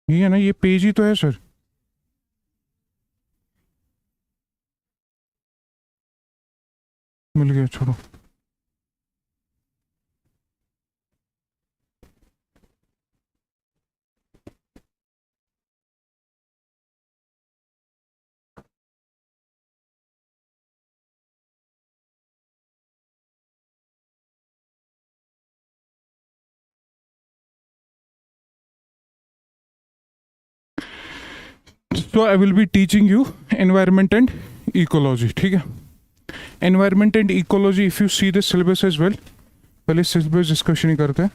ये है ना, ये पेज ही तो है सर। मिल गया, छोड़ो। So I will be teaching you environment and ecology, ठीक है। environment and ecology, if you see the syllabus as well, पहले syllabus discussion ही करते हैं।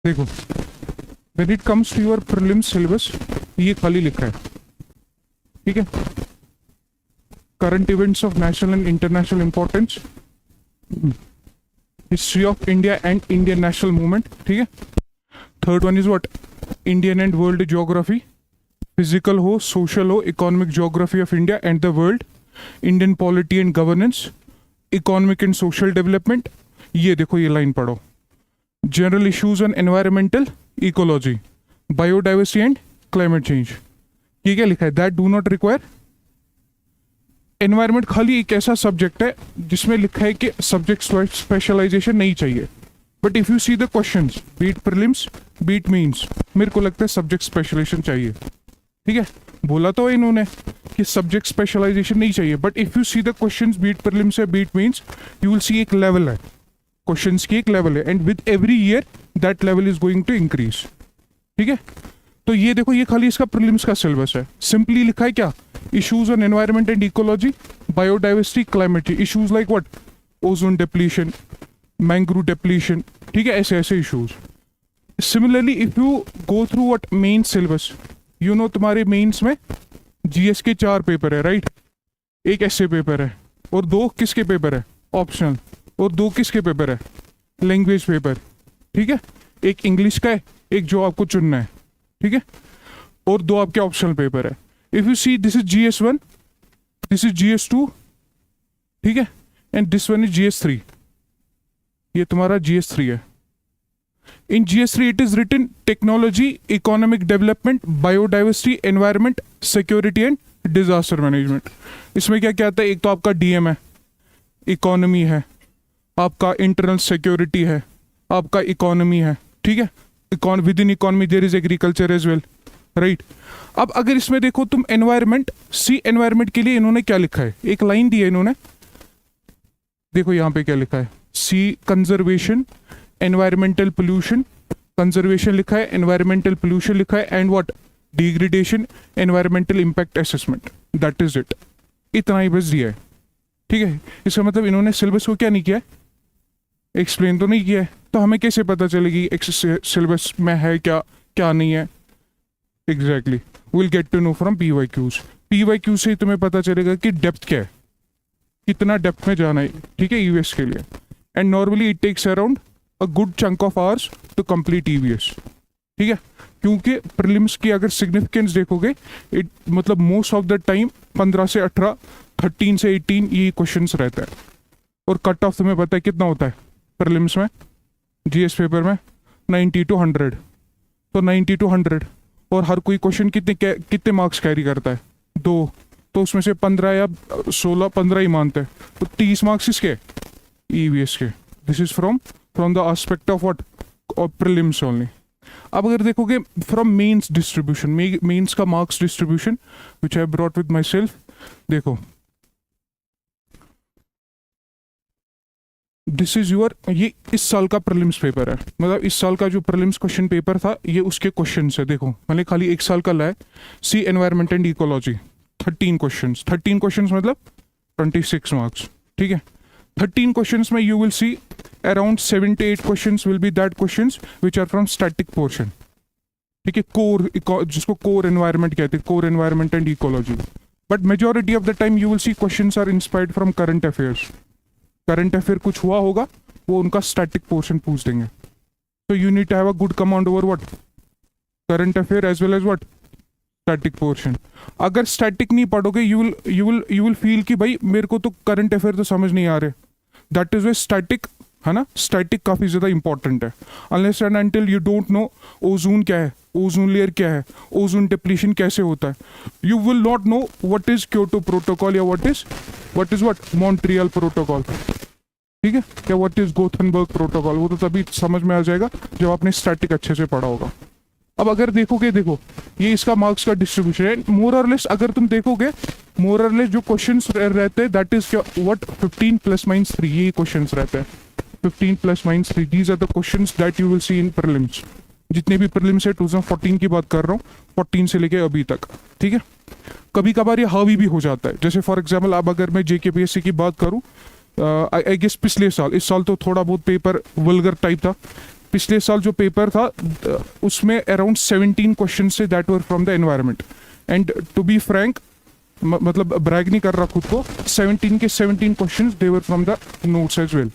देखो, when it comes to your prelims syllabus, ये खाली लिखा है, ठीक है। current events of national and international importance, history of India and Indian national movement, ठीक है। third one is what, Indian and world geography, physical हो, social हो, economic geography of India and the world, Indian polity and governance, economic and social development। ये देखो, ये line पढ़ो, general issues on environmental ecology, biodiversity and climate change। ये क्या लिखा है, that do not require। Environment खाली एक ऐसा सब्जेक्ट है जिसमें लिखा है कि सब्जेक्ट स्पेशलाइजेशन नहीं चाहिए, but if you see the questions, be it prelims be it mains, मेरे को लगता है सब्जेक्ट स्पेशलाइजेशन चाहिए, ठीक है। बोला तो इन्होंने कि सब्जेक्ट स्पेशलाइजेशन नहीं चाहिए, but if you see the questions be it prelims या be it mains, you will see एक लेवल है, क्वेश्चंस की एक लेवल है, and with every year that level is going to increase, ठीक है। तो ये देखो, ये खाली इसका प्रीलिम्स का सिलेबस है। सिंपली लिखा है क्या, issues on environment and ecology, biodiversity, climate change, issues like what, ozone depletion, mangrove depletion, ठीक है, ऐसे ऐसे issues. Similarly if you go through what main syllabus, you know तुम्हारे मेंस में जीएस के 4 पेपर है, राइट। एक ऐसे पेपर है और 2 किसके पेपर है, ऑप्शनल, और 2 किसके पेपर है, लैंग्वेज पेपर, ठीक है। एक इंग्लिश का है, एक जो आपको चुनना है, ठीक है, और 2 आपके ऑप्शनल पेपर है। If you see, this is GS1, this is GS2, ठीक है, and this one is GS3। ये तुम्हारा GS3 है। In GS3 it is written technology, economic development, biodiversity, environment, security and disaster management. इसमें क्या क्या आता है, एक तो आपका DM है, इकोनॉमी है, आपका इंटरनल सिक्योरिटी है, आपका इकोनॉमी है, ठीक है। Within economy there is agriculture as well, right. अब अगर इसमें देखो तुम एनवायरमेंट, सी एनवायरमेंट के लिए इन्होंने क्या लिखा है, एक लाइन दी है इन्होंने, देखो यहाँ पे क्या लिखा है, सी कंजर्वेशन, एनवायरमेंटल पोल्यूशन, कंजर्वेशन लिखा है, एनवायरमेंटल पोल्यूशन लिखा है, and what, degradation, environmental impact assessment, that is it. इतना ही बस दिया है, ठीक है। इसका मतलब इन्होंने सिलेबस को क्या नहीं किया है, एक्सप्लेन तो नहीं किया है। तो हमें कैसे पता चलेगी सिलेबस में है क्या क्या नहीं है, exactly will get to know from PYQs। PYQ से ही तुम्हें पता चलेगा कि डेप्थ क्या है, कितना डेप्थ में जाना है, ठीक है, EVS के लिए। And normally it takes around a good chunk of hours to complete EVS, ठीक है। क्योंकि प्रीलिम्स की अगर सिग्निफिकेंस देखोगे, इट मतलब मोस्ट ऑफ द टाइम 15 से 18, 13 से 18 ये क्वेश्चन रहता है। और कट ऑफ तुम्हें पता है कितना होता है प्रीलिम्स में, GS पेपर में 90 to 100। तो 90 to 100, और हर कोई क्वेश्चन कितने मार्क्स कैरी करता है, 2, तो उसमें से 15 या 16, 15 ही मानते हैं, तो 30 मार्क्स इसके EVS के। This is from the aspect of what, prelims only. अब अगर देखोगे फ्रॉम मेंस डिस्ट्रीब्यूशन, मेंस का marks distribution which I brought with my self, देखो दिस इज योर, ये इस साल का प्रीलिम्स पेपर है, मतलब इस साल का जो प्रीलिम्स क्वेश्चन पेपर था ये उसके क्वेश्चन है। देखो मैंने खाली 1 साल का लाया, see environment and ecology, 13 questions, 13 questions मतलब 26 मार्क्स, ठीक है। 13 क्वेश्चंस में you will see around 7 to 8 questions will be that questions which are from static portion, ठीक है, कोर, जिसको कोर एनवायरमेंट कहते हैं, core environment and ecology. But majority of the time you will see questions are inspired from current affairs. Current affair कुछ हुआ होगा, वो उनका स्टैटिक पोर्शन पूछ देंगे। So you need to have a good command over what? Current affair as well as what? Static portion. अगर static नहीं पढ़ोगे you will feel कि भाई मेरे को तो current affair तो समझ नहीं आ रहे. That is why static है ना, स्टैटिक काफ़ी ज़्यादा इंपॉर्टेंट है. Unless and until you don't know ozone क्या है, ओजोन लेयर क्या है, ओजोन डिप्लीशन कैसे होता है, you will not know what is Kyoto protocol या व्हाट इज मॉन्ट्रियल प्रोटोकॉल. ठीक है, क्या व्हाट इज गोथनबर्ग प्रोटोकॉल, वो तो तभी समझ में आ जाएगा जब आपने स्टैटिक अच्छे से पढ़ा होगा. अब अगर देखोगे, देखो ये इसका मार्क्स का डिस्ट्रीब्यूशन है मोर और लेस. अगर तुम देखोगे मोर और लेस जो क्वेश्चंस रहते हैं दैट इज क्या, व्हाट 15 + -3 ये क्वेश्चंस रहते हैं. 15 + -3 these are the questions that you will see in prelims. जितने भी प्रीलिम्स है 2014 की बात कर रहा हूँ, 14 से लेके अभी तक. ठीक है, कभी कभार ये हावी भी हो जाता है. जैसे फॉर एग्जाम्पल अब अगर मैं JKPSC की बात करूँ, आई गेस पिछले साल, इस साल तो थोड़ा बहुत पेपर वल्गर टाइप था. पिछले साल जो पेपर था उसमें अराउंड 17 क्वेश्चन से that were from the environment. And to be frank, मतलब ब्रैग नहीं कर रहा खुद को, 17 के 17 question they were from the notes as well.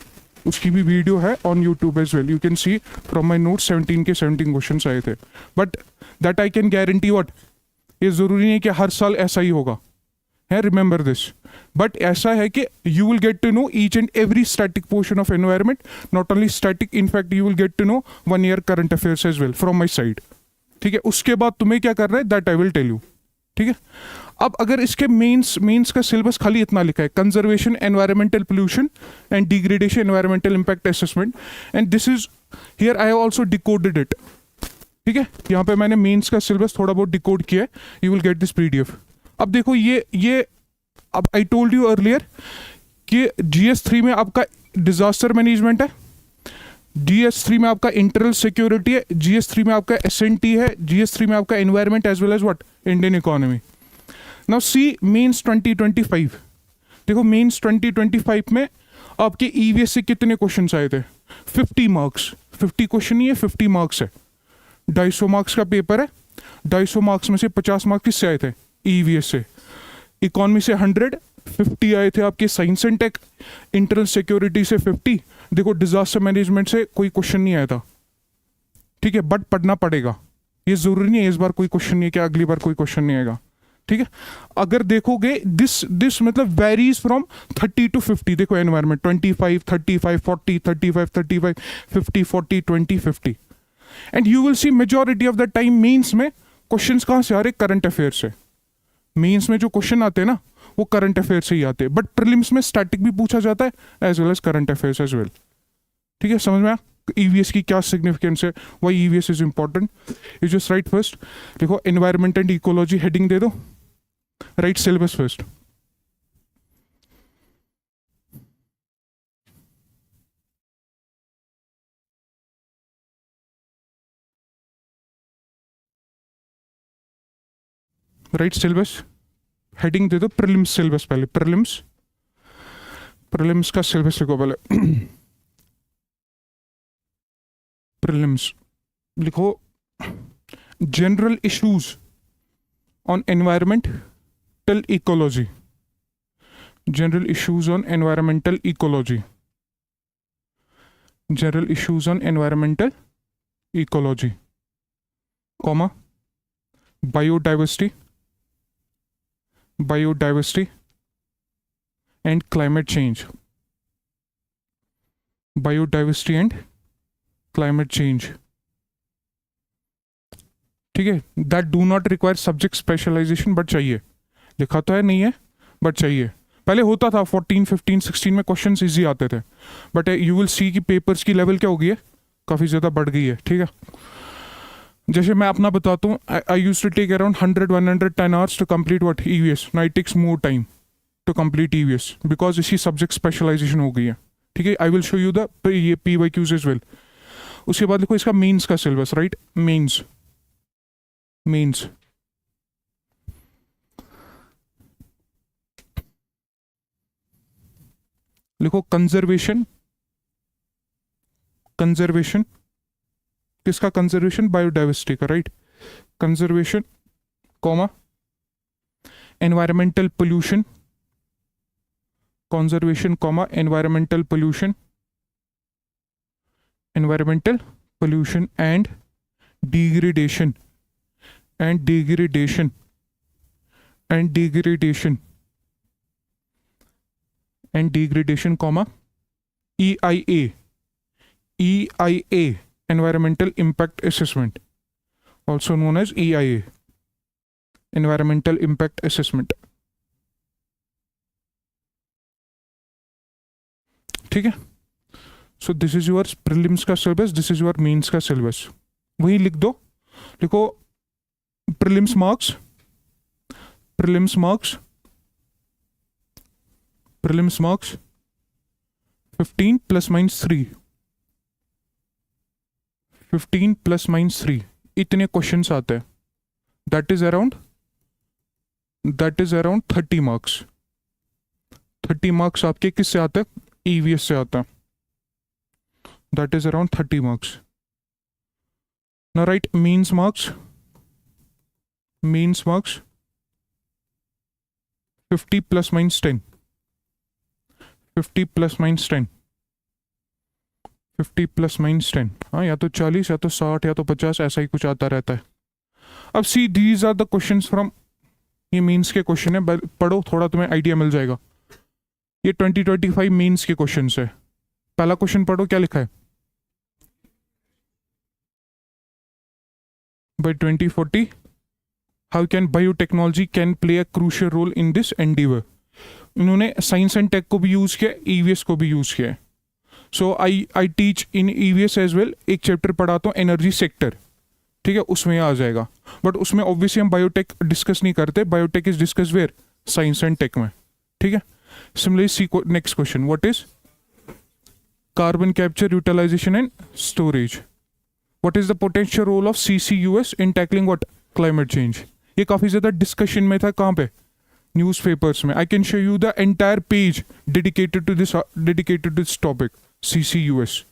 उसकी भी वीडियो है on YouTube as well, you can see from my note 17 के 17 क्वेश्चन आए थे. But that I can guarantee what, ये ज़रूरी नहीं कि हर साल ऐसा ही होगा है, रिमेंबर दिस. बट ऐसा है कि you will get to know each and every static portion of environment, not only static, in fact you will get to know 1 year current affairs as well from my side. ठीक है, उसके बाद तुम्हें क्या करना है that I will tell you. ठीक है, अब अगर इसके मेंस का सिलेबस खाली इतना लिखा है, conservation, environmental pollution and degradation, environmental impact assessment, and this is here I have also decoded it. ठीक है, यहाँ पे मैंने मेंस का सिलेबस थोड़ा बहुत डिकोड किया है, you will get this PDF. अब देखो ये अब आई टोल्ड यू अर्लियर कि GS3 में आपका डिजास्टर मैनेजमेंट है, GS3 में आपका इंटरनल सिक्योरिटी है, GS3 में आपका SNT है, GS3 में आपका environment as well as what, Indian economy. Now see mains 2025. देखो मेंस 2025 में आपके EVS से कितने क्वेश्चंस आए थे? 50 मार्क्स. 50 क्वेश्चन नहीं है, 50 मार्क्स है. 250 मार्क्स का पेपर है. 250 मार्क्स में से 50 मार्क्स किससे आए थे? EVS से. इकोनॉमी से 100, 50 आए थे आपके science and tech. Internal security से 50. देखो डिजास्टर मैनेजमेंट से कोई क्वेश्चन नहीं आया था. ठीक है, बट पढ़ना पड़ेगा. ये जरूरी नहीं है इस बार कोई क्वेश्चन नहीं है कि अगली बार कोई क्वेश्चन नहीं आएगा. ठीक है, अगर देखोगे दिस मतलब वेरीज फ्रॉम 30 to 50. देखो environment 25, 35, 40, 35, 35, 50, 40, 20, 50. And you will see majority of the time mains में क्वेश्चंस कहाँ से आ रहे? करंट अफेयर से. मेंस में जो क्वेश्चन आते हैं ना वो करंट अफेयर से ही आते हैं. बट प्रीलिम्स में स्टैटिक भी पूछा जाता है as well as current affairs as well. ठीक है, समझ में आया EVS की क्या सिग्निफिकेंस है, why EVS is important. You just write first, देखो एनवायरमेंट एंड इकोलॉजी हेडिंग दे दो, write syllabus first. Write syllabus heading दे दो, प्रीलिम्स सिलेबस पहले, प्रीलिम्स का सिलेबस लिखो पहले. प्रीलिम्स लिखो general issues on environmental ecology, general issues on environmental ecology, general issues on environmental ecology, comma biodiversity and climate change, biodiversity and climate change. ठीक है, that do not require subject specialisation, but चाहिए. लिखा तो है नहीं है but चाहिए. पहले होता था 14, 15, 16 में क्वेश्चंस इजी आते थे, बट यू विल सी कि पेपर्स की लेवल क्या हो गई है, काफ़ी ज़्यादा बढ़ गई है. ठीक है, जैसे मैं अपना बताता हूँ, I use to take around 100-110 hours to complete what EVS. Now it takes more time to complete EVS because इसी सब्जेक्ट स्पेशलाइजेशन हो गई है. ठीक है, I will show you the ये PYQs एज वेल. उसके बाद देखो इसका मेंस का सिलेबस, राइट. मेंस लिखो कंजर्वेशन किसका? कंजर्वेशन, बायोडाइवर्सिटी का, right. Conservation comma environmental pollution, conservation comma environmental pollution, environmental pollution and degradation and degradation and degradation and degradation comma EIA environmental impact assessment, also known as EIA environmental impact assessment. ठीक है, so this is your prelims का syllabus, this is your mains का syllabus. वही लिख दो, लिखो prelims marks 15 plus minus 3 15 plus minus 3 इतने questions आते हैं. That is around 30 marks. 30 marks आपके किससे आते हैं? EVS से आता है. That is around 30 marks. Now write means marks 50 plus minus 10 50 plus minus 10 50 plus minus 10. हाँ, या तो 40 या तो 60 या तो 50 ऐसा ही कुछ आता रहता है. अब see these are the questions from, ये मीन्स के क्वेश्चन है, पढ़ो थोड़ा तुम्हें आइडिया मिल जाएगा. ये 2025 मीन्स के क्वेश्चंस है. पहला क्वेश्चन पढ़ो, क्या लिखा है? By 2040 how can biotechnology can play a crucial role in this endeavor. इन्होंने साइंस एंड टेक को भी यूज किया, EVS को भी यूज किया है. So I teach in EVS as well. एक चैप्टर पढ़ाता हूँ एनर्जी सेक्टर, ठीक है, उसमें आ जाएगा. बट उसमें ऑब्वियसली हम बायोटेक डिस्कस नहीं करते. Biotech is discuss where? Science and tech में, ठीक है. Similarly see next question, what is carbon capture utilisation and storage. What is the potential role of CCUS in tackling what? Climate change. ये काफी ज्यादा discussion में था. कहाँ पे? न्यूज़पेपर्स में. I can show you the entire page dedicated to this topic. CCUS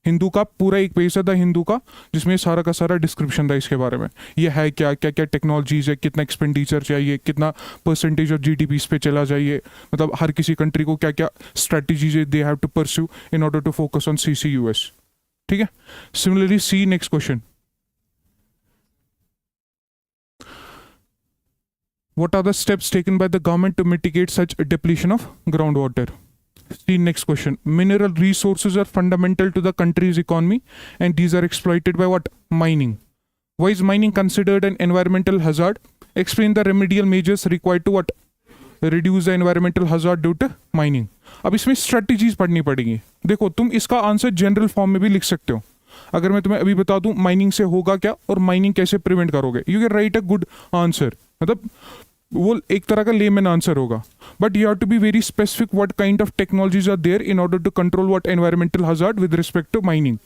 Hindu का पूरा एक पेज था हिंदू का, जिसमें सारा का सारा डिस्क्रिप्शन था इसके बारे में. ये है क्या क्या क्या टेक्नोलॉजीज है, कितना एक्सपेंडिचर चाहिए, कितना परसेंटेज ऑफ GDP इस पे चला जाइए, मतलब हर किसी कंट्री को क्या क्या strategies they have to pursue in order to focus on CCUS. ठीक है. Similarly see next question, what are the steps taken by the government to mitigate such a depletion of groundwater? See next question. Mineral resources are fundamental to the country's economy and these are exploited by what? Mining. Why is mining considered an environmental hazard? Explain the remedial measures required to what? Reduce the environmental hazard due to mining. अब इसमें strategies पढ़नी पड़ेगी. देखो तुम इसका answer general form में भी लिख सकते हो. अगर मैं तुम्हें अभी बता दूं माइनिंग से होगा क्या और माइनिंग कैसे प्रिवेंट करोगे, you can write a good answer. मतलब वो एक तरह का लेमैन आंसर होगा. But you have to be very specific what kind of technologies are there in order to control what environmental hazard with respect to mining.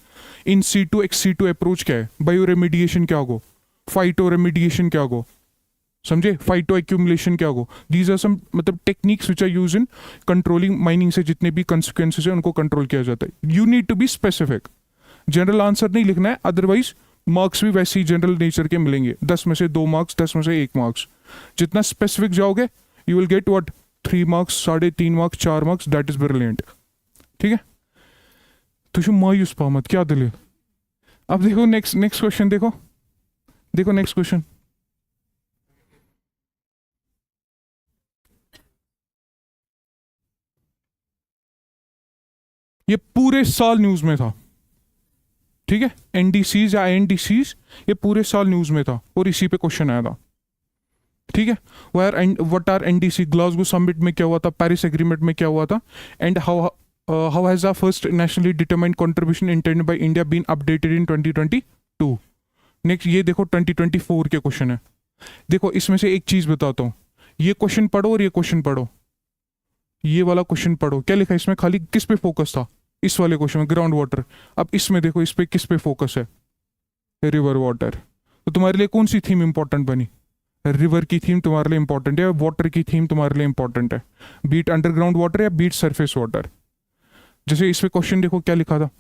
In C2 ex-situ approach क्या है, bio remediation क्या होगा, phyto remediation क्या होगा, समझे, phyto accumulation क्या होगा. These are some मतलब techniques which are use in controlling mining से जितने भी कंसिक्वेंसेज है उनको कंट्रोल किया जाता है. You need to be specific. General answer नहीं लिखना है, अदरवाइज मार्क्स भी वैसे ही जनरल नेचर के मिलेंगे. 10 में से 2 मार्क्स, 10 में से 1 मार्क्स. जितना स्पेसिफिक जाओगे you will get what 3 marks, 3.5 marks, 4 marks. That is brilliant. ठीक है. तुझे मायूस पा मत, क्या दिल है. अब देखो नेक्स्ट क्वेश्चन, देखो नेक्स्ट क्वेश्चन. ये पूरे साल न्यूज में था. ठीक है. NDCs या INDCs ये पूरे साल न्यूज में था और इसी पे क्वेश्चन आया था. ठीक है. What are NDC? Glasgow summit में क्या हुआ था, पेरिस एग्रीमेंट में क्या हुआ था, and how has the first nationally determined contribution intended by India been updated in 2022. Next ये देखो 2024 के क्वेश्चन है. देखो इसमें से एक चीज बताता हूँ, ये क्वेश्चन पढ़ो और ये क्वेश्चन पढ़ो. ये वाला क्वेश्चन पढ़ो, क्या लिखा है इसमें, खाली किस पे फोकस था इस वाले क्वेश्चन में, ग्राउंड वाटर. अब इसमें देखो इस पे किस पे फोकस है, रिवर वाटर. तो तुम्हारे लिए कौन सी थीम इंपॉर्टेंट बनी? रिवर की थीम तुम्हारे लिए इंपॉर्टेंट है, वाटर की थीम तुम्हारे लिए इंपॉर्टेंट है, बीट अंडरग्राउंड वाटर या बीट सरफेस वाटर. जैसे इस पे क्वेश्चन देखो क्या लिखा था,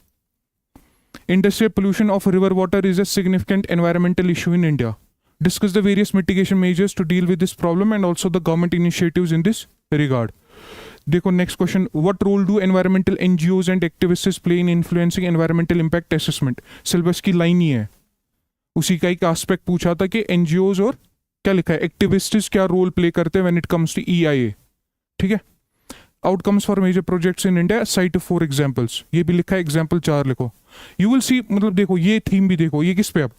industrial pollution of river water is a significant environmental issue in India. Discuss the various mitigation measures to deal with this problem and also the government initiatives in this regard. देखो next question, what role do environmental NGOs and activists play in influencing environmental impact assessment? Syllabus की line ही है, उसी का एक aspect पूछा था कि एनजीओज और क्या लिखा है, एक्टिविस्ट्स क्या रोल प्ले करते हैं when it comes to EIA. ठीक है, outcomes for major projects in India, cite 4 examples, ये भी लिखा है, एग्जांपल 4 लिखो। यू विल सी, मतलब देखो ये थीम भी देखो, ये किस पे, अब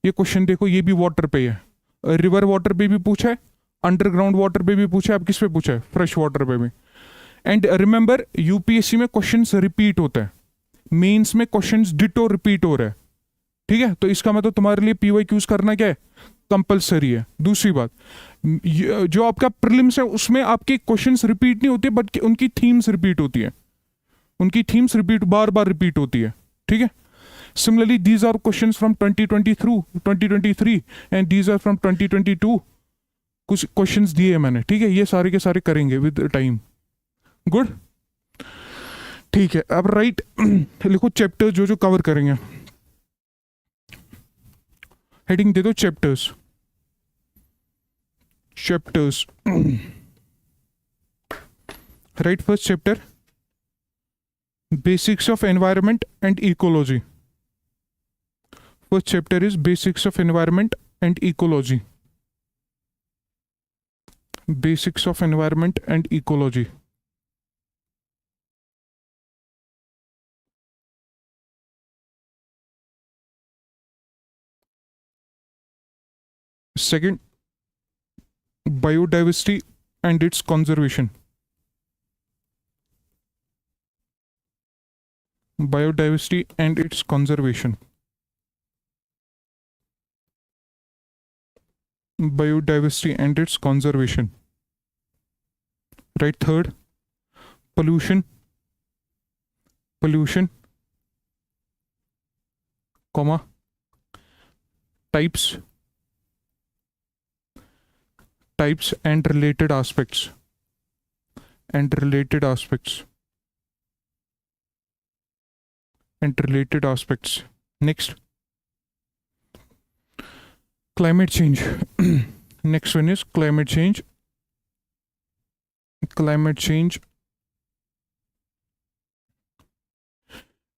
ये क्वेश्चन देखो, ये भी वाटर पे है, रिवर वाटर पे भी पूछा है, अंडरग्राउंड वाटर पे भी पूछा है, अब किस पे पूछा है, फ्रेश वाटर पे भी। एंड रिमेंबर यूपीएससी में क्वेश्चंस रिपीट होता है, मेंस में क्वेश्चंस डिटो रिपीट हो रहा है। ठीक है, तो इसका मतलब तुम्हारे लिए पीवाईक्यूज करना क्या है, कंपलसरी है। दूसरी बात, जो आपका प्रीलिम्स है उसमें आपके क्वेश्चंस रिपीट नहीं होते, बट उनकी थीम्स रिपीट होती है, उनकी थीम्स रिपीट बार बार रिपीट होती है। ठीक है, similarly these are questions from 2020 through 2023 and these are from 2022। कुछ क्वेश्चंस दिए हैं मैंने, ठीक है, ये सारे के सारे करेंगे विद टाइम। गुड, ठीक है, अब राइट लिखो चैप्टर जो जो कवर करेंगे, हेडिंग दे दो chapters, chapters. Right, first chapter basics of environment and ecology. First chapter is basics of environment and ecology, basics of environment and ecology. Second, biodiversity and its conservation. Biodiversity and its conservation. Biodiversity and its conservation. Right, third, pollution. Pollution, comma, types and related aspects, and related aspects, and related aspects. Next, climate change. Next one is climate change. Climate change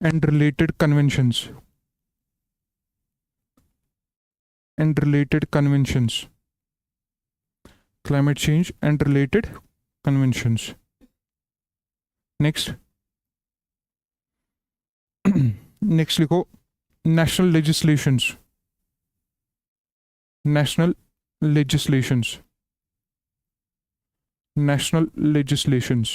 and related conventions, and related conventions. Climate change and related conventions. Next, next लिखो national legislations, national legislations, national legislations.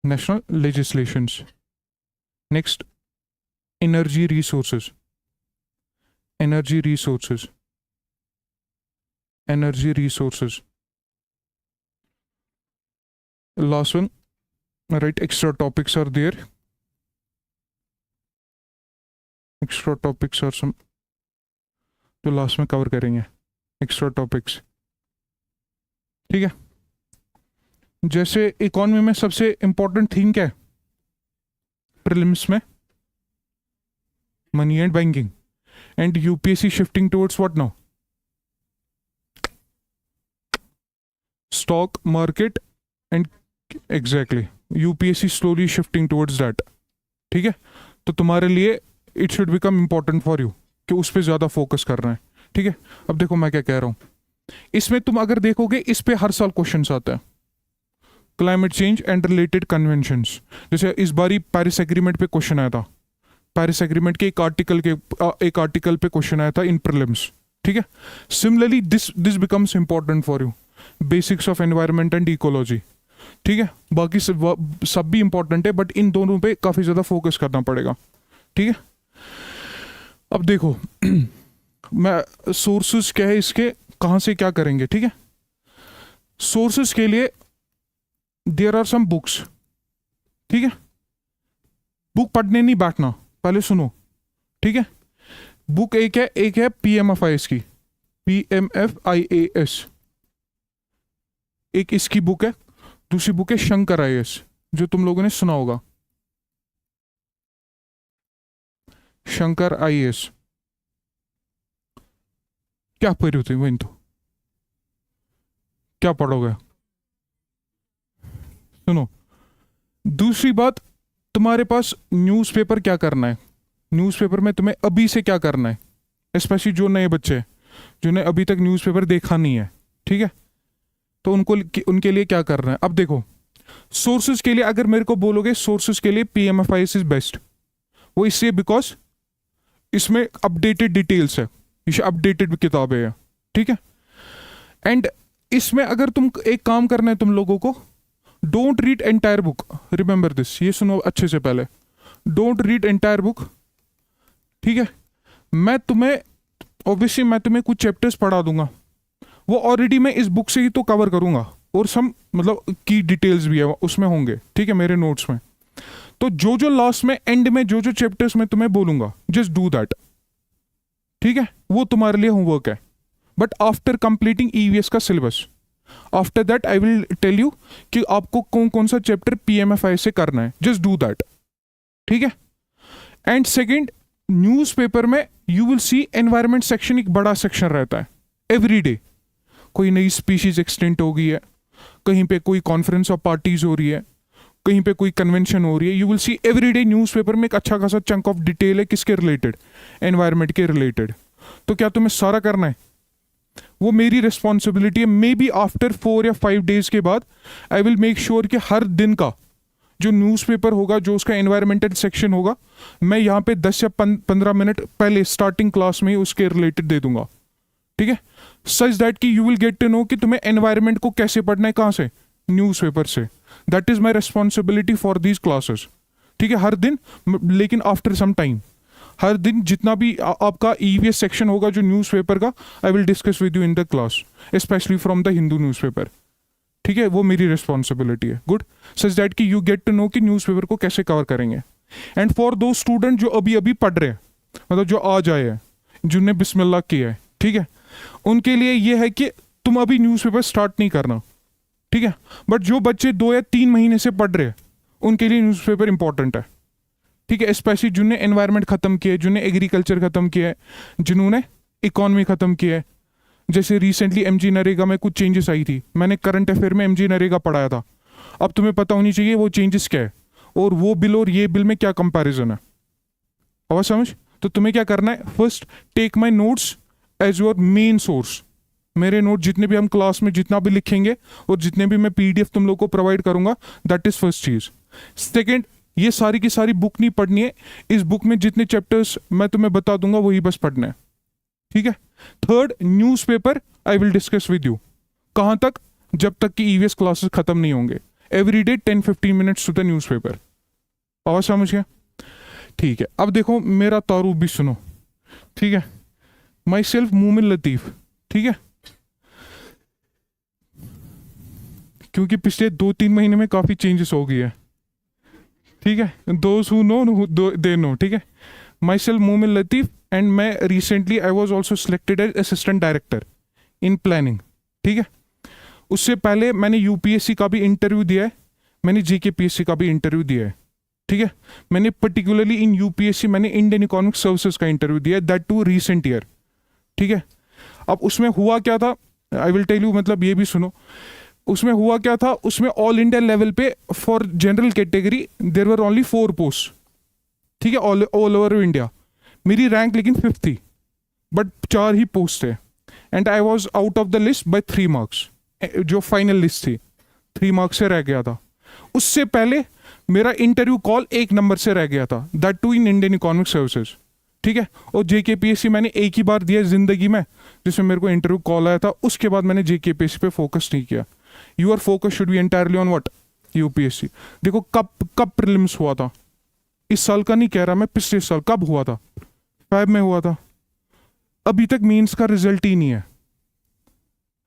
National legislations. Next, energy resources, energy resources, energy resources. Last one, right, extra topics are there, extra topics are some जो last में cover करेंगे, extra topics. ठीक है, जैसे economy में सबसे important theme क्या है प्रीलिम्स में, money and banking, and UPSC shifting towards what now, stock market and exactly UPSC slowly shifting towards that. ठीक है, तो तुम्हारे लिए it should become important for you कि उस पर ज़्यादा फोकस करना है। ठीक है, अब देखो मैं क्या कह रहा हूँ, इसमें तुम अगर देखोगे इस पे हर साल क्वेश्चंस आता है, climate change and related conventions. जैसे इस बारी पेरिस एग्रीमेंट पे क्वेश्चन आया था, पेरिस एग्रीमेंट के एक आर्टिकल पे क्वेश्चन आया था इन प्रीलिम्स। ठीक है, similarly this becomes important for you, basics of environment and ecology. ठीक है, बाकी सब भी इंपॉर्टेंट है, बट इन दोनों पे काफ़ी ज़्यादा फोकस करना पड़ेगा। ठीक है, अब देखो मैं सोर्सेस क्या है इसके, कहाँ से क्या करेंगे। ठीक है, सोर्सेस के लिए देयर आर सम बुक्स। ठीक है, बुक पढ़ने नहीं बैठना, पहले सुनो। ठीक है, बुक एक है PMFIS की, PMFIAS, एक इसकी बुक है, दूसरी बुक है शंकर IAS, जो तुम लोगों ने सुना होगा, शंकर IAS। क्या पढ़ी होती वही तो, क्या पढ़ोगे? सुनो, दूसरी बात, तुम्हारे पास न्यूज़पेपर क्या करना है, न्यूज़पेपर में तुम्हें अभी से क्या करना है, स्पेशली जो नए बच्चे हैं जिन्हें अभी तक न्यूज़पेपर देखा नहीं है, ठीक है, तो उनके लिए क्या करना है? अब देखो, सोर्सेज के लिए अगर मेरे को बोलोगे, सोर्सेज के लिए PMFIS इज बेस्ट। वो इसलिए बिकॉज इसमें अपडेटेड डिटेल्स है, ये अपडेटेड किताबें हैं, ठीक है। एंड इसमें अगर तुम एक काम करना है तुम लोगों को, don't read entire book, remember this, ये सुनो अच्छे से पहले, डोंट रीड एंटायर बुक, ठीक है। मैं तुम्हें कुछ चैप्टर्स पढ़ा दूंगा, वो ऑलरेडी मैं इस बुक से ही तो कवर करूंगा, और सम मतलब की डिटेल्स भी है उसमें होंगे, ठीक है, मेरे नोट्स में। तो जो जो लास्ट में एंड में जो जो चैप्टर्स मैं तुम्हें बोलूंगा, जस्ट डू दैट, ठीक है, वो तुम्हारे लिए होमवर्क है। बट आफ्टर कंप्लीटिंग EVS का syllabus, after that I will tell you कि आपको कौन कौन सा चैप्टर PMFI से करना है, जस्ट डू दैट, ठीक है। एंड सेकेंड, न्यूज़पेपर में you will C environment section, एक बड़ा सेक्शन रहता है एवरी डे। कोई नई स्पीशीज एक्सटेंट हो गई है, कहीं पे कोई कॉन्फ्रेंस ऑफ पार्टीज हो रही है, कहीं पे कोई कन्वेंशन हो रही है, you will see every day newspaper में एक अच्छा खासा चंक ऑफ डिटेल है किसके रिलेटेड, एनवायरमेंट के रिलेटेड। तो क्या तुम्हें सारा करना है? वो मेरी रिस्पॉन्सिबिलिटी है। मे बी आफ्टर 4 या 5 डेज के बाद आई विल मेक श्योर कि हर दिन का जो न्यूज़पेपर होगा, जो उसका एनवायरमेंटल सेक्शन होगा, मैं यहाँ पे 10 या 15 मिनट पहले स्टार्टिंग क्लास में ही उसके रिलेटेड दे दूंगा, ठीक है, सच दैट कि you will get to know कि तुम्हें एनवायरमेंट को कैसे पढ़ना है, कहाँ से, न्यूज़पेपर से। That is my responsibility for these classes, ठीक है, हर दिन। लेकिन आफ्टर सम टाइम, हर दिन जितना भी आपका EVS सेक्शन होगा जो न्यूज़पेपर का, I will discuss with you in the class, specially from the Hindu newspaper, ठीक है, वो मेरी रिस्पॉन्सिबिलिटी है। गुड, सच दैट कि यू गेट टू नो कि न्यूज़पेपर को कैसे कवर करेंगे। एंड फॉर दो स्टूडेंट जो अभी अभी पढ़ रहे हैं, मतलब जो आज आए हैं, जिन्हें बिस्मिल्लाह किया है, ठीक है, उनके लिए ये है कि तुम अभी न्यूज़पेपर स्टार्ट नहीं करना, ठीक है। बट जो बच्चे 2 या 3 महीने से पढ़ रहे हैं, उनके लिए न्यूज़पेपर इंपॉर्टेंट है, ठीक है, स्पेशली जिन्होंने एनवायरनमेंट खत्म किया है, जिन्होंने एग्रीकल्चर खत्म किया है, जिन्होंने इकोनॉमी खत्म किया है। जैसे रिसेंटली MG नरेगा में कुछ चेंजेस आई थी, मैंने करंट अफेयर में MG नरेगा पढ़ाया था। अब तुम्हें पता होनी चाहिए वो चेंजेस क्या है, और वो बिल और ये बिल में क्या कंपैरिजन है, और समझ। तो तुम्हें क्या करना है, first take my notes as your main source. मेरे नोट जितने भी हम क्लास में जितना भी लिखेंगे और जितने भी मैं PDF तुम लोग को प्रोवाइड करूंगा, दैट इज फर्स्ट चीज। सेकेंड, ये सारी की सारी बुक नहीं पढ़नी है, इस बुक में जितने चैप्टर्स मैं तुम्हें बता दूंगा वही बस पढ़ना है, ठीक है। Third, newspaper I will discuss with you, कहां तक, जब तक कि EVS क्लासेस खत्म नहीं होंगे। Every day 10-15 minutes to the newspaper, और समझ गया, ठीक है। अब देखो मेरा तारुफ भी सुनो, ठीक है। माई सेल्फ मोमिन लतीफ़, ठीक है, क्योंकि पिछले 2-3 महीने में काफ़ी चेंजेस हो गई है, ठीक है, those who know they know, ठीक है। Myself Momin Latif, and मैं recently I was also selected as assistant director in planning, ठीक है। उससे पहले मैंने UPSC का भी इंटरव्यू दिया है, मैंने GKPSC का भी इंटरव्यू दिया है, ठीक है। मैंने पर्टिकुलरली इन UPSC मैंने इंडियन इकोनॉमिक सर्विसेज का इंटरव्यू दिया है, दैट टू रिसेंट ईयर, ठीक है। अब उसमें हुआ क्या था, आई विल टेल यू, मतलब ये भी सुनो। उसमें हुआ क्या था, उसमें ऑल इंडिया लेवल पे for general category there were only 4 post, ठीक है, ऑल ओवर इंडिया। मेरी रैंक लेकिन 5th थी, बट 4 ही पोस्ट है, and I was out of the list by 3 marks. जो फाइनल लिस्ट थी 3 मार्क्स से रह गया था। उससे पहले मेरा इंटरव्यू कॉल 1 नंबर से रह गया था, that too in Indian economic services, ठीक है। और JKPSC मैंने एक ही बार दिया जिंदगी में जिसमें मेरे को इंटरव्यू कॉल आया था, उसके बाद मैंने JKPSC पे फोकस नहीं किया। Your focus should be entirely on what, UPSC। देखो कब प्रीलिम्स हुआ था, इस साल का नहीं कह रहा मैं, पिछले साल कब हुआ था, फैब में हुआ था। अभी तक मेंस का रिजल्ट ही नहीं है,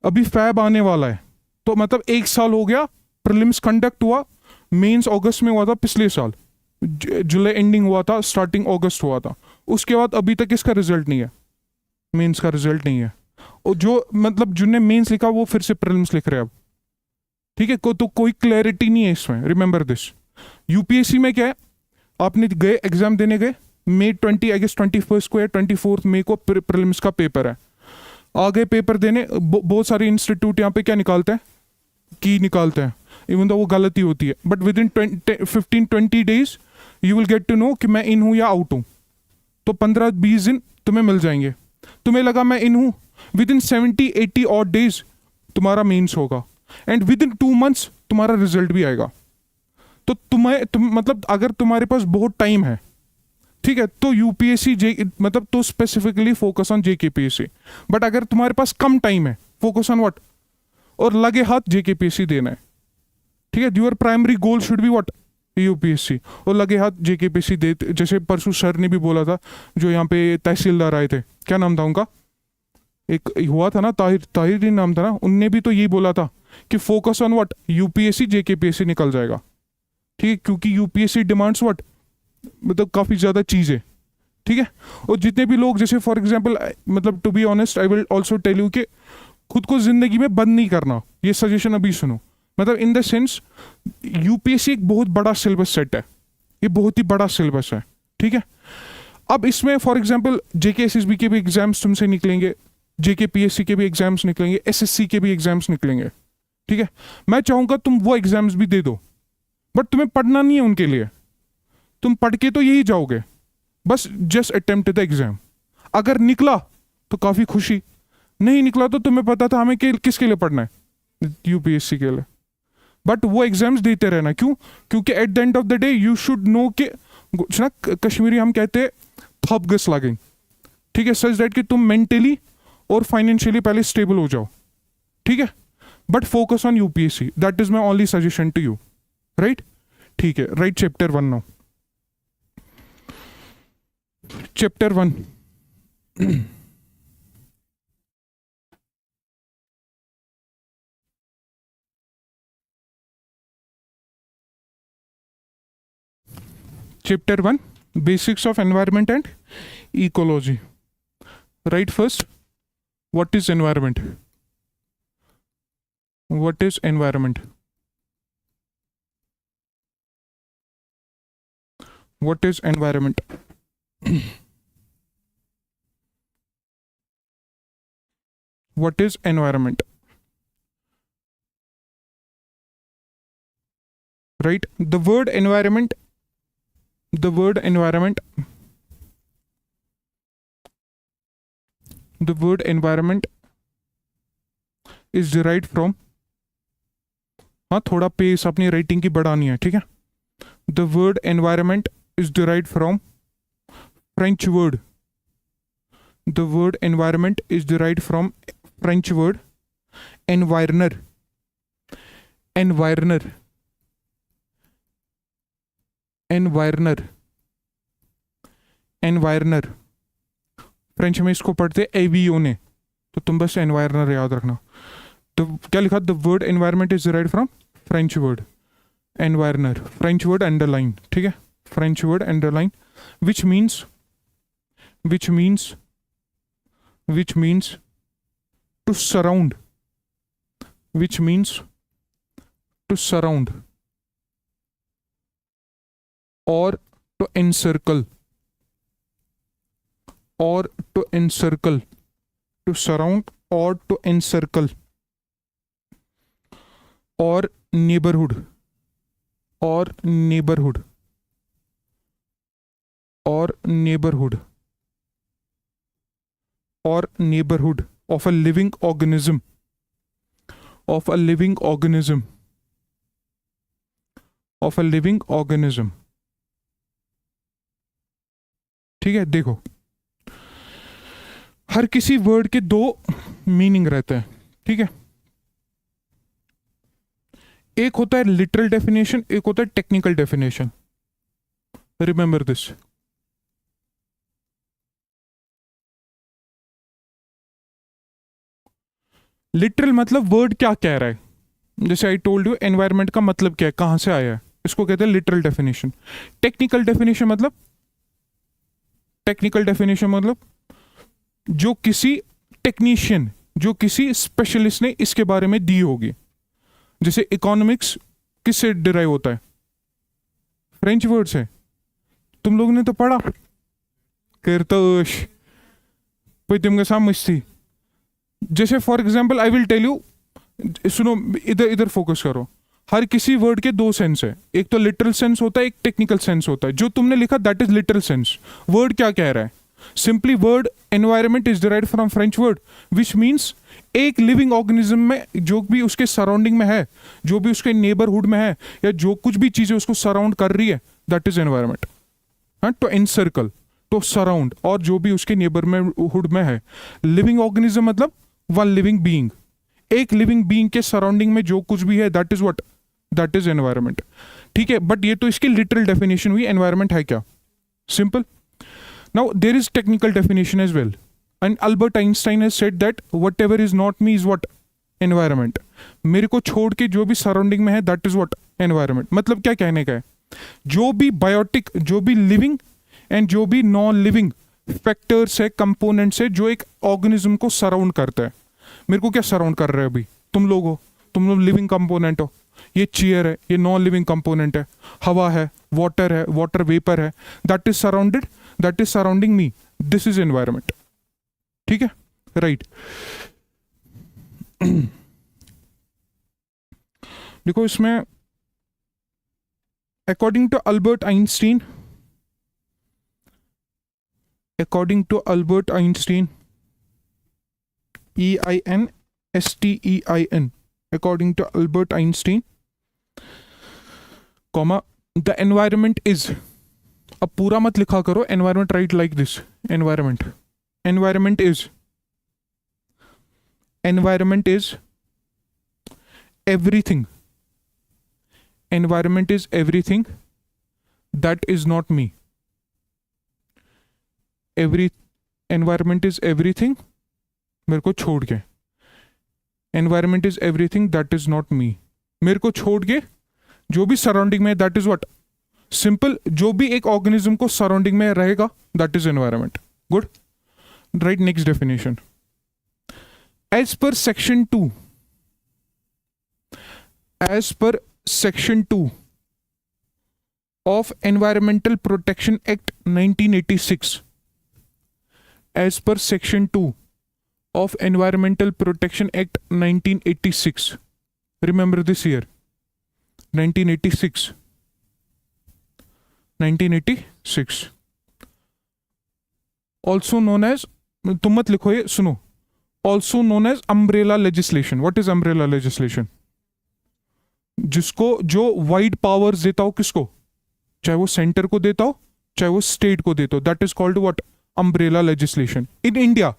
अभी फैब आने वाला है, तो मतलब 1 साल हो गया। प्रीलिम्स कंडक्ट हुआ, मेंस अगस्त में हुआ था पिछले साल, जुलाई एंडिंग हुआ था, स्टार्टिंग अगस्त हुआ था। उसके बाद अभी तक इसका रिजल्ट नहीं है, मेंस का रिजल्ट नहीं है। और जो मतलब जिनने मेंस लिखा वो फिर से प्रीलिम्स लिख रहे हैं अब, ठीक है। तो कोई क्लैरिटी नहीं है इसमें, रिमेंबर दिस। UPSC में क्या है, आपने गए एग्जाम देने गए, May 20 आई गेस 21 को या 24 मई को प्रीलिम्स का पेपर है। आ गए पेपर देने, बहुत सारे इंस्टीट्यूट यहाँ पे क्या निकालते हैं, की निकालते हैं, इवन तो वो गलती होती है, but within 15-20 days you will get to know कि मैं इन हूँ या आउट हूँ। तो 15-20 दिन तुम्हें मिल जाएंगे। तुम्हें लगा मैं इन हूँ, विद इन 70-80 odd days तुम्हारा मेंस होगा, एंड विद इन 2 months तुम्हारा रिजल्ट भी आएगा। तो मतलब अगर तुम्हारे पास बहुत टाइम है, ठीक है, तो यूपीएससी मतलब तो specifically focus on JKPSC. But अगर तुम्हारे पास कम टाइम है, फोकस ऑन व्हाट, और लगे हाथ जेकेपीएससी देना है, ठीक है। Your primary goal should be what, UPSC, और लगे हाथ जेकेपीएससी दे। जैसे परसों सर ने भी बोला था, जो यहाँ पे तहसीलदार आए थे, क्या नाम था उनका, एक हुआ था ना, ताहिर जी नाम था ना, उनने भी तो यही बोला था कि focus on what, UPSC JKPSC निकल जाएगा, ठीक है, क्योंकि यूपीएससी डिमांड्स व्हाट, मतलब काफ़ी ज़्यादा चीज़ें, ठीक है। और जितने भी लोग, जैसे फॉर एग्जांपल, मतलब to be honest I will also tell you कि खुद को ज़िंदगी में बंद नहीं करना, ये सजेशन अभी सुनो। मतलब इन द सेंस यूपीएससी एक बहुत बड़ा सिलेबस सेट है, ये बहुत ही बड़ा सिलेबस है, ठीक है। अब इसमें फॉर एग्जांपल जेकेएसएसबी के भी एग्जाम्स तुमसे निकलेंगे, जेकेपीएससी के भी एग्जाम्स निकलेंगे, एसएससी के भी एग्जाम्स निकलेंगे, ठीक है। मैं चाहूँगा तुम वो एग्जाम्स भी दे दो, बट तुम्हें पढ़ना नहीं है उनके लिए, तुम पढ़ के तो यही जाओगे, बस जस्ट अटेम्प्ट द एग्जाम। अगर निकला तो काफ़ी खुशी, नहीं निकला तो तुम्हें पता था हमें किसके लिए पढ़ना है, यूपीएससी के लिए। बट वो एग्जाम्स देते रहना, क्यों, क्योंकि at the end of the day you should know कि ना, कश्मीरी हम कहते हैं थप गस लागें, ठीक है, सच दैट कि तुम मेंटली और फाइनेंशियली पहले स्टेबल हो जाओ, ठीक है। But focus on UPSC, that is my only suggestion to you, right. ठीक है, write chapter 1 now. Chapter 1 Chapter 1, Basics of Environment and Ecology. Right, first, what is environment? What is environment? What is environment? What is environment? Right, the word environment the word environment is derived from, हाँ थोड़ा pace अपनी writing की बढ़ानी है, ठीक है। The word environment is derived from French word. The word environment is derived from French word environner. environner environner environner French में इसको पढ़ते एवीओ ने, तो तुम बस एनवायरनर याद रखना। तो क्या लिखा, the word environment is derived from French word environner, French word underline, ठीक है, French word underline, which means to surround, which means to surround or to encircle, to surround or to encircle, or neighborhood or neighborhood or neighborhood or neighborhood of a living organism, of a living organism, of a living organism। ठीक है, देखो हर किसी word के दो meaning रहते हैं, ठीक है। एक होता है लिटरल डेफिनेशन, एक होता है technical definition. Remember this. Literal मतलब वर्ड क्या कह रहा है, जैसे आई टोल्ड यू एनवायरनमेंट का मतलब क्या है, कहां से आया है, इसको कहते हैं लिटरल डेफिनेशन। टेक्निकल डेफिनेशन मतलब जो किसी टेक्नीशियन, जो किसी स्पेशलिस्ट ने इसके बारे में दी होगी। जैसे इकोनॉमिक्स किससे डिराइव होता है, फ्रेंच वर्ड से। तुम लोगों ने तो पढ़ा, करतोश तुम समझती, जैसे for example I will tell you, सुनो, इधर इधर फोकस करो। हर किसी वर्ड के दो सेंस है, एक तो लिटरल सेंस होता है, एक टेक्निकल सेंस होता है। जो तुमने लिखा that is literal sense. Word क्या कह रहा है? Simply word environment is derived from French word which means एक लिविंग ऑर्गेनिज्म में जो भी उसके सराउंडिंग में है, जो भी उसके नेबरहुड में है, या जो कुछ भी चीजें उसको सराउंड कर रही है, दैट इज एनवायरमेंट। हाँ, टू एनसर्कल, टू सराउंड, और जो भी उसके नेबर में हुड में है। लिविंग ऑर्गेनिज्म मतलब वन लिविंग बीइंग, एक लिविंग बीइंग के सराउंडिंग में जो कुछ भी है, that is what, that is environment. ठीक है, बट ये तो इसकी लिटरल डेफिनेशन हुई, एनवायरमेंट है क्या? Simple. Now there is technical definition as well, and Albert Einstein has said that whatever is not me is what, environment. मेरे को छोड़ के जो भी सराउंडिंग में है, दैट इज व्हाट, एनवायरमेंट। मतलब क्या कहने का है? जो भी बायोटिक, जो भी लिविंग एंड जो भी नॉन लिविंग फैक्टर्स है, कंपोनेंट्स है, जो एक ऑर्गेनिज्म को सराउंड करता है। मेरे को क्या सराउंड कर रहे हैं अभी? तुम लोग हो, तुम लोग लिविंग कंपोनेंट हो। ये चेयर है, ये नॉन लिविंग कंपोनेंट है। हवा है, वाटर वेपर है, that is surrounded, that is surrounding me, this is environment. ठीक है, राइट। देखो इसमें according to Albert Einstein, according to Albert Einstein, Einstein, according to Albert Einstein, comma, the environment is, अब पूरा मत लिखा करो environment, write like this, environment, environment is everything, environment is everything that is not me, every, environment is everything मेरे को छोड़ के, environment is everything that is not me, मेरे को छोड़ के जो भी सराउंडिंग में, दैट इज व्हाट, सिंपल, जो भी एक ऑर्गेनिज्म को सराउंडिंग में रहेगा, that is environment. Good, right. Next definition, as per section 2, as per section 2 of environmental protection act 1986, as per section 2 of environmental protection act 1986, remember this year, 1986, also known as, तुम मत लिखो ये, सुनो, also known as umbrella legislation। what is umbrella legislation? जिसको, जो wide powers देता हो, किसको? चाहे वो सेंटर को देता हो, चाहे वो स्टेट को देता हो, that is called what, umbrella legislation. In India,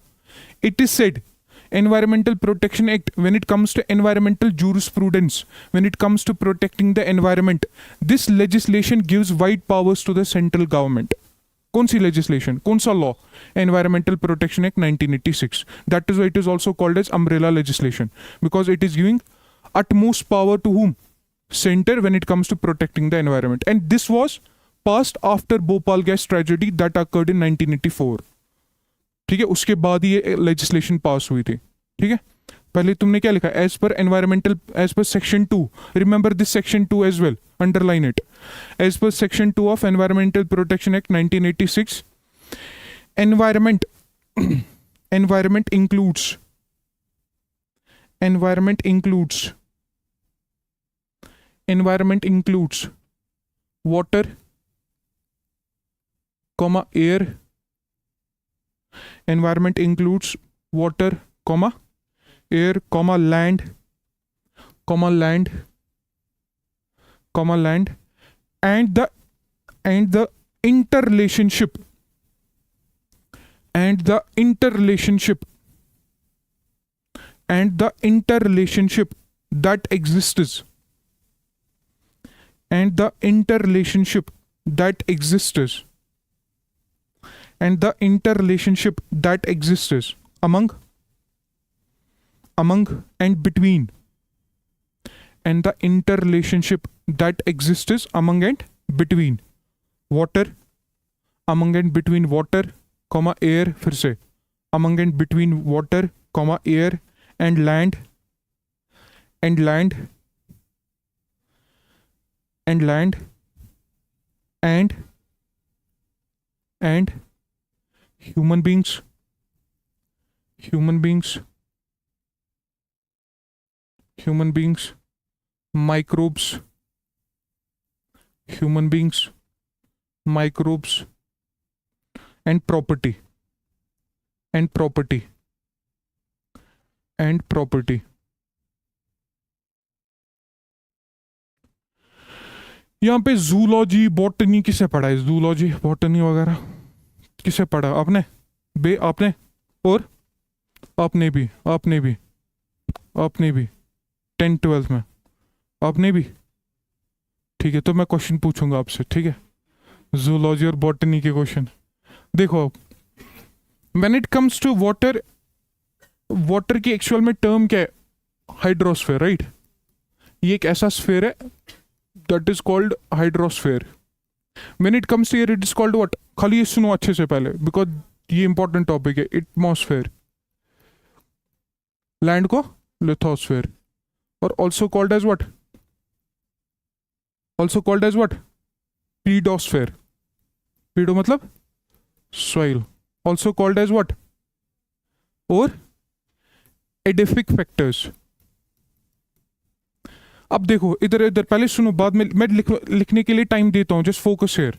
it is said Environmental Protection Act, when it comes to environmental jurisprudence, when it comes to protecting the environment, this legislation gives wide powers to the central government. कौन सी legislation, कौन सा law? Environmental Protection Act 1986. That is why it is also called as umbrella legislation, because it is giving utmost power to whom? Center, when it comes to protecting the environment. And this was passed after Bhopal gas tragedy that occurred in 1984. ठीक है, उसके बाद ये legislation पास हुई थी। ठीक है, पहले तुमने क्या लिखा? As per environmental, as per section 2, remember this section 2 as well, underline it. As per section 2 of environmental protection act 1986, environment, environment includes, environment includes water, comma air, environment includes water, comma air, comma land, and the interrelationship, that exists, among and between, and the interrelationship that exists among and between water, among and between water, comma air, फिर से among and between water, comma air, and land, and human beings, human beings, microbes, human beings, microbes, and property, and property, and property. यहाँ पे zoology botany किसे पढ़ा है? Zoology botany वगैरह किसे पढ़ा आपने? आपने और आपने भी 10th-12th में आपने भी। ठीक है, तो मैं क्वेश्चन पूछूंगा आपसे, ठीक है, जूलॉजी और बॉटनी के क्वेश्चन। देखो, when it comes to water, water की एक्चुअल में टर्म क्या है? Hydrosphere, right? ये एक ऐसा स्फेयर है that is called hydrosphere. When it comes to air it is called what? खाली ये सुनो अच्छे से पहले, बिकॉज ये इंपॉर्टेंट टॉपिक है। एटमॉस्फेयर, लैंड को लिथोस्फेयर, और also called as what? Also called as what? Pedosphere. Pedo मतलब soil, also called as what? और एडिफिक फैक्टर्स। अब देखो, इधर इधर पहले सुनो, बाद में मैं लिखने के लिए टाइम देता हूं, just focus here.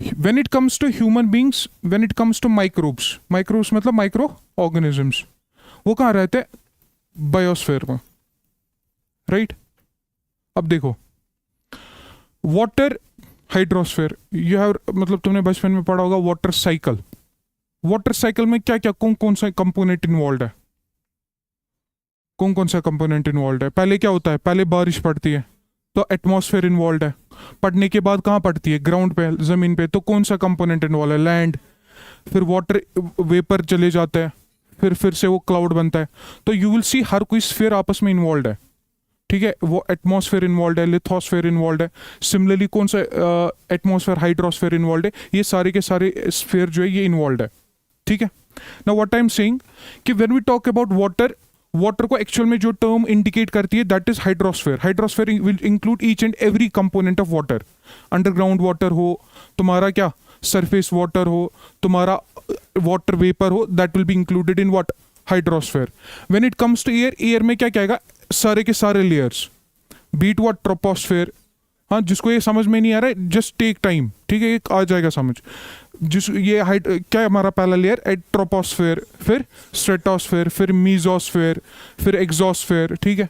When it comes to human beings, when it comes to microbes, microbes मतलब माइक्रो ऑर्गेनिजम्स, वो कहाँ रहते हैं? बायोस्फीयर में, राइट? अब देखो, वाटर हाइड्रोस्फीयर, यू हैव, मतलब तुमने बचपन में पढ़ा होगा वाटर साइकिल। वाटर साइकिल में क्या क्या कौन कौन सा कंपोनेंट इन्वॉल्व है? कौन कौन सा कंपोनेंट इन्वॉल्व है? पहले क्या होता है? पहले बारिश पड़ती है तो एटमॉस्फेयर इन्वॉल्व है। पड़ने के बाद कहाँ पड़ती है? ग्राउंड पे, जमीन पे, तो कौन सा कंपोनेंट इन्वॉल्व है? लैंड। फिर वाटर वेपर चले जाते हैं, फिर से वो क्लाउड बनता है। तो यू विल सी हर कोई स्फीयर आपस में इन्वॉल्व है, ठीक है? वो एटमॉस्फेयर इन्वॉल्व है, लिथोस्फेयर इन्वॉल्व है। सिमिलरली कौन सा एटमॉस्फेयर, हाइड्रोस्फेयर इन्वॉल्व है। ये सारे के सारे स्फीयर जो है ये इन्वॉल्व है, ठीक है? Now what I am saying कि when we talk about water, water को एक्चुअल में जो टर्म इंडिकेट करती है that is hydrosphere. Hydrosphere will include each and every component of water. Underground water हो, तुम्हारा क्या सरफेस वाटर हो, तुम्हारा वाटर वेपर हो, that will be included in what? Hydrosphere. When it comes to air, air में क्या कहेगा? सारे के सारे लेयर्स, बीट व्हाट? ट्रोपोस्फेयर। हाँ, जिसको ये समझ में नहीं आ रहा है जस्ट टेक टाइम, ठीक है, ये आ जाएगा समझ। जिस ये हाइट क्या है हमारा पहला लेयर? ट्रोपोस्फेयर, फिर स्ट्रेटोस्फेयर, फिर मीजोस्फेयर, फिर एक्सोस्फेयर, ठीक है?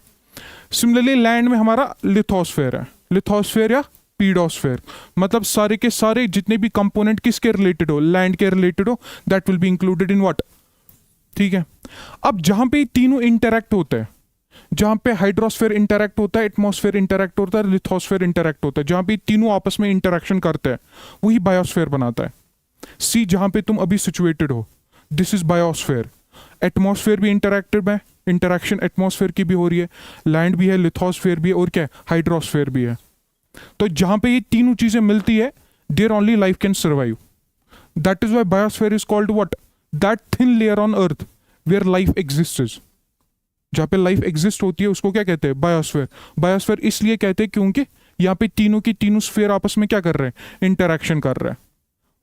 सिमिलरली लैंड में हमारा लिथोस्फेयर है। लिथोस्फेयर या पीडोस्फेयर, मतलब सारे के सारे जितने भी कंपोनेंट किसके रिलेटेड हो? लैंड के रिलेटेड हो, that will be included in what? ठीक है? अब जहां पे तीनों इंटरैक्ट होते हैं, जहां पे हाइड्रोस्फेयर इंटरैक्ट होता है, एटमॉस्फेयर इंटरैक्ट होता है, लिथोस्फेयर इंटरैक्ट होता है, जहां पे तीनों आपस में इंटरैक्शन करते हैं वही बायोस्फेयर बनाता है। सी जहां पे तुम अभी सिचुएटेड हो, दिस इज बायोस्फेयर। एटमॉस्फेयर भी इंटरैक्टिव है, इंटरैक्शन एटमॉस्फेयर की भी हो रही है, लैंड भी है, लिथोस्फेयर भी है, और क्या है? हाइड्रोस्फेयर भी है। तो जहां पे ये तीनों चीजें मिलती है, there only life can survive. That is why biosphere is called what? That thin layer on earth where life exists. जहां पे लाइफ एग्जिस्ट होती है उसको क्या कहते हैं? बायोस्फेयर। बायोस्फेयर इसलिए कहते हैं क्योंकि यहाँ पे तीनों की तीनों स्फीयर आपस में क्या कर रहे हैं? इंटरैक्शन कर रहे हैं,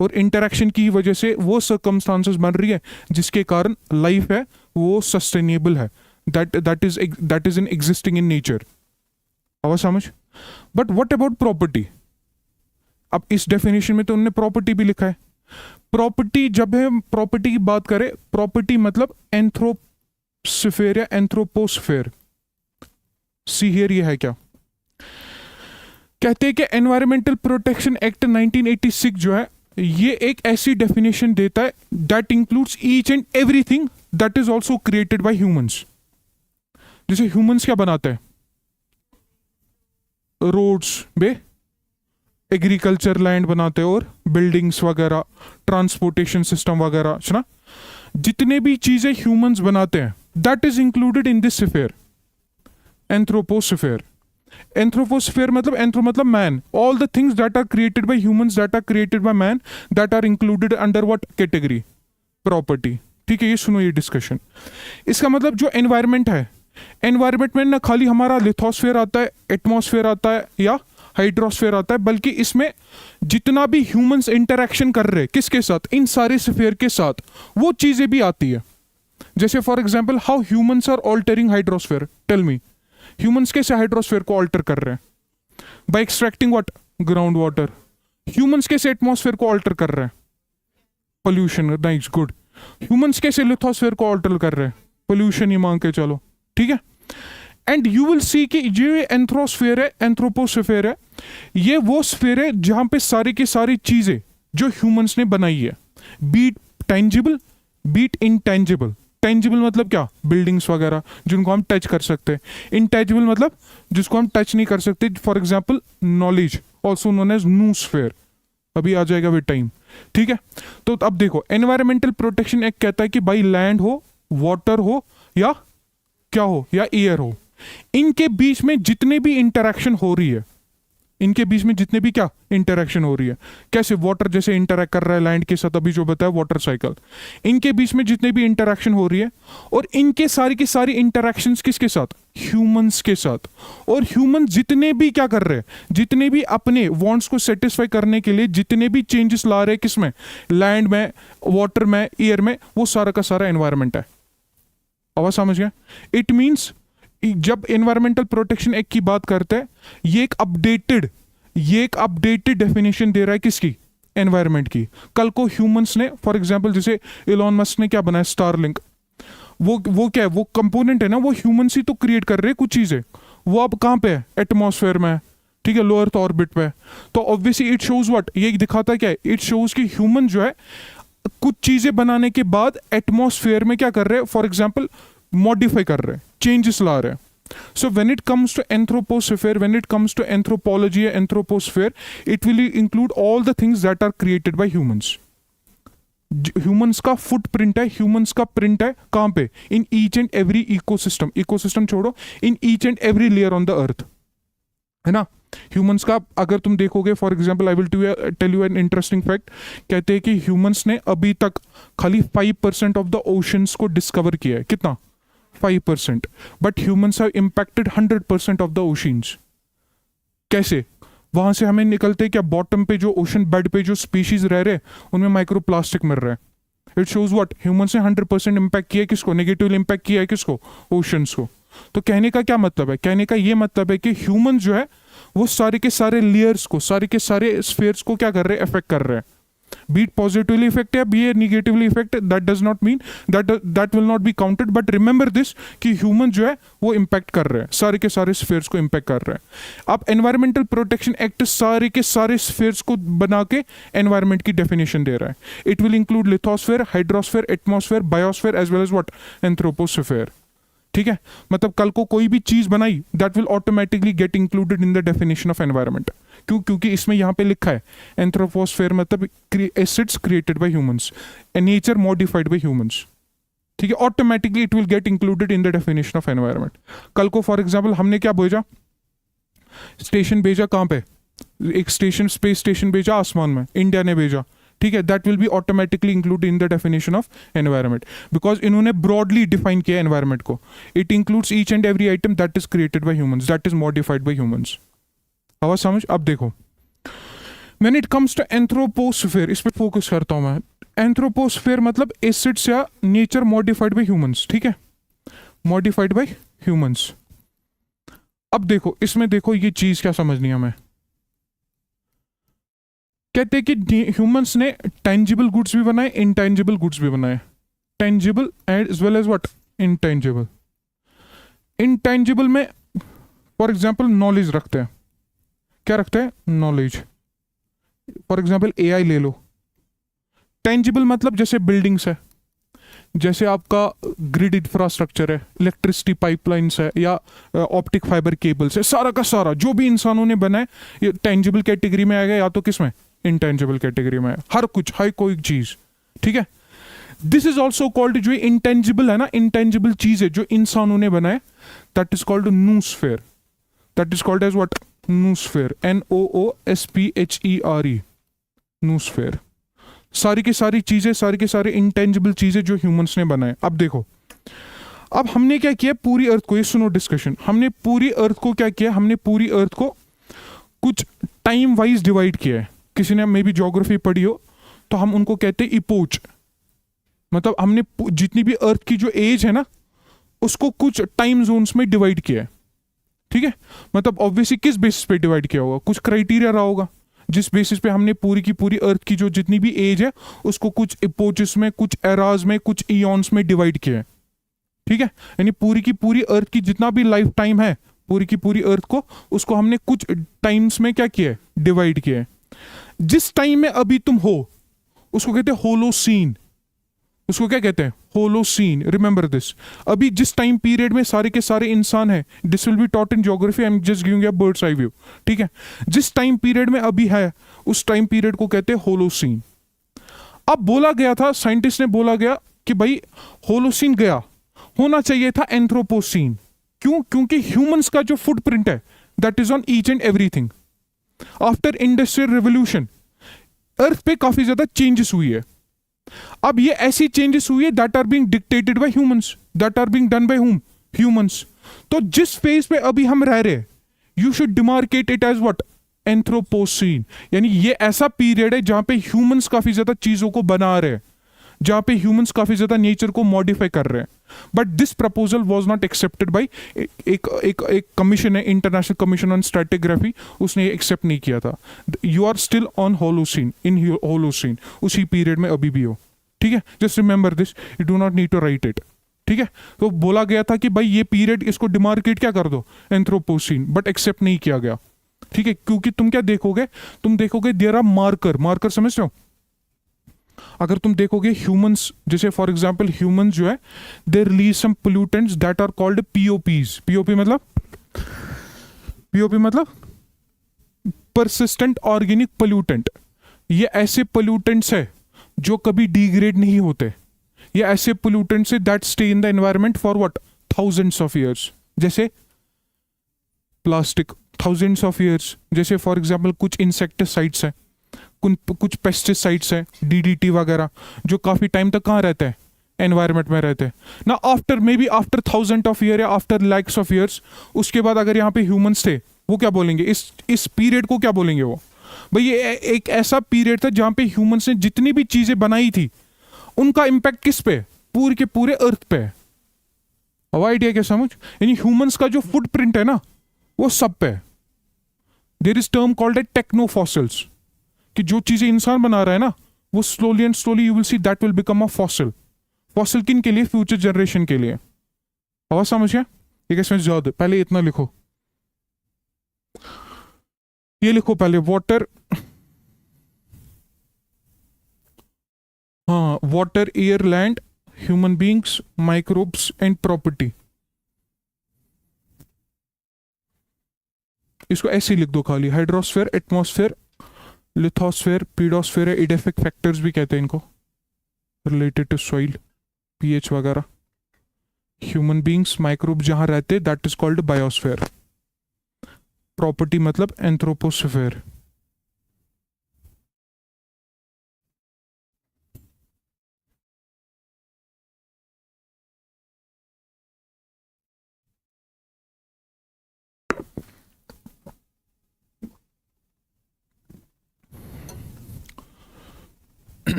और इंटरैक्शन की वजह से वो सर्कमस्टांसेस बन रही है जिसके कारण लाइफ है वो सस्टेनेबल है। That is in existing in nature. आवाज समझ? But what about property? अब इस डेफिनेशन में तो उन्होंने प्रॉपर्टी भी लिखा है। प्रॉपर्टी, जब हम प्रॉपर्टी की बात करें, प्रॉपर्टी मतलब एंथ्रोपोस्फेयर या एंथ्रोपोस्फेयर। सी हियर, ये है क्या? कहते हैं कि एनवायरमेंटल प्रोटेक्शन एक्ट 1986 जो है ये एक ऐसी डेफिनेशन देता है that includes each and everything that is also created by humans. जैसे ह्यूमंस क्या बनाते हैं? रोड्स बे, एग्रीकल्चर लैंड बनाते हैं, और बिल्डिंग्स वगैरह, ट्रांसपोर्टेशन सिस्टम वगैरह, सुना? जितने भी चीजें ह्यूमंस बनाते हैं that is included in this sphere, anthroposphere. Anthroposphere मतलब एंथ्रो मतलब man. All the things that are created by humans, that are created by man, that are included under what category? Property. ठीक है, ये सुनो ये discussion. इसका मतलब जो एनवायरमेंट है, एनवायरमेंट में ना खाली हमारा लिथोस्फेयर आता है, एटमॉस्फेयर आता है या हाइड्रोस्फेयर आता है, बल्कि इसमें जितना भी ह्यूमंस इंटरैक्शन कर रहे हैं किसके साथ? इन सारे स्फीयर के साथ, वो चीजें भी आती है। जैसे for example, how humans are altering hydrosphere? Tell me, humans कैसे हाइड्रोस्फीयर को ऑल्टर कर रहे हैं? By extracting what? Ground water. Humans कैसे एटमॉस्फेयर को ऑल्टर कर रहे हैं? पोल्यूशन। Nice, good. ह्यूमंस कैसे लिथोस्फेयर को ऑल्टर कर रहे हैं? पोल्यूशन ही मान के चलो, ठीक है। एंड यू विल सी कि जो एंथ्रोस्फेयर है, एंथ्रोपोस्फेयर है, ये वो स्फेयर है जहां पे सारी की सारी चीजें जो ह्यूमंस ने बनाई है, be it tangible, be it intangible. Tangible मतलब क्या? बिल्डिंग्स वगैरह जिनको हम टच कर सकते हैं। इनटेंजिबल मतलब जिसको हम टच नहीं कर सकते। For example knowledge, also known as noosphere, अभी आ जाएगा विद टाइम, ठीक है। तो अब देखो, एनवायरमेंटल प्रोटेक्शन एक्ट कहता है कि भाई लैंड हो, वाटर हो, या क्या हो, या एयर हो, इनके बीच में जितने भी इंटरेक्शन हो रही है, इनके बीच में जितने भी क्या इंटरेक्शन हो रही है, कैसे वाटर जैसे इंटरेक्ट कर रहा है लैंड के साथ, अभी जो बताया वाटर साइकिल, इनके बीच में जितने भी इंटरेक्शन हो रही है, और इनके सारी की सारी इंटरेक्शंस किसके साथ? ह्यूमंस के साथ। और ह्यूमन जितने भी क्या कर रहे हैं, जितने भी अपने वांट्स को सेटिस्फाई करने के लिए जितने भी चेंजेस ला रहे हैं, किसमें? लैंड में, वाटर में, एयर में, वो सारा का सारा एनवायरमेंट है। आवाज समझ गया? इट मीन्स जब एनवायरमेंटल प्रोटेक्शन एक्ट की बात करते हैं, ये एक अपडेटेड डेफिनेशन दे रहा है किसकी? एनवायरमेंट की। कल को ह्यूमंस ने, फॉर एग्जांपल जैसे इलॉन मस्क ने क्या बनाया, स्टारलिंक, वो क्या है? वो कंपोनेंट है ना, वो ह्यूमंस ही तो क्रिएट कर रहे हैं कुछ चीजें। वो अब कहाँ पे है? एटमॉस्फेयर में, ठीक है, लो अर्थ ऑर्बिट पे। तो ऑब्वियसली इट शोज व्हाट, ये दिखाता क्या है? इट शोज कि ह्यूमन जो है कुछ चीजें बनाने के बाद एटमॉस्फेयर में क्या कर रहे हैं? फॉर एग्जाम्पल मॉडिफाई कर रहे हैं, चेंजेस ला रहे हैं। So when it comes to anthroposphere, when it comes to anthropology, anthroposphere, it will include all the things that are created by humans. Humans का फुटप्रिंट है, ह्यूमंस का प्रिंट है कहाँ पे? In each and every ecosystem, ecosystem छोड़ो, in each and every layer on the earth, है ना। Humans का अगर तुम देखोगे, for example I will tell you an interesting fact. कहते हैं कि ह्यूमंस ने अभी तक खाली 5% ऑफ द ओशंस को डिस्कवर किया है। कितना? 5%। But humans have impacted 100% of the oceans. कैसे? वहां से हमें निकलते क्या, बॉटम पे जो ओशन बेड पे जो स्पीशीज रह रहे उनमें माइक्रोप्लास्टिक मिल रहा है। इट शोज व्हाट, ह्यूमंस ने 100% इम्पैक्ट किया है किसको? नेगेटिवली इम्पैक्ट किया है किसको? ओशंस को। तो कहने का क्या मतलब है? कहने का ये मतलब है कि ह्यूमन जो है वो सारे के सारे लेयर्स को, सारे के सारे स्फीयर्स को क्या कर रहे हैं? इफेक्ट कर रहे हैं। बी इट पॉजिटिवली इफेक्ट या be a negatively affect, that does not mean that will not be counted, but remember this कि ह्यूमन जो है वो इम्पैक्ट कर रहे हैं, सारे के सारे स्फीयर्स को इम्पैक्ट कर रहे हैं। अब एनवायरमेंटल प्रोटेक्शन एक्ट सारे के सारे स्फीयर्स को बना के एनवायरमेंट की डेफिनेशन दे रहा है। It will include lithosphere, hydrosphere, atmosphere, biosphere as well as what, anthroposphere. ठीक है, मतलब कल को कोई भी चीज बनाई that will automatically get included in the definition of environment. क्यों? क्योंकि इसमें यहाँ पे लिखा है एंथ्रोपोस्फेयर मतलब assets created by humans and nature modified by humans. ठीक है, automatically it will get included in the definition of environment. कल को फॉर एग्जाम्पल हमने क्या भेजा, स्टेशन भेजा कहाँ पे, एक स्टेशन, स्पेस स्टेशन भेजा आसमान में, इंडिया ने भेजा। ठीक है, that will be automatically include in the definition of environment because इन्होंने ब्रॉडली डिफाइन किया एनवायरमेंट को। It includes each and every item that is created by humans, that is modified by humans. आवाज समझ? अब देखो, व्हेन इट कम्स टू एंथ्रोपोस्फेयर, इस पे focus करता हूं मैं। एंथ्रोपोस्फेयर मतलब एसिड्स या नेचर मॉडिफाइड बाय ह्यूमंस। ठीक है, मॉडिफाइड बाय ह्यूमंस। अब देखो, इसमें देखो ये चीज क्या समझनी है हमें। कहते हैं कि ह्यूमंस ने टेंजिबल गुड्स भी बनाए, इनटेंजिबल गुड्स भी बनाए। Tangible as well as what, intangible. Intangible में फॉर एग्जांपल नॉलेज रखते हैं। क्या रखते हैं? नॉलेज। फॉर एग्जांपल एआई ले लो। टेंजिबल मतलब जैसे बिल्डिंग्स है, जैसे आपका ग्रिड इंफ्रास्ट्रक्चर है, इलेक्ट्रिसिटी पाइपलाइंस है, या ऑप्टिक फाइबर केबल्स है, सारा का सारा जो भी इंसानों ने बनाए ये टेंजिबल कैटेगरी में आएगा, या तो किस में, इंटेंजिबल कैटेगरी में। हर कुछ, हर कोई चीज। ठीक है, दिस इज ऑल्सो कॉल्ड, जो इंटेंजिबल है ना, इंटेंजिबल चीज है जो इंसानों ने बनाए, that is called noosphere. That is called as what, noosphere. NOOSPHERE, noosphere. सारी की सारी चीजें, सारी के सारे इंटेंजिबल चीजें जो ह्यूमंस ने बनाए। अब देखो, अब हमने क्या किया, पूरी अर्थ को, ये सुनो डिस्कशन, हमने पूरी अर्थ को क्या किया, हमने पूरी अर्थ को कुछ टाइम वाइज डिवाइड किया है। किसी ने मे बी ज्योग्राफी पढ़ी हो तो हम उनको कहते हैं इपोच। मतलब हमने जितनी भी अर्थ की जो एज है ना, उसको कुछ टाइम जोन्स में डिवाइड किया है। ठीक है, मतलब ऑब्वियसली किस बेसिस पे डिवाइड किया होगा, कुछ क्राइटेरिया रहा होगा जिस बेसिस पे हमने पूरी की पूरी अर्थ की जो जितनी भी एज है उसको कुछ इपोचेस में, कुछ एराज में, कुछ इयॉन्स में डिवाइड किया है। ठीक है, यानी पूरी की पूरी अर्थ की जितना भी लाइफ टाइम है, पूरी की पूरी अर्थ को, उसको हमने कुछ टाइम्स में क्या किया है, डिवाइड किया है। जिस टाइम में अभी तुम हो उसको कहते हैं होलोसीन। उसको क्या कहते हैं, होलोसीन। Remember this. अभी जिस टाइम पीरियड में सारे के सारे इंसान है, this will be taught in geography, I am just giving a bird's eye view. ठीक है, जिस टाइम पीरियड में अभी है उस टाइम पीरियड को कहते हैं होलोसीन। अब बोला गया था, साइंटिस्ट ने बोला गया कि भाई होलोसीन गया, होना चाहिए था एंथ्रोपोसीन। क्यों? क्योंकि ह्यूमंस का जो फुटप्रिंट है that is on each and everything. After industrial revolution earth पे काफी ज्यादा चेंजेस हुई है। अब ये ऐसी चेंजेस हुई है that are being dictated by humans, that are being done by whom, humans. तो जिस फेज पे अभी हम रह रहे हैं, you should demarcate it as what, Anthropocene. यानी ये ऐसा पीरियड है जहां पे ह्यूमंस काफी ज्यादा चीजों को बना रहे हैं, जहां पे ह्यूमंस काफी ज्यादा नेचर को मॉडिफाई कर रहे हैं। But this proposal was not accepted by एक कमीशन है, इंटरनेशनल कमीशन ऑन स्ट्रेटिग्राफी, उसने एक्सेप्ट नहीं किया था। You are still on Holocene, in Holocene, उसी पीरियड में अभी भी हो। ठीक है, just remember this, you do not need to write it. ठीक है, तो बोला गया था कि भाई ये पीरियड, इसको डिमार्केट क्या कर दो, एंथ्रोपोसीन, बट एक्सेप्ट नहीं किया गया। ठीक है, क्योंकि तुम क्या देखोगे, तुम देखोगे देयर आर मार्कर, मार्कर समझ रहे हो? अगर तुम देखोगे ह्यूमंस, जैसे फॉर एग्जांपल ह्यूमंस जो है, they release some pollutants that are called POPs. POP मतलब परसिस्टेंट ऑर्गेनिक पोल्यूटेंट। ये ऐसे पोल्यूटेंट्स है जो कभी डिग्रेड नहीं होते। ये ऐसे पोल्यूटेंट्स है that stay in the environment for what, thousands of years. जैसे प्लास्टिक, थाउजेंड्स ऑफ ईयर्स। जैसे फॉर एग्जांपल कुछ इंसेक्टिसाइड्स है, कुछ पेस्टिसाइड्स है, डीडीटी वगैरह, जो काफी टाइम तक कहाँ रहते हैं, एनवायरनमेंट में रहते हैं ना। After may be after thousand of year या आफ्टर लैक्स ऑफ ईयर्स, उसके बाद अगर यहाँ पे ह्यूमंस थे, वो क्या बोलेंगे, इस पीरियड को क्या बोलेंगे वो, भाई ये एक ऐसा पीरियड था जहां पे ह्यूमंस ने जितनी भी चीजें बनाई थी उनका इम्पैक्ट किस पे, पूरे के पूरे अर्थ पे है। अब आइडिया क्या समझ, यानी ह्यूमंस का जो फुटप्रिंट है ना वो सब पे है। There is term called a technofossils, कि जो चीजें इंसान बना रहा है ना, वो slowly and slowly you will see that will become a fossil. Fossil किन के लिए, फ्यूचर जनरेशन के लिए। आवाज समझ गया? ठीक है, इसमें ज्यादा पहले इतना लिखो, ये लिखो पहले, वाटर, हाँ, water, air, land, human beings, microbes and property. इसको ऐसे ही लिख दो खाली, hydrosphere, atmosphere, lithosphere, pedosphere, edaphic factors भी कहते हैं इनको, रिलेटेड टू सॉइल, पीएच वगैरह। ह्यूमन बींग्स, माइक्रोब जहां रहते that is called biosphere. Property मतलब एंथ्रोपोस्फेयर।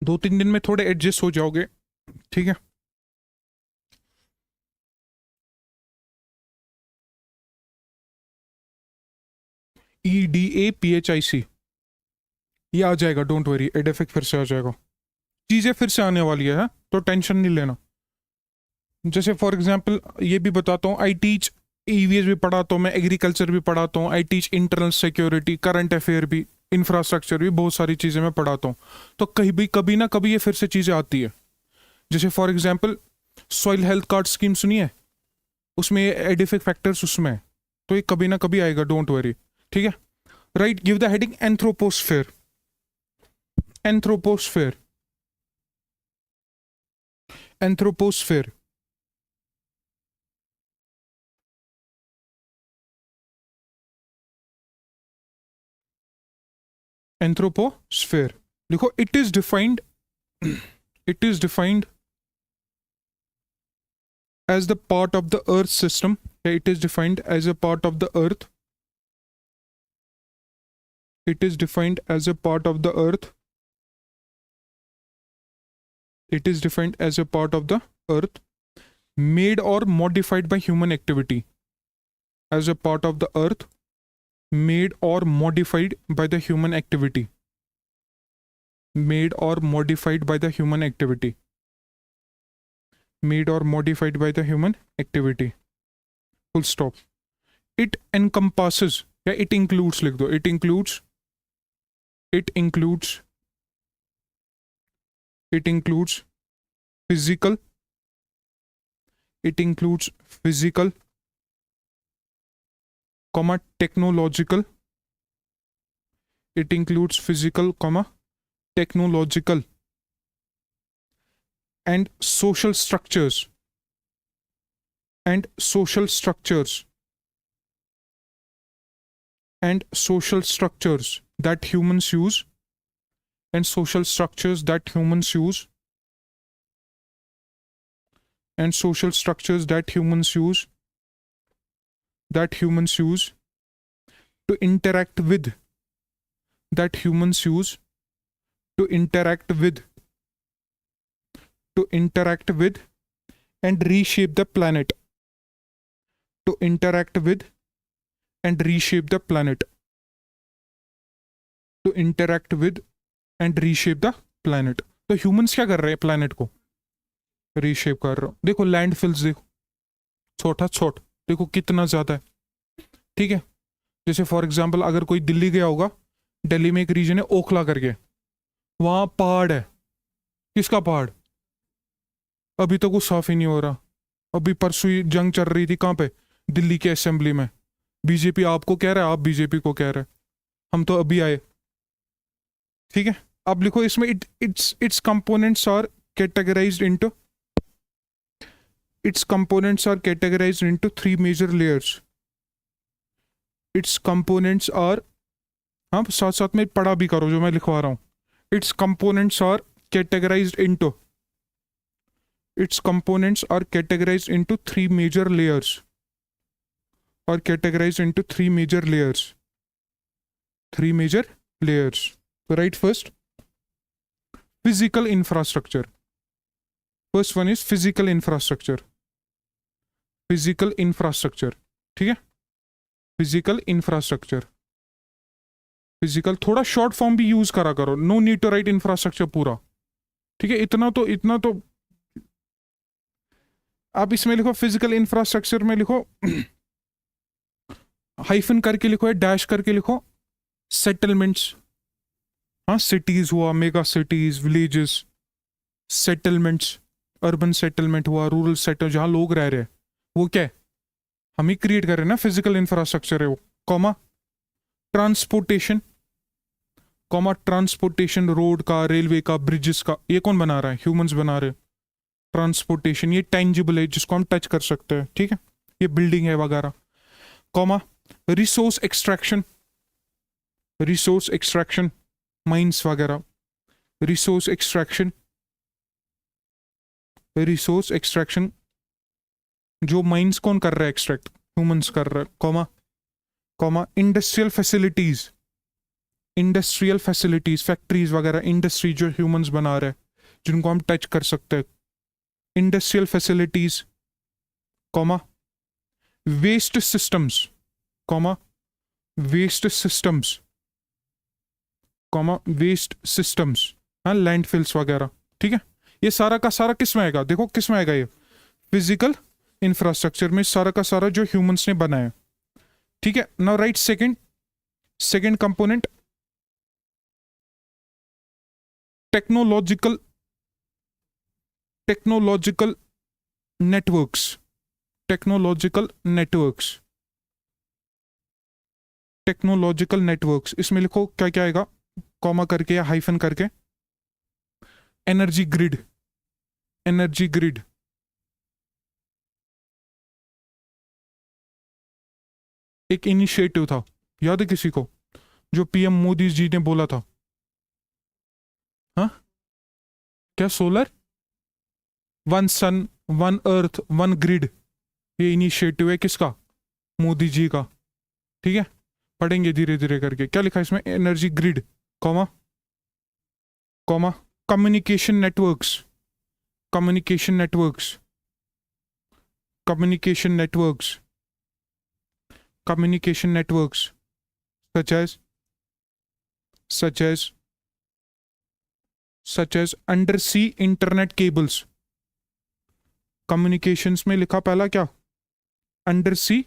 दो तीन दिन में थोड़े एडजस्ट हो जाओगे, ठीक है। EDAPHIC, ये आ जाएगा, डोंट वरी, एडेफिक फिर से आ जाएगा, चीजें फिर से आने वाली है, तो टेंशन नहीं लेना। जैसे फॉर एग्जांपल ये भी बताता हूँ, आई टीच ईवीएस भी पढ़ाता हूँ मैं, एग्रीकल्चर भी पढ़ाता हूँ, I teach internal security, current affair भी, इंफ्रास्ट्रक्चर भी, बहुत सारी चीज़ें मैं पढ़ाता हूँ। तो कहीं भी कभी ना कभी ये फिर से चीज़ें आती है। जैसे for example soil health card scheme सुनी है, उसमें ये एडिफिक फैक्टर्स उसमें है, तो ये कभी ना कभी आएगा, डोंट वरी, ठीक है। Right, give the heading anthroposphere. Anthroposphere, anthroposphere. Anthroposphere लिखो, it is defined as the part of the earth system. It is defined as a part of the earth. It is defined as a part of the earth. It is defined as a part of the earth, made or modified by human activity. As a part of the earth, made or modified by the human activity. Made or modified by the human activity. Made or modified by the human activity. Full stop. It encompasses, या it includes लिख दो, it includes physical, it includes physical, comma technological, it includes physical, comma technological and social structures, and social structures, and social structures that humans use, and social structures that humans use, and social structures that humans use, that humans use to interact with, that humans use to interact with, to interact with and reshape the planet, to interact with and reshape the planet, to interact with and reshape the planet. तो humans क्या कर रहे हैं planet को reshape कर रहे हो. देखो लैंडफिल्स, देखो छोटा छोट, देखो कितना ज्यादा है. ठीक है, जैसे फॉर एग्जाम्पल अगर कोई दिल्ली गया होगा, दिल्ली में एक रीजन है ओखला करके, वहां पहाड़ है. किसका पहाड़? अभी तक वो साफ ही नहीं हो रहा. अभी परसों ही जंग चल रही थी, कहाँ पे? दिल्ली के असेंबली में. बीजेपी आपको कह रहा है, आप बीजेपी को कह रहे हैं, हम तो अभी आए. ठीक है, अब लिखो इसमें its components are categorised into, its components are categorized into three major layers. Its components are, हाँ साथ साथ में पढ़ा भी करो जो मैं लिखवा रहा हूँ. Its components are categorized into, its components are categorized into three major layers, or categorized into three major layers. Three major layers. Right, first physical infrastructure. First one is physical infrastructure. Physical infrastructure. ठीक है, physical infrastructure. Physical थोड़ा short form भी use करा करो, no need to write infrastructure पूरा. ठीक है, इतना तो आप इसमें लिखो फिजिकल इंफ्रास्ट्रक्चर में लिखो हाइफन करके लिखो या डैश करके लिखो सेटलमेंट्स. हाँ, सिटीज हुआ, mega cities, villages, settlements, urban settlement हुआ, रूरल सेटल, जहां लोग रह रहे हैं, वो क्या है, हम ही क्रिएट कर रहे हैं ना, फिजिकल इंफ्रास्ट्रक्चर है वो. Comma transportation, comma transportation, road का, रेलवे का, ब्रिजेस का, ये कौन बना रहा है? ह्यूमंस बना रहे हैं. ट्रांसपोर्टेशन ये टेंजिबल है, जिसको हम टच कर सकते हैं. ठीक है, ये बिल्डिंग है वगैरह. Comma resource extraction, resource extraction, mines वगैरह, रिसोर्स एक्सट्रैक्शन, रिसोर्स एक्सट्रैक्शन, जो माइंस कौन कर रहा है एक्सट्रैक्ट? ह्यूमंस कर रहा है. Comma comma industrial facilities, industrial facilities, factories वगैरह, इंडस्ट्री जो ह्यूमंस बना रहे हैं, जिनको हम टच कर सकते हैं, industrial facilities. Comma waste systems, comma waste systems, comma waste systems, हाँ लैंडफिल्स वगैरह. ठीक है, ये सारा का सारा किस में आएगा? देखो किस में आएगा, ये फिजिकल इंफ्रास्ट्रक्चर में सारा का सारा जो ह्यूमंस ने बनाया. ठीक है, now right second component technological networks, technological networks, technological networks. इसमें लिखो क्या क्या आएगा, कॉमा करके या हाइफन करके. एनर्जी ग्रिड, एनर्जी ग्रिड, एक इनिशिएटिव था, याद है किसी को, जो पीएम मोदी जी ने बोला था, क्या सोलर, वन सन, वन अर्थ, वन ग्रिड, ये इनिशिएटिव है किसका, मोदी जी का। ठीक है, पढ़ेंगे धीरे धीरे करके। क्या लिखा है इसमें, energy grid, comma comma, communication networks, communication networks, communication networks, communication networks, such as under sea internet cables. Communications में लिखा पहला क्या, under sea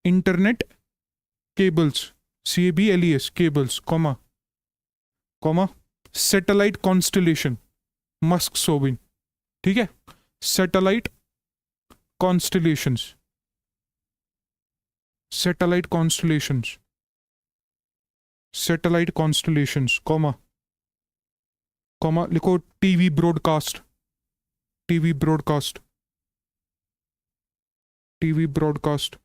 internet cables, CABLES cables, comma comma, satellite constellation, Musk सोबिन। ठीक है, satellite constellations, satellite constellations, satellite constellations, comma comma, लिखो TV broadcast, TV broadcast, TV broadcast.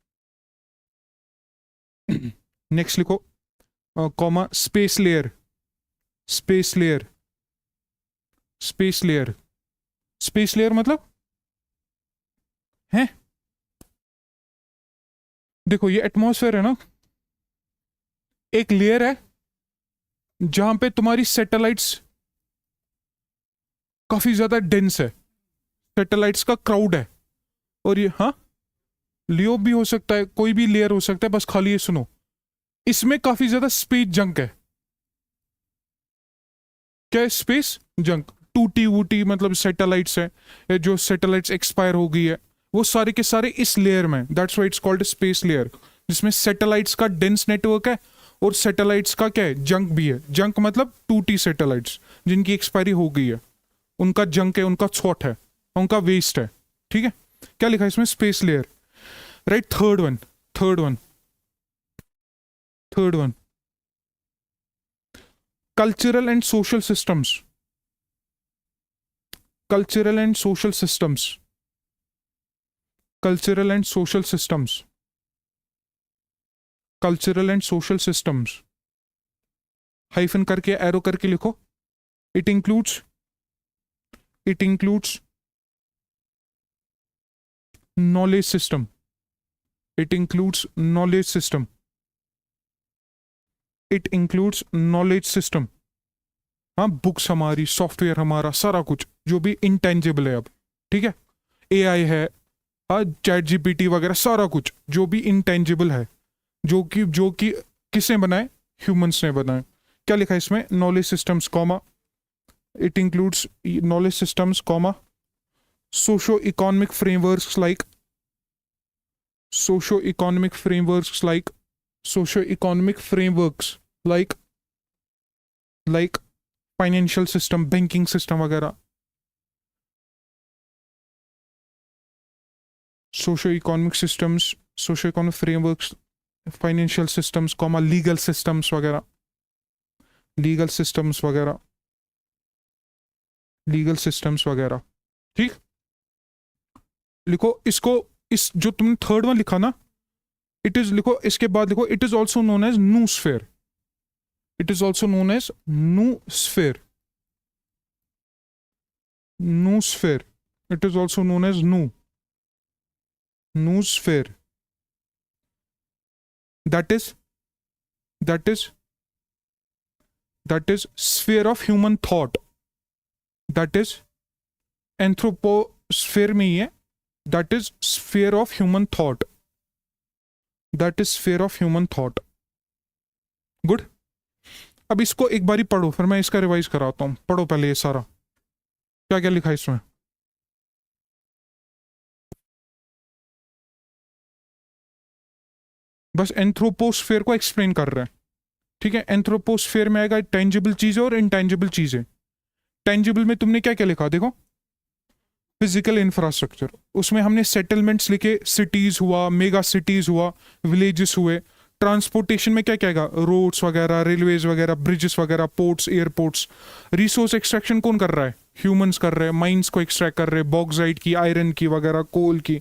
Next लिखो comma, space layer, space layer, space layer, space layer मतलब है, देखो ये atmosphere है ना, एक लेयर है जहां पे तुम्हारी सैटेलाइट्स काफी ज्यादा डेंस है, सैटेलाइट्स का क्राउड है, और ये हाँ लियो भी हो सकता है, कोई भी लेयर हो सकता है, बस खाली ये सुनो, इसमें काफी ज्यादा स्पेस जंक है। क्या है, स्पेस जंक, टूटी वूटी मतलब सैटेलाइट्स है, या जो सैटेलाइट्स एक्सपायर हो गई है, वो सारे के सारे इस लेयर में, that's why it's called space layer, जिसमें सैटेलाइट्स का डेंस नेटवर्क है और सैटेलाइट्स का क्या है, जंक भी है। जंक मतलब टूटी सैटेलाइट्स जिनकी एक्सपायरी हो गई है, उनका जंक है, उनका छॉट है, उनका वेस्ट है। ठीक है, क्या लिखा है इसमें, space layer, right. Third one, third one, third one, cultural and social systems, cultural and social systems, cultural and social systems, cultural and social systems, hyphen करके एरो करके लिखो। It includes, it includes knowledge system, it includes knowledge system, it includes knowledge system। हाँ, books हमारी, software हमारा, सारा कुछ जो भी इंटेंजिबल है अब। ठीक है, AI है, हाँ, ChatGPT वगैरह, सारा कुछ जो भी इंटेंजिबल है, जो कि किसने बनाए, ह्यूमंस ने बनाए। क्या लिखा है इसमें, knowledge systems, comma, it includes knowledge systems, comma, socio-economic frameworks like, socio-economic frameworks like, socio-economic frameworks like financial system, banking system वगैरह, socio-economic systems, socio-economic frameworks, financial systems, comma, legal systems वगैरह, legal systems वगैरह, legal systems वगैरह। ठीक, लिखो इसको, इस जो तुमने थर्ड वन लिखा ना, इट इज, लिखो इसके बाद लिखो, it is also known as noosphere, it is also known as noosphere, noosphere, it is also known as noosphere, that is sphere of human thought, that is anthroposphere में ही है, that is sphere of human thought, that is sphere of human thought। Good, अब इसको एक बारी पढ़ो, फिर मैं इसका रिवाइज कराता हूं। पढ़ो पहले ये सारा, क्या क्या लिखा है इसमें। बस एंथ्रोपोस्फेयर को एक्सप्लेन कर रहा है। ठीक है, एंथ्रोपोस्फेयर में आएगा टेंजिबल चीजें और इनटेंजिबल चीजें। टेंजिबल में तुमने क्या क्या लिखा, देखो, फिजिकल इंफ्रास्ट्रक्चर, उसमें हमने सेटलमेंट्स लिखे, सिटीज हुआ, मेगा सिटीज हुआ, विलेजेस हुए। ट्रांसपोर्टेशन में क्या क्या आएगा, रोड्स वगैरह, रेलवेज वगैरह, ब्रिजेस वगैरह, पोर्ट्स, एयरपोर्ट्स। रिसोर्स एक्सट्रैक्शन कौन कर रहा है, ह्यूमंस कर रहे हैं, माइंस को एक्सट्रैक्ट कर रहे हैं, बॉक्साइट की, आयरन की वगैरह, कोल की।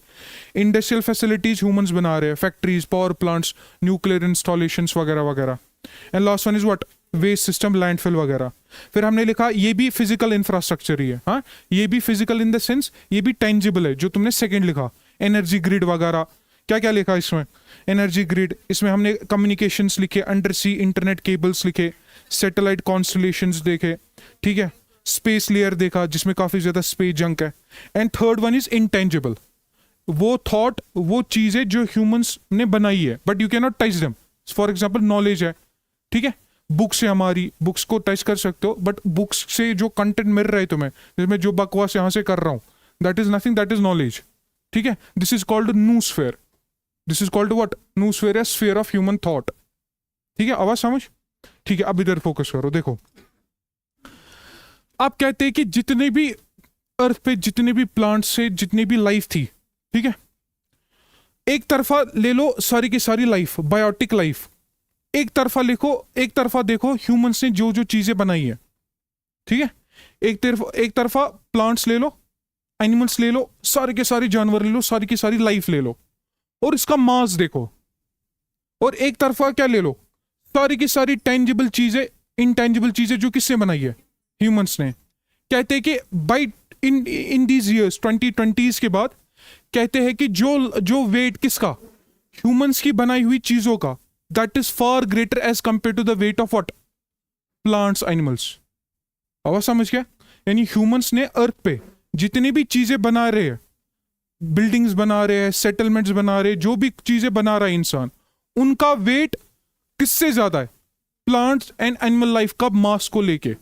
इंडस्ट्रियल फैसिलिटीज ह्यूमंस बना रहे हैं, factories, power plants, nuclear installations वगैरह वगैरह। And last one is what, waste system, landfill वगैरह। फिर हमने लिखा ये भी फिजिकल इंफ्रास्ट्रक्चर ही है, हाँ ये भी फिजिकल इन द सेंस ये भी टेंजिबल है, जो तुमने सेकंड लिखा एनर्जी ग्रिड वगैरह। क्या क्या लिखा इसमें, एनर्जी ग्रिड, इसमें हमने कम्युनिकेशंस लिखे, अंडर सी इंटरनेट केबल्स लिखे, सैटेलाइट कॉन्स्टलेशंस देखे, ठीक है, स्पेस लेयर देखा जिसमें काफी ज्यादा स्पेस जंक है। And third one is intangible, वो थॉट, वो चीजें जो ह्यूमंस ने बनाई है but you can not touch them. For example knowledge है, ठीक है, बुक्स है हमारी, बुक्स को टच कर सकते हो बट बुक्स से जो कंटेंट मिल रहा है तुम्हें, जिसमें जो बकवास यहाँ से कर रहा हूँ, that is nothing, that is knowledge, ठीक है। This is called noosphere, this is called what, noosphere, sphere of human thought, ठीक है, आवाज समझ, ठीक है। अब इधर फोकस करो, देखो आप कहते हैं कि जितने भी अर्थ पे जितने भी प्लांट्स से जितनी भी लाइफ थी, ठीक है, एक तरफा ले लो सारी की सारी लाइफ, बायोटिक लाइफ, एक तरफा लिखो, एक तरफा देखो ह्यूमंस ने जो जो चीजें बनाई है, ठीक है, एक तरफा प्लांट्स ले लो, एनिमल्स ले लो, सारे के सारे जानवर ले लो, सारी की सारी लाइफ ले लो और इसका मास देखो, और एक तरफा क्या ले लो, सारी की सारी टेंजिबल चीजें, इनटेंजिबल चीजें जो किससे बनाई है, ह्यूमंस ने। कहते हैं कि by in these years 2020s के बाद कहते हैं कि जो वेट किसका, ह्यूमंस की बनाई हुई चीजों का, that is far greater as compare to the weight of what, plants, animals. आवाज समझ गया, यानी ह्यूमंस ने अर्थ पे जितनी भी चीजें बना रहे हैं, बिल्डिंग्स बना रहे हैं, सेटलमेंट्स बना रहे हैं, जो भी चीजें बना रहा है इंसान, उनका वेट किससे ज्यादा है, प्लांट्स एंड एनिमल लाइफ का मास को लेके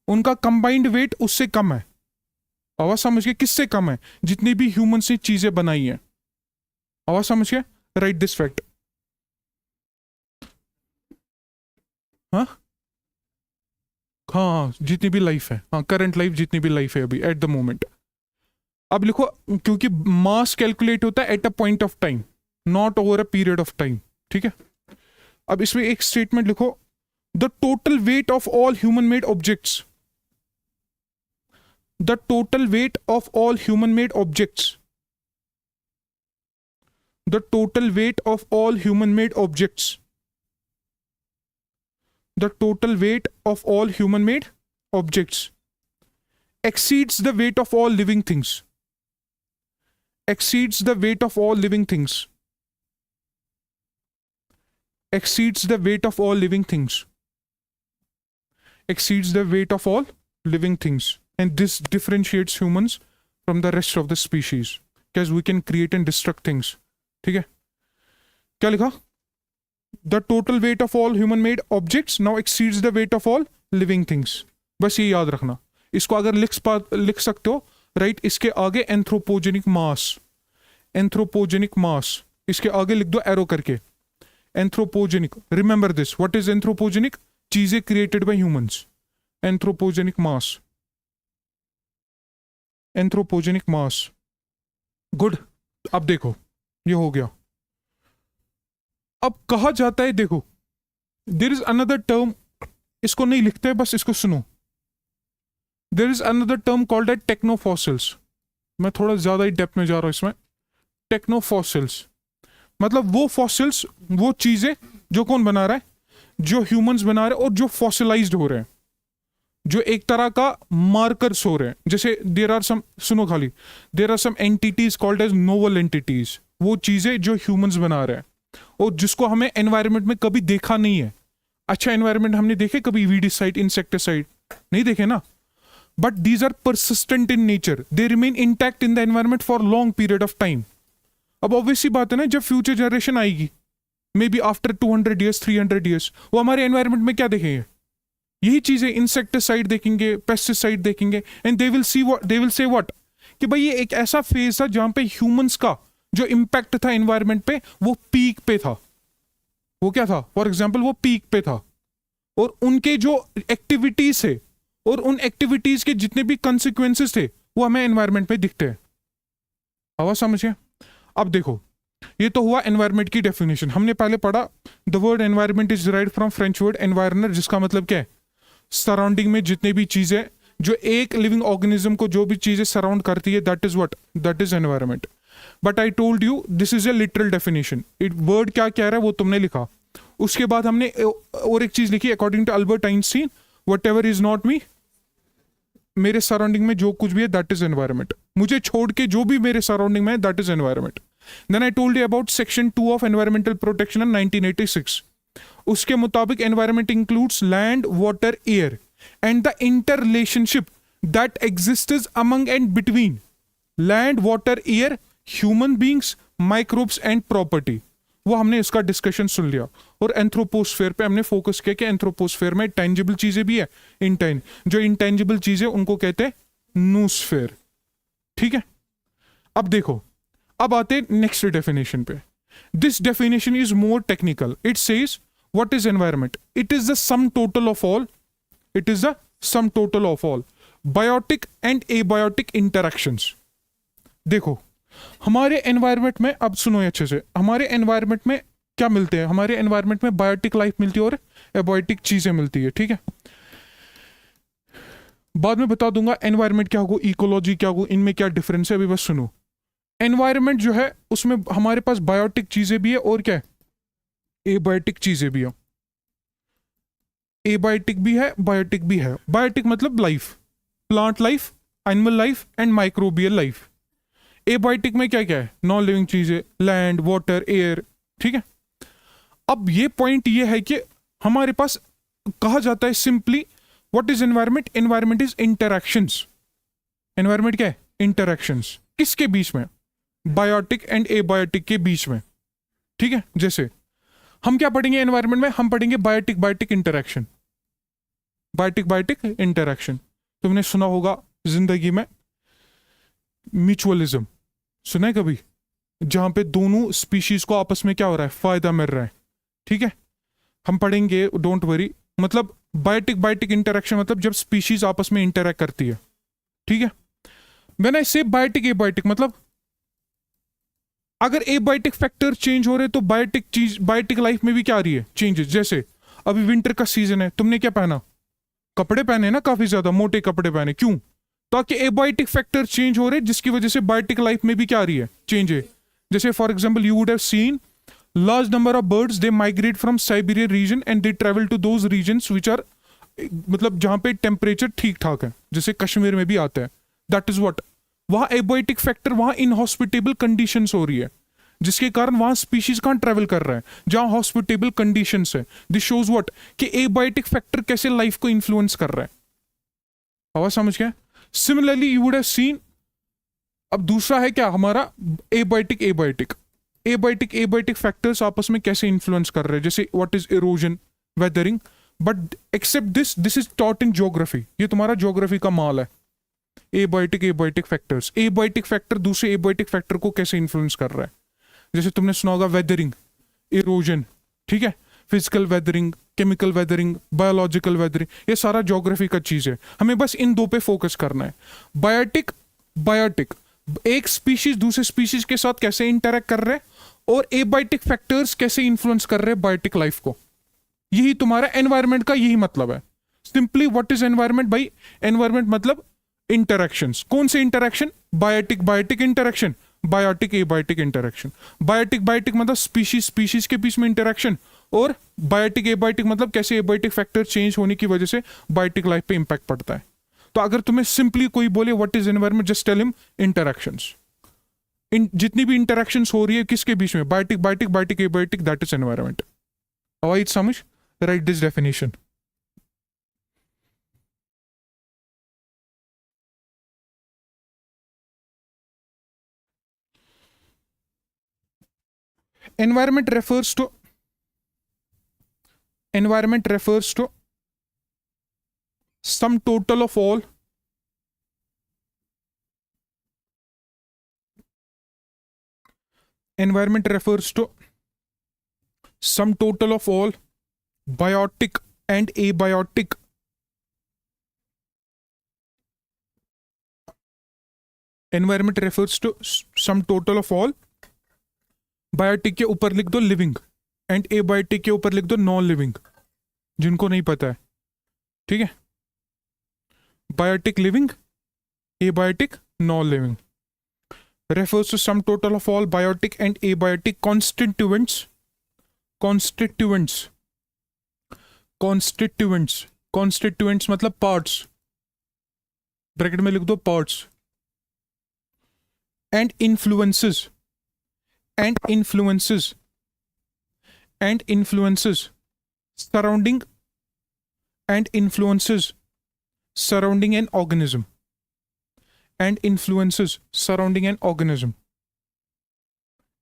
उनका कंबाइंड वेट उससे कम है। आवाज समझ गए, किससे कम है, जितनी भी ह्यूमंस ने चीजें बनाई हैं। आवाज समझ गए, राइट दिस फैक्ट। हाँ हाँ, जितनी भी लाइफ है, हाँ करंट लाइफ जितनी भी लाइफ है अभी एट द मोमेंट। अब लिखो, क्योंकि मास कैलकुलेट होता है at a point of time, not over a period of time, ठीक है। अब इसमें एक स्टेटमेंट लिखो, the total weight of all human made objects, the total weight of all human made objects, the total weight of all human made objects, the total weight of all human made objects exceeds the weight of all living things, exceeds the weight of all living things, exceeds the weight of all living things, exceeds the weight of all living things. And this differentiates humans from the rest of the species because we can create and destruct things, ठीक है। क्या लिखा, the total weight of all human made objects now exceeds the weight of all living things। बस ये याद रखना, इसको अगर लिख सकते हो, राइट, इसके आगे एंथ्रोपोजेनिक मास, एंथ्रोपोजेनिक मास, इसके आगे लिख दो एरो करके, anthropogenic, remember this, what is anthropogenic, चीजें created by humans, anthropogenic mass, anthropogenic mass, good. अब देखो ये हो गया। अब कहा जाता है, देखो देयर इज अनदर टर्म, इसको नहीं लिखते बस इसको सुनो, there is another term called at technofossils. मैं थोड़ा ज्यादा ही डेप्थ में जा रहा हूं इसमें। टेक्नोफॉसिल्स मतलब वो फॉसिल्स, वो चीजें जो कौन बना रहा है, जो ह्यूमंस बना रहे हैं और जो फॉसिलाइज्ड हो रहे हैं, जो एक तरह का मार्कर्स हो रहे हैं। जैसे देयर आर सम, सुनो खाली, there are some entities called as novel entities, वो चीजें जो ह्यूमंस बना रहे हैं और जिसको हमें एनवायरनमेंट में कभी देखा नहीं है। अच्छा एनवायरनमेंट हमने देखे कभी, वीडिसाइड, इंसेक्टिसाइड नहीं देखे ना, but these are persistent in nature, they remain intact in the environment for long period of time. अब ऑब्वियसली बात है ना, जब फ्यूचर जनरेशन आएगी, maybe after 200 years 300 years, वो हमारे एनवायरनमेंट में क्या देखेंगे, यही चीजें, इंसेक्टिसाइड देखेंगे, पेस्टिसाइड देखेंगे, and they will see what, they will say what, कि भाई ये एक ऐसा फेज था जहां पे ह्यूमंस का जो इम्पैक्ट था एनवायरनमेंट पे वो पीक पे था। वो क्या था, फॉर एग्जाम्पल वो पीक पे था, और उनके जो एक्टिविटीज है और उन एक्टिविटीज के जितने भी कंसिक्वेंसेस थे वो हमें एनवायरनमेंट में दिखते हैं। आवाज समझिए। अब देखो, ये तो हुआ एनवायरनमेंट की डेफिनेशन। हमने पहले पढ़ा the word environment is derived from French word environner, जिसका मतलब क्या है, सराउंडिंग में जितने भी चीजें, जो एक लिविंग ऑर्गेनिज्म को जो भी चीजें सराउंड करती है, that is what, that is environment. But I told you this is a literal definition. It word क्या कह रहा है वो तुमने लिखा, उसके बाद हमने और एक चीज लिखी, according to Albert Einstein, whatever is not me, मेरे सराउंडिंग में जो कुछ भी है दैट इज एनवायरमेंट, मुझे छोड़ के जो भी मेरे सराउंडिंग में है that is environment. Then I told you about section 2 of environmental protection in 1986। उसके मुताबिक environment includes land, water, air and the inter relationship that exists among and between land, water, air, human beings, microbes and property. वो हमने इसका discussion सुन लिया। और एंथ्रोपोस्फेयर पे हमने focus किया कि एंथ्रोपोस्फेयर में टेंजिबल चीजें भी है, जो इंटेंजिबल चीजें उनको कहते हैं नूस्फेयर। ठीक है, अब देखो, अब आते नेक्स्ट डेफिनेशन पे। This definition is more technical. It says what is environment? It is the sum total of all, it is the sum total of all biotic and abiotic interactions. देखो हमारे एनवायरनमेंट में, अब सुनो अच्छे से, हमारे environment में क्या मिलते हैं? हमारे एनवायरनमेंट में बायोटिक लाइफ मिलती है और एबायोटिक चीजें मिलती है। ठीक है, बाद में बता दूंगा एनवायरनमेंट क्या होगा, इकोलॉजी क्या होगा, इनमें क्या डिफरेंस है, अभी बस सुनो। एनवायरनमेंट जो है उसमें हमारे पास बायोटिक चीजें भी है और क्या है, एबायोटिक चीजें भी है। एबायोटिक भी है, बायोटिक भी है। बायोटिक मतलब life, plant life, animal life and microbial life. Abiotic में क्या क्या है? नॉन लिविंग चीजें, लैंड, वाटर, एयर। ठीक है, अब ये पॉइंट ये है कि हमारे पास कहा जाता है simply what is environment? Environment is interactions. Environment क्या है? इंटरैक्शंस। किसके बीच में? बायोटिक एंड एबायोटिक के बीच में। ठीक है, जैसे हम क्या पढ़ेंगे एनवायरनमेंट में? हम पढ़ेंगे biotic biotic interaction. Biotic biotic interaction तुमने सुना होगा जिंदगी में, म्यूचुअलिज्म सुना है कभी? जहां पे दोनों स्पीशीज को आपस में क्या हो रहा है? फायदा मिल रहा है। ठीक है, हम पढ़ेंगे, डोंट वरी। मतलब बायोटिक बायोटिक इंटरैक्शन मतलब जब स्पीशीज आपस में इंटरैक्ट करती है। ठीक है, व्हेन आई से बायोटिक एबायोटिक मतलब अगर एबायोटिक फैक्टर चेंज हो रहे तो बायोटिक चीज, बायोटिक लाइफ में भी क्या आ रही है? चेंजेस। जैसे अभी विंटर का सीजन है, तुमने क्या पहना? कपड़े पहने ना, काफी ज्यादा मोटे कपड़े पहने। क्यों? ताकि एबायोटिक फैक्टर चेंज हो रहे, जिसकी वजह से बायोटिक लाइफ में भी क्या आ रही है? चेंज है। जैसे for example you would have seen large number of birds, they migrate from Siberian region and they travel to those regions which are, मतलब जहां पे टेम्परेचर ठीक ठाक है, जैसे कश्मीर में भी आता है। दैट इज व्हाट, वहां एबायोटिक फैक्टर, वहां इनहॉस्पिटेबल कंडीशंस हो रही है, जिसके कारण वहां स्पीशीज कहां ट्रेवल कर रहा है? जहां हॉस्पिटेबल कंडीशंस है। दिस शोज व्हाट कि एबायोटिक फैक्टर कैसे लाइफ को इन्फ्लुएंस कर रहा है। आवाज समझ गया? Similarly you would have seen, अब दूसरा है क्या हमारा? Abiotic abiotic abiotic abiotic factors आपस में कैसे इन्फ्लुएंस कर रहे हैं, जैसे what is erosion, weathering. But except this is taught in geography, ये तुम्हारा ज्योग्राफी का माल है। Abiotic abiotic factors, abiotic factor दूसरे एबायोटिक फैक्टर को कैसे इन्फ्लुएंस कर रहा है। जैसे तुमने सुना होगा वेदरिंग, इरोजन। ठीक है, physical weathering, chemical weathering, biological weathering, ये सारा ज्योग्राफी का चीज है। हमें बस इन दो पे फोकस करना है। बायोटिक बायोटिक, एक स्पीशीज दूसरे स्पीशीज के साथ कैसे इंटरेक्ट कर रहे हैं, और एबायोटिक फैक्टर्स कैसे इन्फ्लुएंस कर रहे हैं बायोटिक लाइफ को। यही तुम्हारा एनवायरनमेंट का यही मतलब है। सिंपली व्हाट इज एनवायरनमेंट भाई? एनवायरनमेंट मतलब इंटरैक्शंस। कौन से interaction? Biotic biotic interaction, biotic abiotic interaction. Biotic biotic मतलब स्पीशीज स्पीशीज के बीच में इंटरैक्शन, और बायोटिक एबायोटिक मतलब कैसे एबायोटिक फैक्टर चेंज होने की वजह से बायोटिक लाइफ पे इंपैक्ट पड़ता है। तो अगर तुम्हें सिंपली कोई बोले what is environment, just tell him interactions. जितनी भी इंटरैक्शंस हो रही है किसके बीच में? Biotic biotic biotic abiotic, that is environment. आवाज समझ? Write this definition. environment refers to environment refers to sum total of all environment refers to sum total of all biotic and abiotic environment refers to sum total of all biotic के ऊपर लिख दो living, and abiotic के ऊपर लिख दो non living, जिनको नहीं पता है। ठीक है, biotic living, abiotic non living. refers to sum total of all biotic and abiotic constituents constituents, constituents, constituents मतलब पार्ट्स, ब्रैकेट में लिख दो parts. And influences, and influences, and influences surrounding, and influences surrounding an organism, and influences surrounding an organism,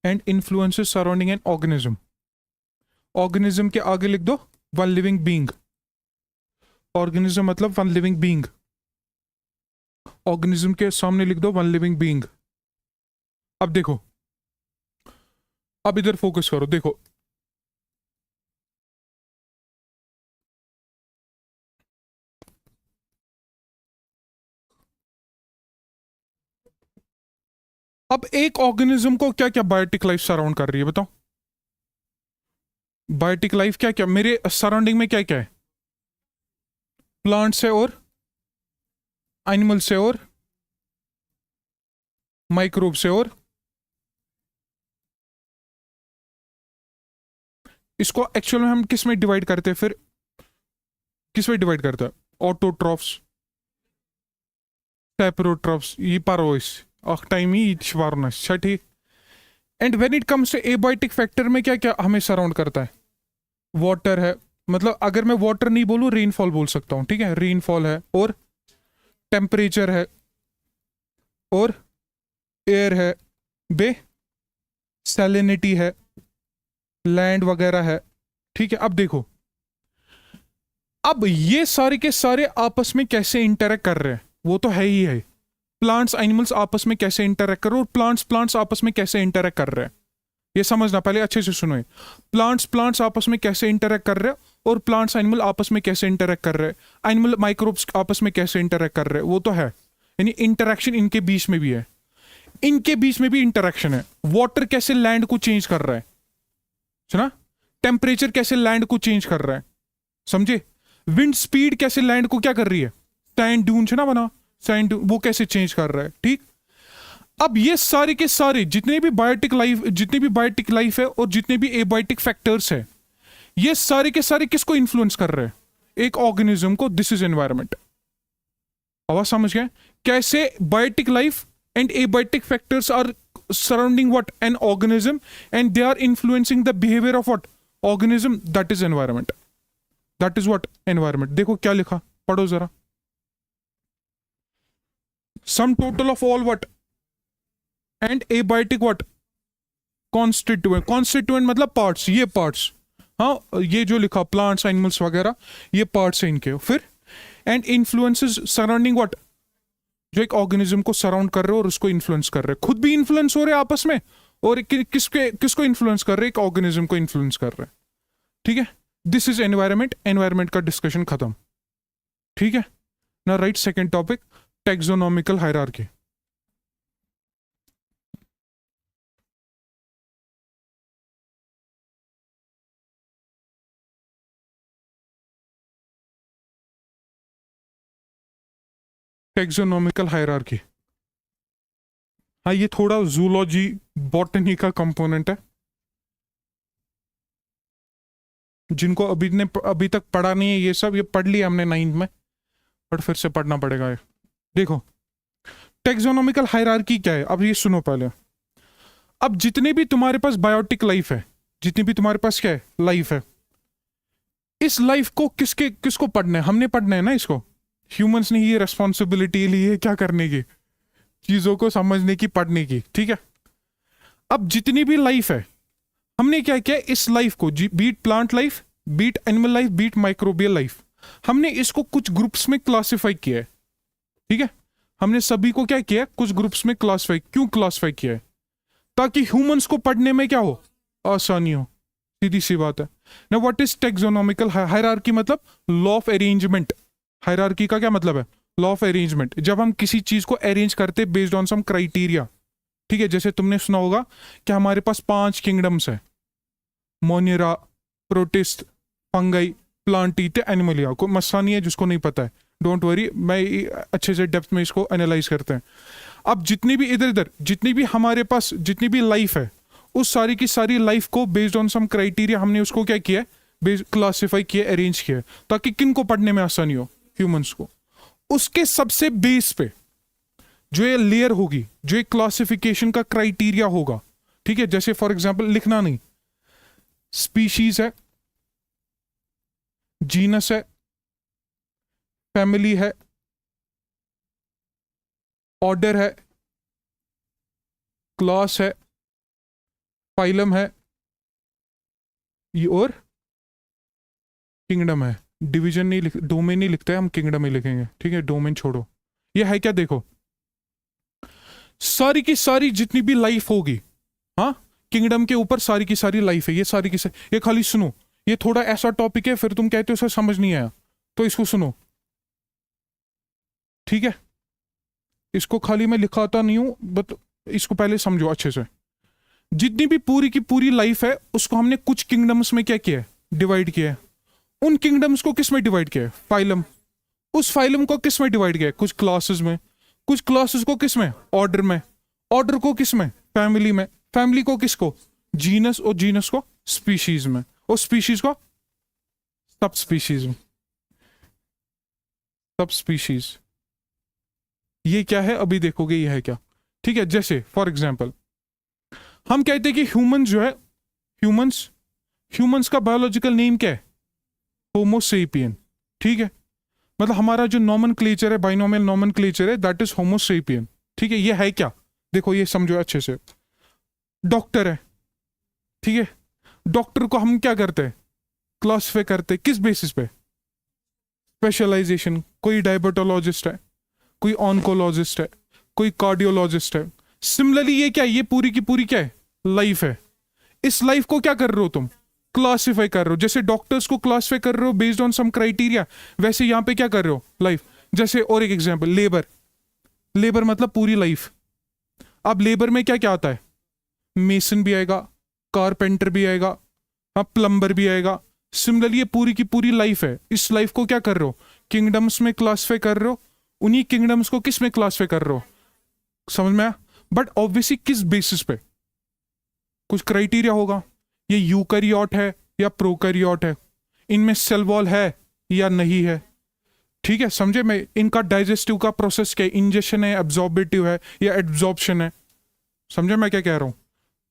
and influences surrounding an organism। organism के आगे लिख दो one living being, organism मतलब one living being, organism के सामने लिख दो one living being। अब देखो, अब इधर फोकस करो, देखो अब एक ऑर्गेनिज्म को क्या क्या बायोटिक लाइफ सराउंड कर रही है बताओ? बायोटिक लाइफ क्या क्या मेरे सराउंडिंग में क्या क्या है? प्लांट्स है और एनिमल्स है और माइक्रोब्स है और इसको एक्चुअल में हम किस में डिवाइड करते हैं फिर? किस में डिवाइड करते हैं? ऑटोट्रॉफ्स, सेपरोट्रॉफ्स, ये पारोइस टाइमी शिवारनस, ठीक। And when it comes to abiotic factor में क्या क्या हमें सराउंड करता है? वाटर है, मतलब अगर मैं वाटर नहीं बोलूं रेनफॉल बोल सकता हूं, ठीक है, रेनफॉल है और टेम्परेचर है और एयर है, बे सैलिनिटी है, लैंड वगैरह है, ठीक है। अब देखो, अब ये सारे के सारे आपस में कैसे इंटरेक्ट कर रहे हैं वो तो है ही है। प्लांट्स एनिमल्स आपस में कैसे इंटरेक्ट कर रहे हैं और प्लांट्स प्लांट्स आपस में कैसे इंटरेक्ट कर रहे हैं, ये समझना, पहले अच्छे से सुनो। प्लांट्स प्लांट्स आपस में कैसे इंटरेक्ट कर रहे हैं और प्लांट्स एनिमल आपस में कैसे इंटरेक्ट कर रहे हैं, एनिमल माइक्रोब्स आपस में कैसे इंटरेक्ट कर रहे हैं वो तो है, यानी इंटरेक्शन इनके बीच में भी है, इनके बीच में भी इंटरेक्शन है। वाटर कैसे लैंड को चेंज कर रहा है, सुना? टेम्परेचर कैसे लैंड को चेंज कर रहा है, समझे? विंड स्पीड कैसे लैंड को क्या कर रही है, सैंड ड्यून है ना बना, सैंड वो कैसे चेंज कर रहा है, ठीक। अब ये सारे के सारे जितने भी बायोटिक लाइफ है और जितने भी एबायोटिक फैक्टर्स है, ये सारे के सारे किसको इन्फ्लुएंस कर रहे हैं? एक ऑर्गेनिज्म को। This is environment. आवाज समझ गए कैसे biotic life and abiotic factors are surrounding what? An organism, and they are influencing the behavior of what? Organism। that is environment, that is what? environment। देखो क्या लिखा, पढ़ो जरा। sum total of all what? and abiotic what? constituent, constituent मतलब parts, ये parts, हाँ ये जो लिखा प्लांट्स एनिमल्स वगैरह ये पार्ट्स हैं इनके। फिर एंड इन्फ्लुएंसेस सराउंडिंग व्हाट? जो एक ऑर्गेनिज्म को सराउंड कर रहे हो और उसको इन्फ्लुएंस कर रहे हैं, खुद भी इन्फ्लुएंस हो रहे हैं आपस में और किसको इन्फ्लुएंस कर रहे हैं? एक ऑर्गेनिज्म को इन्फ्लुएंस कर रहे हैं, ठीक है। This is environment. एनवायरमेंट का डिस्कशन खत्म, ठीक है ना। Right, second topic, taxonomical hierarchy. Taxonomical hierarchy, हाँ ये थोड़ा जूलॉजी बॉटनी का कंपोनेंट है, जिनको अभी तक पढ़ा नहीं है ये सब, ये पढ़ लिया हमने 9th में, बट फिर से पढ़ना पड़ेगा ये। देखो टैक्सोनॉमिकल हायरार्की क्या है, अब ये सुनो पहले। अब जितने भी तुम्हारे पास बायोटिक लाइफ है, जितनी भी तुम्हारे पास क्या है लाइफ है, इस लाइफ को किसको पढ़ना है? हमने पढ़ना है ना इसको। ह्यूमंस ने ये रेस्पॉन्सिबिलिटी ली है क्या करने की, चीजों को समझने की, पढ़ने की, ठीक है। अब जितनी भी लाइफ है, हमने क्या किया, इस लाइफ को, be it plant life, be it animal life, be it microbial life, हमने इसको कुछ ग्रुप्स में क्लासिफाई किया है, ठीक है। हमने सभी को क्या किया, कुछ ग्रुप्स में क्लासिफाई। क्यों क्लासिफाई किया है? ताकि ह्यूमंस को पढ़ने में क्या हो, आसानी हो, सीधी सी बात है ना। What is taxonomical hierarchy? मतलब लॉ ऑफ अरेंजमेंट। हायरार्की का क्या मतलब है? Law of arrangement. जब हम किसी चीज को अरेंज करते बेस्ड ऑन सम क्राइटेरिया, ठीक है। जैसे तुमने सुना होगा कि हमारे पास 5 किंगडम्स है, मोनिरा, प्रोटिस्ट, फंगाई, प्लांटीते, एनिमलिया। को मसला नहीं है जिसको नहीं पता है, डोंट वरी, मैं अच्छे से डेप्थ में इसको एनालाइज करते हैं। अब जितनी भी इधर जितनी भी हमारे पास जितनी भी लाइफ है, उस सारी की सारी लाइफ को बेस्ड ऑन सम क्राइटेरिया हमने उसको क्या किया, बेस क्लासिफाई किया, अरेंज किया, ताकि किन को पढ़ने में आसानी हो, ह्यूमंस को। उसके सबसे बेस पे जो ये लेयर होगी, जो एक क्लासिफिकेशन का क्राइटेरिया होगा, ठीक है, जैसे फॉर एग्जाम्पल लिखना नहीं, स्पीशीज है, जीनस है, फैमिली है, ऑर्डर है, क्लास है, फाइलम है, ये और किंगडम है। डिवीजन नहीं लिख, डोमेन नहीं लिखते हैं हम, किंगडम ही लिखेंगे, ठीक है, डोमेन छोड़ो। ये है क्या, देखो सारी की सारी जितनी भी लाइफ होगी, हाँ, किंगडम के ऊपर सारी की सारी लाइफ है, ये सारी की सारी। ये खाली सुनो, ये थोड़ा ऐसा टॉपिक है, फिर तुम कहते हो सर समझ नहीं आया, तो इसको सुनो, ठीक है। इसको खाली मैं लिखाता नहीं हूं, बट इसको पहले समझो अच्छे से। जितनी भी पूरी की पूरी लाइफ है, उसको हमने कुछ किंगडम्स में क्या किया है, डिवाइड किया है। उन किंगडम्स को किस में डिवाइड किया है, फाइलम। उस फाइलम को किस में डिवाइड किया है, कुछ क्लासेस में। कुछ क्लासेस को किस में, ऑर्डर में। ऑर्डर को किस में, फैमिली में। फैमिली को किसको, जीनस, और जीनस को स्पीशीज में, और स्पीशीज को सब स्पीशीज में। सब स्पीशीज, ये क्या है अभी देखोगे, ये है क्या, ठीक है। जैसे फॉर एग्जाम्पल हम कहते हैं कि ह्यूमंस जो है, ह्यूमंस, ह्यूमंस का बायोलॉजिकल नेम क्या है, होमोसेपियन, ठीक है। मतलब हमारा जो नॉमेनक्लेचर है, बाइनोमियल नॉमेनक्लेचर है, दैट इज होमोसेपियन, ठीक है। ये है क्या, देखो ये समझो अच्छे से। डॉक्टर है, ठीक है, डॉक्टर को हम क्या करते हैं, क्लासिफाई करते हैं, किस बेसिस पे, स्पेशलाइजेशन। कोई डायबिटोलॉजिस्ट है, कोई ऑन्कोलॉजिस्ट है, कोई कार्डियोलॉजिस्ट है। सिमिलरली ये क्या है, ये पूरी की पूरी क्या है, लाइफ है। इस लाइफ को क्या कर रहे हो तुम, क्लासिफाई कर रहे हो। जैसे डॉक्टर्स को क्लासिफाई कर रहे हो बेस्ड ऑन सम क्राइटेरिया, वैसे यहां पे क्या कर रहे हो, लाइफ। जैसे और एक एग्जांपल, लेबर। लेबर मतलब पूरी लाइफ। अब लेबर में क्या क्या आता है, मेसन भी आएगा, कारपेंटर भी आएगा, हाँ, प्लम्बर भी आएगा। सिमिलरली ये पूरी की पूरी लाइफ है। इस लाइफ को क्या कर रहे हो, किंगडम्स में क्लासिफाई कर रहे हो। उन्हीं किंगडम्स को किस में क्लासिफाई कर रहे हो, समझ में आया। बट ऑब्वियसली किस बेसिस पे, कुछ क्राइटेरिया होगा। ये यूकैरियोट है या प्रोकैरियोट है, इनमें सेल वॉल है या नहीं है, ठीक है, समझे। मैं इनका डाइजेस्टिव का प्रोसेस क्या है, इंजेक्शन है, एब्जॉर्बेटिव है या एब्जॉर्प्शन है, समझे मैं क्या कह रहा हूं।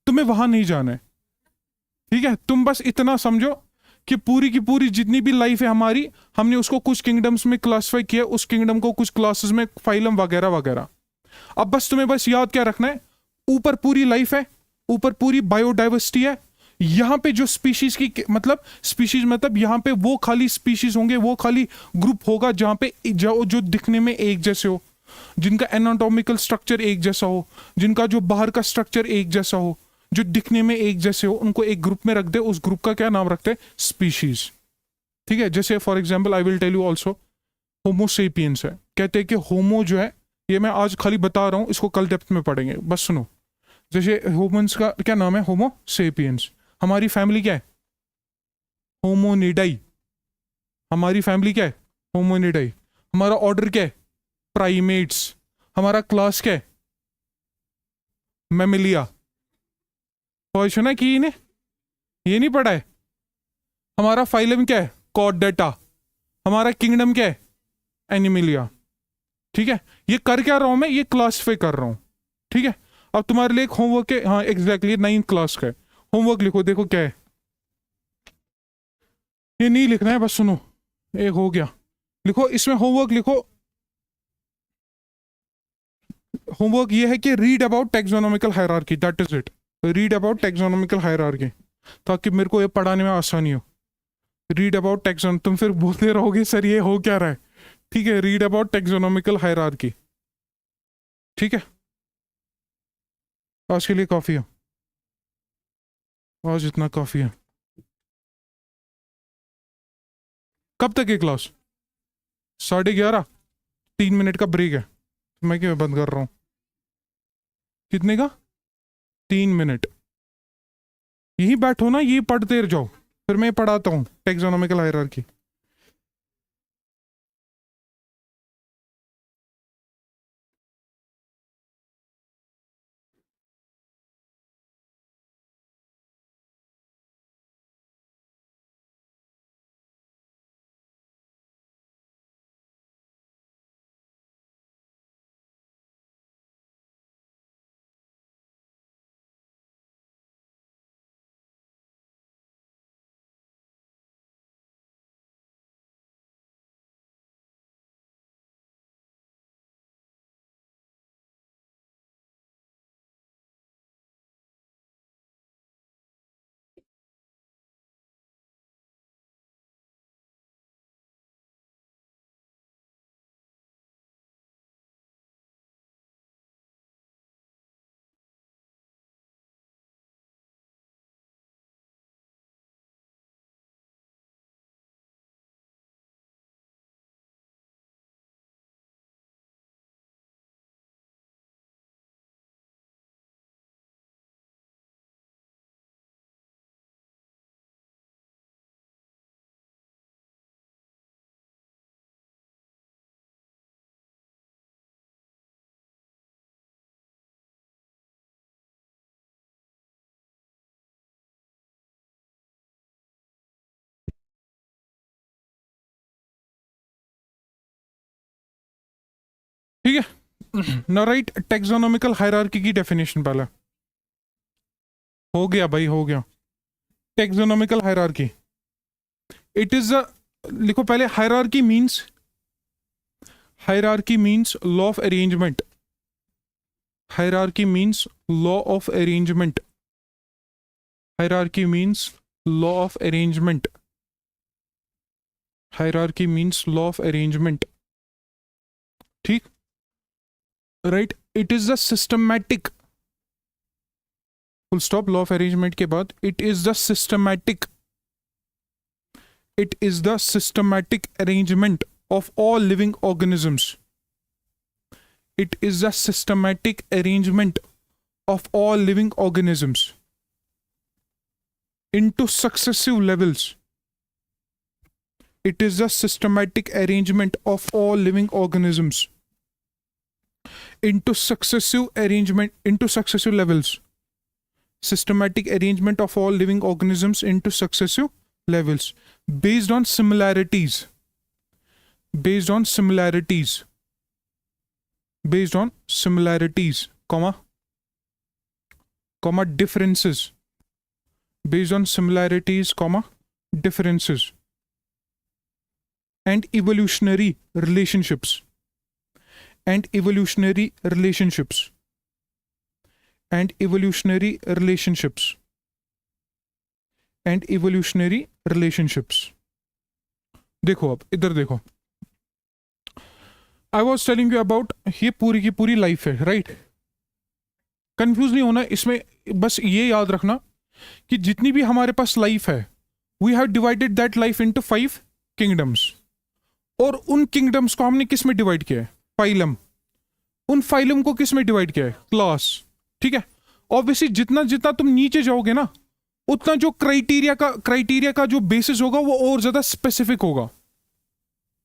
तुम्हें वहां नहीं जाना है, ठीक है। तुम बस इतना समझो कि पूरी की पूरी जितनी भी लाइफ है हमारी, हमने उसको कुछ किंगडम्स में क्लासिफाई किया, उस किंगडम को कुछ क्लासेस में, फाइलम वगैरह वगैरह। अब बस तुम्हें बस याद क्या रखना है, ऊपर पूरी लाइफ है, ऊपर पूरी बायोडाइवर्सिटी है। यहां पे जो स्पीशीज की, मतलब स्पीशीज मतलब यहां पे वो खाली स्पीशीज होंगे, वो खाली ग्रुप होगा जहां पे जो दिखने में एक जैसे हो, जिनका एनाटॉमिकल स्ट्रक्चर एक जैसा हो, जिनका जो बाहर का स्ट्रक्चर एक जैसा हो, जो दिखने में एक जैसे हो, उनको एक ग्रुप में रख दे। उस ग्रुप का क्या नाम रखते हैं, स्पीशीज, ठीक है। जैसे for example I will tell you also, Homo sapiens है, कहते हैं कि होमो जो है, ये मैं आज खाली बता रहा हूं, इसको कल डेप्थ में पढ़ेंगे, बस सुनो। जैसे ह्यूमंस का क्या नाम है, होमोसेपियंस। हमारी फैमिली क्या है, होमोनिडाई। हमारी फैमिली क्या है, होमोनिडाई। हमारा ऑर्डर क्या है, प्राइमेट्स। हमारा क्लास क्या है, मैमिलिया। और सुना कि इन्हें ये नहीं पढ़ा है। हमारा फाइलम क्या है, कॉर्डेटा। हमारा किंगडम क्या है, एनिमिलिया, ठीक है। ये कर क्या रहा हूं मैं, ये क्लासिफाई कर रहा हूं, ठीक है। अब तुम्हारे लिए एक होमवर्क है, हाँ एग्जैक्टली 9th क्लास का है। होमवर्क लिखो, देखो क्या है। ये नहीं लिखना है, बस सुनो, एक हो गया। लिखो इसमें होमवर्क लिखो। होमवर्क ये है कि read about taxonomical hierarchy, that is it. Read about taxonomical hierarchy, ताकि मेरे को ये पढ़ाने में आसानी हो। रीड अबाउट टेक्सोन, तुम फिर बोलते रहोगे सर ये हो क्या रहा है, ठीक है। रीड अबाउट टेक्सोनॉमिकल हायरार्की, ठीक है। आज के लिए काफी है, आज इतना काफी है। कब तक है क्लास, 11:30। 3 मिनट का ब्रेक है, मैं क्यों बंद कर रहा हूँ। कितने का, 3 मिनट। यही बैठो ना, यही पढ़ते जाओ, फिर मैं पढ़ाता हूँ टेक्सोनॉमिकल हायरार्की। ठीक है। नाउ राइट टेक्सोनोमिकल हायरार्की की डेफिनेशन पहले। हो गया भाई, हो गया। Taxonomical hierarchy, it is a, लिखो पहले, hierarchy means law of arrangement. Hierarchy means law of arrangement. Hierarchy means law of arrangement. Hierarchy means law of arrangement. ठीक, right. It is the systematic, full stop, law of arrangement के बाद it is the systematic, it is the systematic arrangement of all living organisms. It is the systematic arrangement of all living organisms into successive levels. It is the systematic arrangement of all living organisms into successive levels. Systematic arrangement of all living organisms into successive levels based on similarities, comma differences, based on similarities comma differences, and evolutionary relationships, and evolutionary relationships, and evolutionary relationships, and evolutionary relationships. देखो, अब इधर देखो, I was telling you about, ये पूरी की पूरी life है, right. Confuse नहीं होना इसमें, बस ये याद रखना कि जितनी भी हमारे पास लाइफ है, we have divided that life into 5 kingdoms, और उन किंगडम्स को हमने किस में डिवाइड किया है? फाइलम। उन फाइलम को किस में डिवाइड किया है? क्लास। ठीक है। ऑब्वियसली जितना जितना तुम नीचे जाओगे ना, उतना जो क्राइटेरिया का जो बेसिस होगा वो और ज्यादा स्पेसिफिक होगा।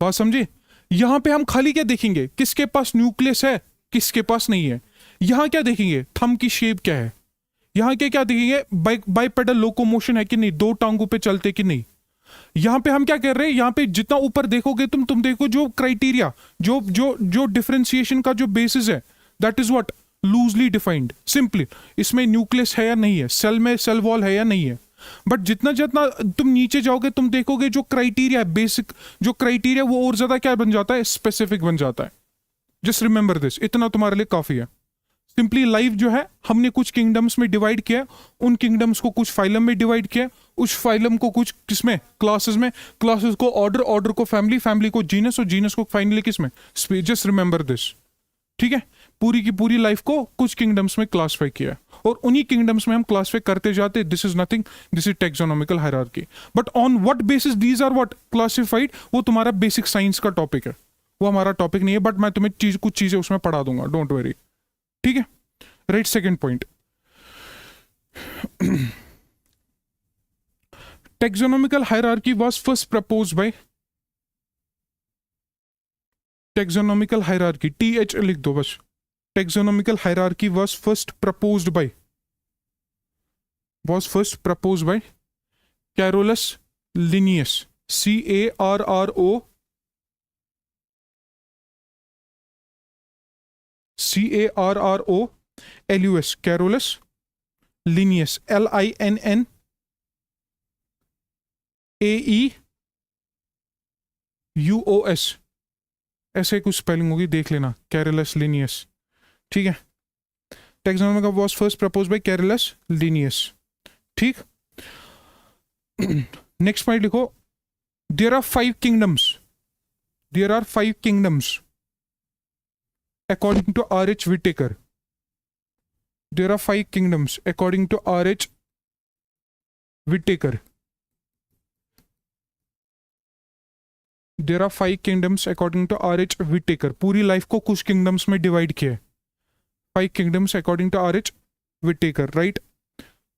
बात समझे? यहां पे हम खाली क्या देखेंगे? किसके पास न्यूक्लियस है, किसके पास नहीं है। यहां क्या देखेंगे? थंब की शेप क्या है। यहां के क्या देखेंगे? बाइपेडल लोकोमोशन है कि नहीं, 2 टांगों पे चलते कि नहीं। यहां पे हम क्या कर रहे हैं? यहां पे जितना ऊपर देखोगे तुम देखो जो क्राइटेरिया, जो डिफरेंशिएशन का जो बेसिस है, that is what loosely defined. Simply इसमें न्यूक्लियस है या नहीं है, सेल में सेल वॉल है या नहीं है। बट जितना जितना तुम नीचे जाओगे तुम देखोगे जो क्राइटेरिया है, बेसिक जो क्राइटेरिया, वो और ज्यादा क्या बन जाता है? स्पेसिफिक बन जाता है। जस्ट रिमेंबर दिस, इतना तुम्हारे लिए काफी है। सिंपली लाइफ जो है हमने कुछ किंगडम्स में डिवाइड किया, उन किंगडम्स को कुछ फाइलम में डिवाइड किया, उस फाइलम को कुछ किसमें? क्लासेस में, क्लासेस को ऑर्डर, ऑर्डर को फैमिली, फैमिली को जीनस, और जीनस को फाइनली किसमें? Just remember this. ठीक है। पूरी की पूरी लाइफ को कुछ किंगडम्स में क्लासिफाई किया, और उन्हीं किंगडम्स में हम क्लासिफाई करते जाते। This is nothing, this is taxonomical hierarchy. But on what basis these are what classified, वो तुम्हारा बेसिक साइंस का टॉपिक है, वो हमारा टॉपिक नहीं है। बट मैं तुम्हें कुछ चीजें उसमें पढ़ा दूंगा, डोंट वरी। ठीक है। Right, second point, taxonomical hierarchy was first proposed by, taxonomical hierarchy, TH लिख दो बस। taxonomical hierarchy was first proposed by Carolus Linnaeus, Carolus, Carolus Linnaeus, LINNAEUOS, ऐसे कुछ स्पेलिंग होगी, देख लेना। Carolus Linnaeus. ठीक है। Taxonomy was first proposed by Carolus Linnaeus. ठीक। नेक्स्ट पॉइंट लिखो, there are 5 kingdoms according to R.H. Whittaker. There are 5 kingdoms according to R.H. Whittaker. There are 5 kingdoms according to R.H. Whittaker. पूरी life को कुछ kingdoms में divide किया है। 5 kingdoms according to R.H. Whittaker, right?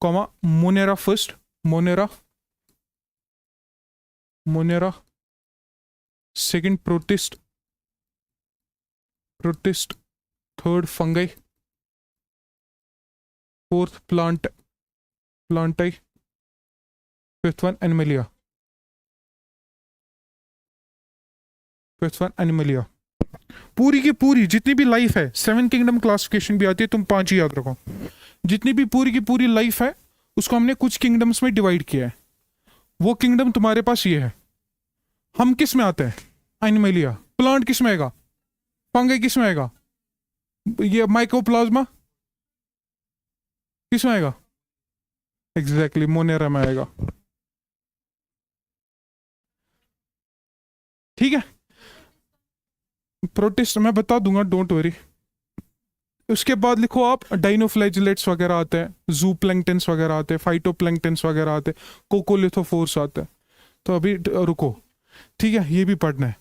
Comma, Monera first, Monera, second protist, third fungi, fourth plantae, fifth one animalia. पूरी की पूरी जितनी भी लाइफ है, 7 किंगडम क्लासिफिकेशन भी आती है, तुम 5 ही याद रखो। जितनी भी पूरी की पूरी लाइफ है उसको हमने कुछ किंगडम्स में डिवाइड किया है। वो किंगडम तुम्हारे पास ये है। हम किस में आते हैं? एनिमलिया। प्लांट किस में आएगा? फंगी किस में आएगा? ये माइकोप्लाज्मा किस में आएगा? एग्जैक्टली मोनेरा में आएगा। ठीक है, प्रोटिस्ट मैं बता दूंगा, डोंट वरी। उसके बाद लिखो आप, डाइनोफ्लैजिलेट्स वगैरह आते हैं, जू प्लैंक्टन्स वगैरह आते हैं, फाइटोप्लैंक्टन्स वगैरह आते हैं, कोकोलिथोफोर्स आते हैं। तो अभी रुको, ठीक है, ये भी पढ़ना है।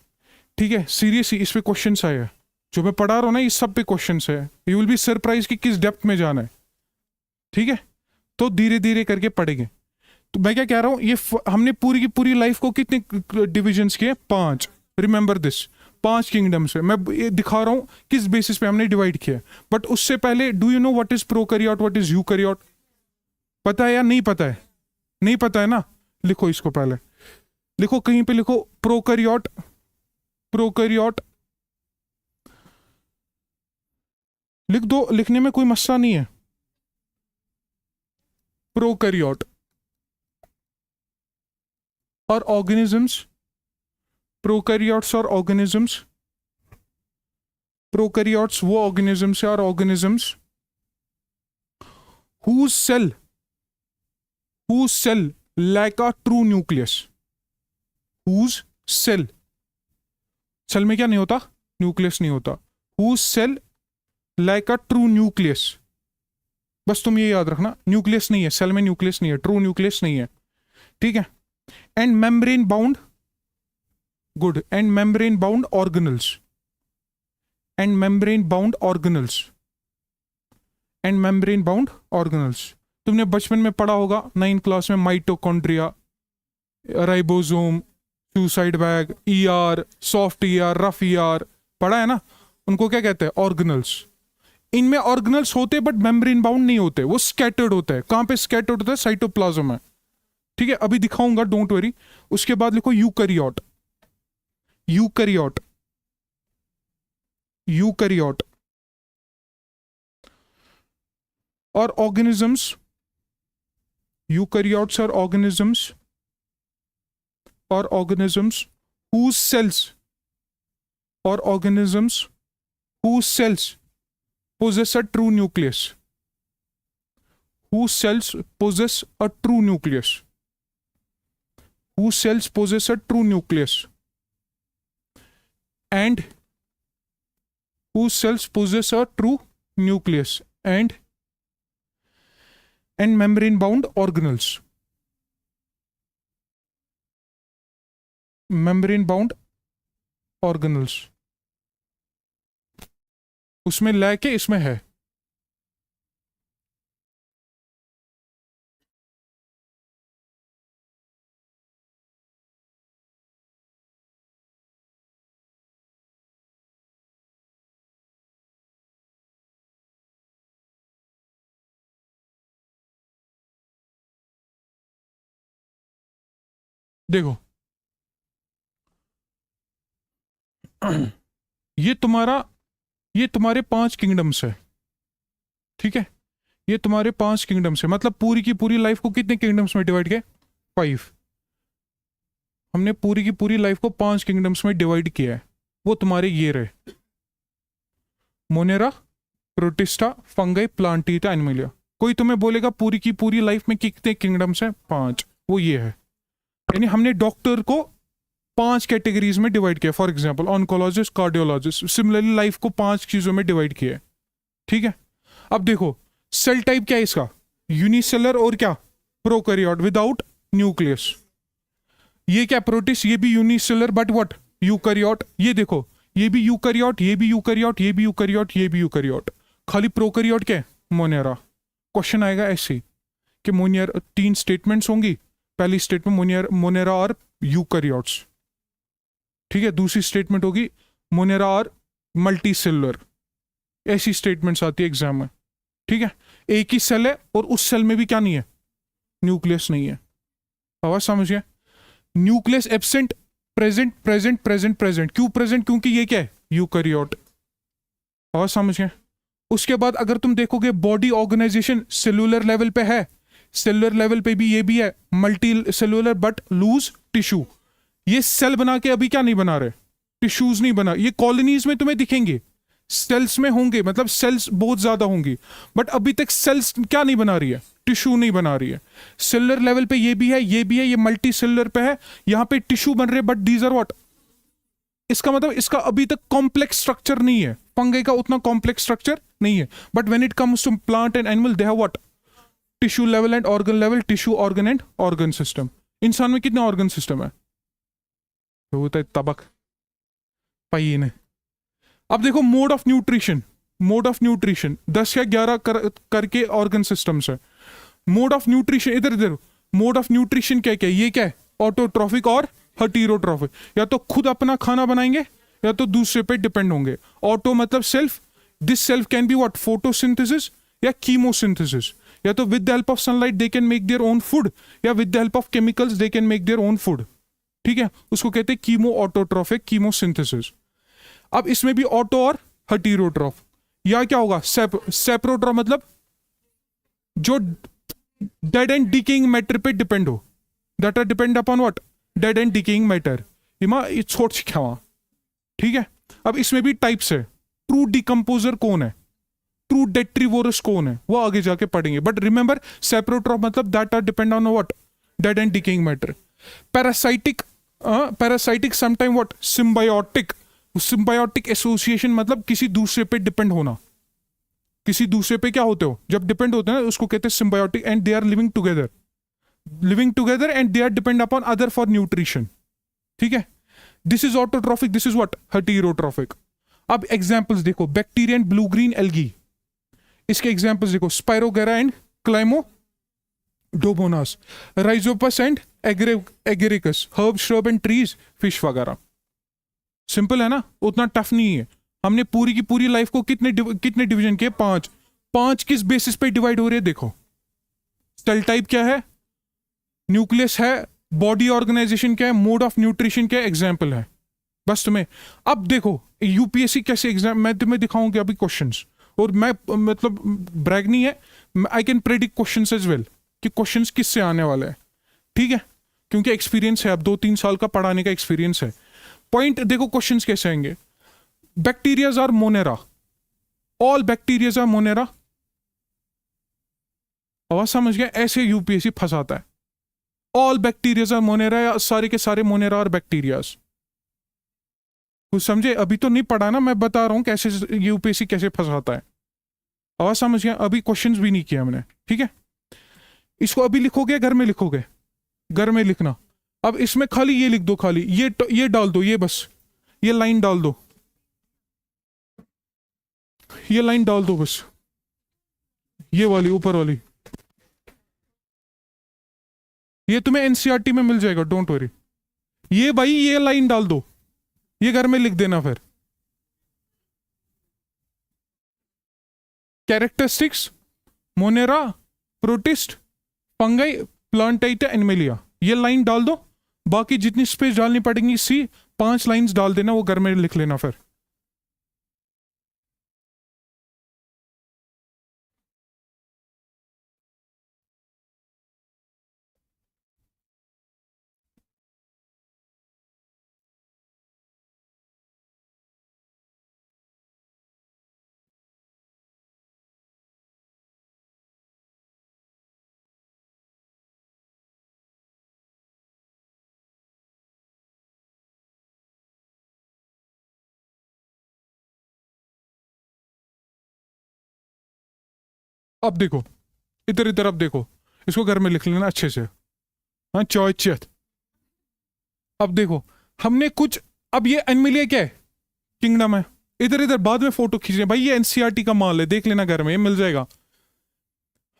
ठीक है, सीरियसली इस पे क्वेश्चंस आए हैं, जो मैं पढ़ा रहा हूँ ना, इस सब पे क्वेश्चंस है। यू विल बी सरप्राइज कि किस डेप्थ में जाना है। ठीक है, तो धीरे धीरे करके पढ़ेंगे। तो मैं क्या कह रहा हूँ, ये हमने पूरी की पूरी लाइफ को कितने डिविजन्स किए? 5। रिमेंबर दिस, 5 किंगडम्स है। मैं ये दिखा रहा हूँ किस बेसिस पे हमने डिवाइड किया। बट उससे पहले, do you know what is prokaryote, what is eukaryote? पता है या नहीं पता है? नहीं पता है ना? लिखो इसको, पहले लिखो, कहीं पे लिखो प्रोकैरियोट। प्रोकैरियोट लिख दो, लिखने में कोई मसला नहीं है। प्रोकैरियोट और ऑर्गेनिजम्स, प्रोकैरियोट्स और ऑर्गेनिजम्स, प्रोकैरियोट्स वो ऑर्गेनिजम्स और organisms whose cell lack a true nucleus, whose cell में क्या नहीं होता? न्यूक्लियस नहीं होता। whose cell lack a true nucleus, बस तुम ये याद रखना, न्यूक्लियस नहीं है सेल में, न्यूक्लियस नहीं है, ट्रू न्यूक्लियस नहीं है। ठीक है, and membrane bound, good, and membrane bound organelles, and membrane bound organelles, and membrane bound organelles. तुमने बचपन में पढ़ा होगा 9th क्लास में, mitochondria, ribosome, suicide bag, ER, soft ER, rough ER, पढ़ा है ना? उनको क्या कहते हैं? ऑर्गेनल्स। इनमें ऑर्गेनल्स होते बट मेम्ब्रेन बाउंड नहीं होते, वो स्कैटर्ड होता है। कहां पे स्कैटर्ड होता है? साइटोप्लाज्म में। ठीक है, अभी दिखाऊंगा, डोंट वरी। उसके बाद लिखो यूकैरियोट, यूकैरियोट, यूकैरियोट और ऑर्गेनिजम्स, यूकैरियोट्स और ऑर्गेनिजम्स, और ऑर्गेनिजम्स whose cells, और organisms whose cells possess a true nucleus, whose cells possess a true nucleus, whose cells possess a true nucleus, and whose cells possess a true nucleus, and membrane bound organelles, membrane bound organelles, उसमें लेके इसमें है। देखो ये तुम्हारे 5 kingdoms है। ठीक है, ये तुम्हारे 5 किंगडम्स है। मतलब पूरी की पूरी लाइफ को कितने किंगडम्स में डिवाइड किया? 5। हमने पूरी की पूरी लाइफ को 5 किंगडम्स में डिवाइड किया है। वो तुम्हारे ये रहे, मोनेरा, प्रोटिस्टा, फंगाई, प्लांटिटा, एनिमलिया। कोई तुम्हें बोलेगा पूरी की पूरी लाइफ में कितने किंगडम्स हैं? 5। वो ये है। यानी हमने डॉक्टर को 5 कैटेगरीज में डिवाइड किया। For example oncologist, cardiologist. Similarly life को 5 चीजों में डिवाइड किया। ठीक है, अब देखो सेल टाइप क्या है इसका? यूनिसेलर और क्या? Prokaryote without nucleus. ये क्या? प्रोटिस्ट। ये भी यूनिसेलर बट व्हाट? यूकैरियोट। ये देखो, ये भी यूकैरियोट, ये भी यूकैरियोट, ये भी यूकैरियोट, ये भी यूकैरियोट। खाली प्रोकैरियोट क्या है? मोनेरा। क्वेश्चन आएगा ऐसे कि मोनेरा, 3 स्टेटमेंट्स होंगी। पहली स्टेटमेंट मोनेरा और यूकैरियोट्स। ठीक है, दूसरी स्टेटमेंट होगी मोनेरा और मल्टी सेलुलर। ऐसी स्टेटमेंट्स आती है एग्जाम में। ठीक है, एक ही सेल है और उस सेल में भी क्या नहीं है? न्यूक्लियस नहीं है। आवाज समझिए, nucleus absent, present, present, present, present. क्यों प्रेजेंट? क्योंकि ये क्या है? यूकैरियोट। और समझ गए। उसके बाद अगर तुम देखोगे बॉडी ऑर्गेनाइजेशन सेलुलर लेवल पे है, सेलुलर लेवल पे भी ये भी है multicellular but loose tissue. ये सेल बना के अभी क्या नहीं बना रहे, टिश्यूज नहीं बना, ये कॉलोनीज में तुम्हें दिखेंगे, सेल्स में होंगे, मतलब सेल्स बहुत ज्यादा होंगी, बट अभी तक सेल्स क्या नहीं बना रही है, टिश्यू नहीं बना रही है। सेलुलर लेवल पे ये भी है, ये भी है, ये मल्टी सेलुलर पे है, यहाँ पे टिश्यू बन रहे, बट दीज आर व्हाट, इसका मतलब इसका अभी तक कॉम्प्लेक्स स्ट्रक्चर नहीं है, फंगई का उतना कॉम्प्लेक्स स्ट्रक्चर नहीं है। But when it comes to plant and animal they have what, tissue level and organ level, tissue organ and organ system. इंसान में कितने ऑर्गन सिस्टम है, तो होता है तबक पहिए ने। अब देखो mode of nutrition, mode of nutrition 10 या 11 करके ऑर्गन सिस्टम्स है। मोड ऑफ न्यूट्रिशन इधर इधर, मोड ऑफ न्यूट्रिशन क्या क्या, ये क्या है, ऑटोट्रॉफिक और हेटेरोट्रॉफिक, या तो खुद अपना खाना बनाएंगे या तो दूसरे पे डिपेंड होंगे। ऑटो मतलब self, this self can be what, photosynthesis या कीमोसिंथेसिस, या तो with the help of sunlight they can make their own food, या with the help of chemicals they can make their own food. ठीक है, उसको कहते हैं कीमो ऑटोट्रॉफिक, कीमोसिंथेसिस। अब इसमें भी ऑटो और हेटेरोट्रॉफ, या क्या होगा सेप्रोट्रॉफ, मतलब जो डेड एंड डिकेइंग मैटर पे डिपेंड हो, that are depend upon what, dead and decaying matter. ये छोड़ सिखावा, ठीक है। अब इसमें भी टाइप्स है, ट्रू डिकम्पोजर कौन है, ट्रू डेट्रीवोरस कौन है, वो आगे जाके पढ़ेंगे। बट रिमेंबर सेप्रोट्रॉफ मतलब that are depend on what, dead and decaying matter. Parasitic, parasitic sometime what, symbiotic, symbiotic association मतलब किसी दूसरे पे डिपेंड होना, किसी दूसरे पे क्या होते हो जब डिपेंड होते हैं उसको कहते हैं symbiotic, and they are living together, living together and they are depend upon other for nutrition. ठीक है, this is autotrophic, this is what, heterotrophic. अब एग्जांपल्स देखो, bacteria and blue green algae, इसके एग्जांपल्स देखो, spirogyra and chlamydomonas, rhizopus and agaricus, herb shrub and trees, fish वगैरह। Simple है ना, उतना टफ नहीं है। हमने पूरी की पूरी लाइफ को कितने डिवीजन किए, 5। 5 किस बेसिस पे डिवाइड हो रहे हैं देखो, सेल टाइप क्या है, न्यूक्लियस है, बॉडी ऑर्गेनाइजेशन क्या है, मोड ऑफ न्यूट्रिशन क्या है, एग्जाम्पल है बस तुम्हें। अब देखो यूपीएससी कैसे एग्जाम, मैं तुम्हें दिखाऊंगी अभी क्वेश्चंस, और मैं मतलब ब्रैग नहीं है, I can predict questions as well कि क्वेश्चंस किससे आने वाले हैं। ठीक है, क्योंकि एक्सपीरियंस है, अब 2-3 साल का पढ़ाने का एक्सपीरियंस है। पॉइंट देखो क्वेश्चंस कैसे आएंगे, bacterias are Monera, all bacterias are Monera, आवाज समझ गया, ऐसे यूपीएससी फंसाता है। ऑल बैक्टीरियाज आर मोनेरा, या सारे के सारे मोनेरा और बैक्टीरियाज, कुछ समझे? अभी तो नहीं पढ़ा ना, मैं बता रहा हूं कैसे यूपीएससी कैसे फंसाता है। आवाज समझ गया, अभी क्वेश्चंस भी नहीं किया हमने। ठीक है, इसको अभी लिखोगे, घर में लिखोगे, घर में लिखना। अब इसमें खाली ये लिख दो, खाली ये डाल दो, ये बस ये लाइन डाल दो, ये लाइन डाल दो बस, ये वाली ऊपर वाली, ये तुम्हें एनसीईआरटी में मिल जाएगा, डोंट वरी। ये भाई ये लाइन डाल दो, ये घर में लिख देना। फिर characteristics, monera, protist, fungi, plantae, animalia, ये लाइन डाल दो। बाकी जितनी स्पेस डालनी पड़ेगी, 5 लाइंस डाल देना, वो घर में लिख लेना। फिर अब देखो, इधर इधर, अब देखो, इसको घर में लिख लेना अच्छे से। हाँ, चौचियत। अब देखो हमने कुछ, अब ये एनिमलिया क्या है, किंगडम है। इधर इधर बाद में फोटो खींच रहे भाई, ये एनसीईआरटी का माल है, देख लेना घर में, ये मिल जाएगा।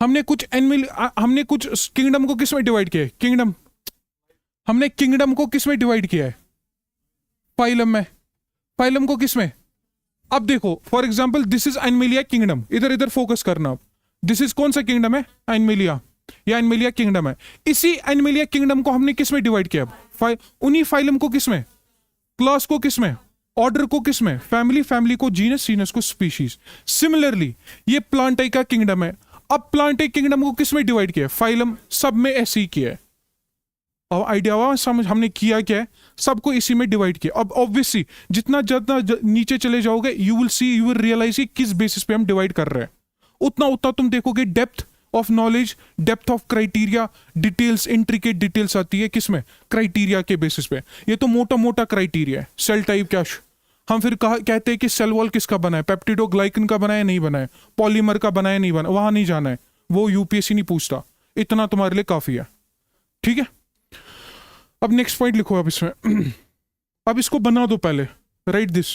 हमने कुछ हमने कुछ किंगडम को किस में डिवाइड किया है, किंगडम, हमने किंगडम को किस में डिवाइड किया है, फाइलम में। फाइलम को किस में, अब देखो for example this is Animalia kingdom, इधर इधर फोकस करना। अब दिस इज कौन सा किंगडम है, एनिमलिया, या एनिमलिया किंगडम है। इसी एनिमलिया किंगडम को हमने किस में डिवाइड किया, उन्हीं फाइलम को किस में, क्लास को किस में, ऑर्डर को किस में, फैमिली, फैमिली को जीनस, जीनस को स्पीशीज। सिमिलरली ये प्लांटाई का किंगडम है, अब प्लांटाई किंगडम को किस में डिवाइड किया है, फाइलम, सब में ऐसे ही किया है। अब आइडिया हुआ समझ, हमने किया क्या है, सबको इसी में डिवाइड किया। अब ऑब्वियसली जितना जितना नीचे चले जाओगे यू विल रियलाइज किस बेसिस पे हम डिवाइड कर रहे हैं, उतना उतना तुम देखोगे depth of knowledge, depth of criteria, details, intricate details आती है किसमें, क्राइटेरिया के बेसिस पे। ये तो मोटा मोटा क्राइटेरिया है। सेल टाइप क्या, हम फिर कहते हैं कि सेल वॉल किसका बना है, पेप्टिडोग्लाइकन का बना है नहीं बना है, पॉलीमर का बना है नहीं बना, वहां नहीं जाना है, वो यूपीएससी नहीं पूछता, इतना तुम्हारे लिए काफी है। ठीक है, अब नेक्स्ट पॉइंट लिखो अब इसमें अब इसको बना दो पहले, राइट दिस।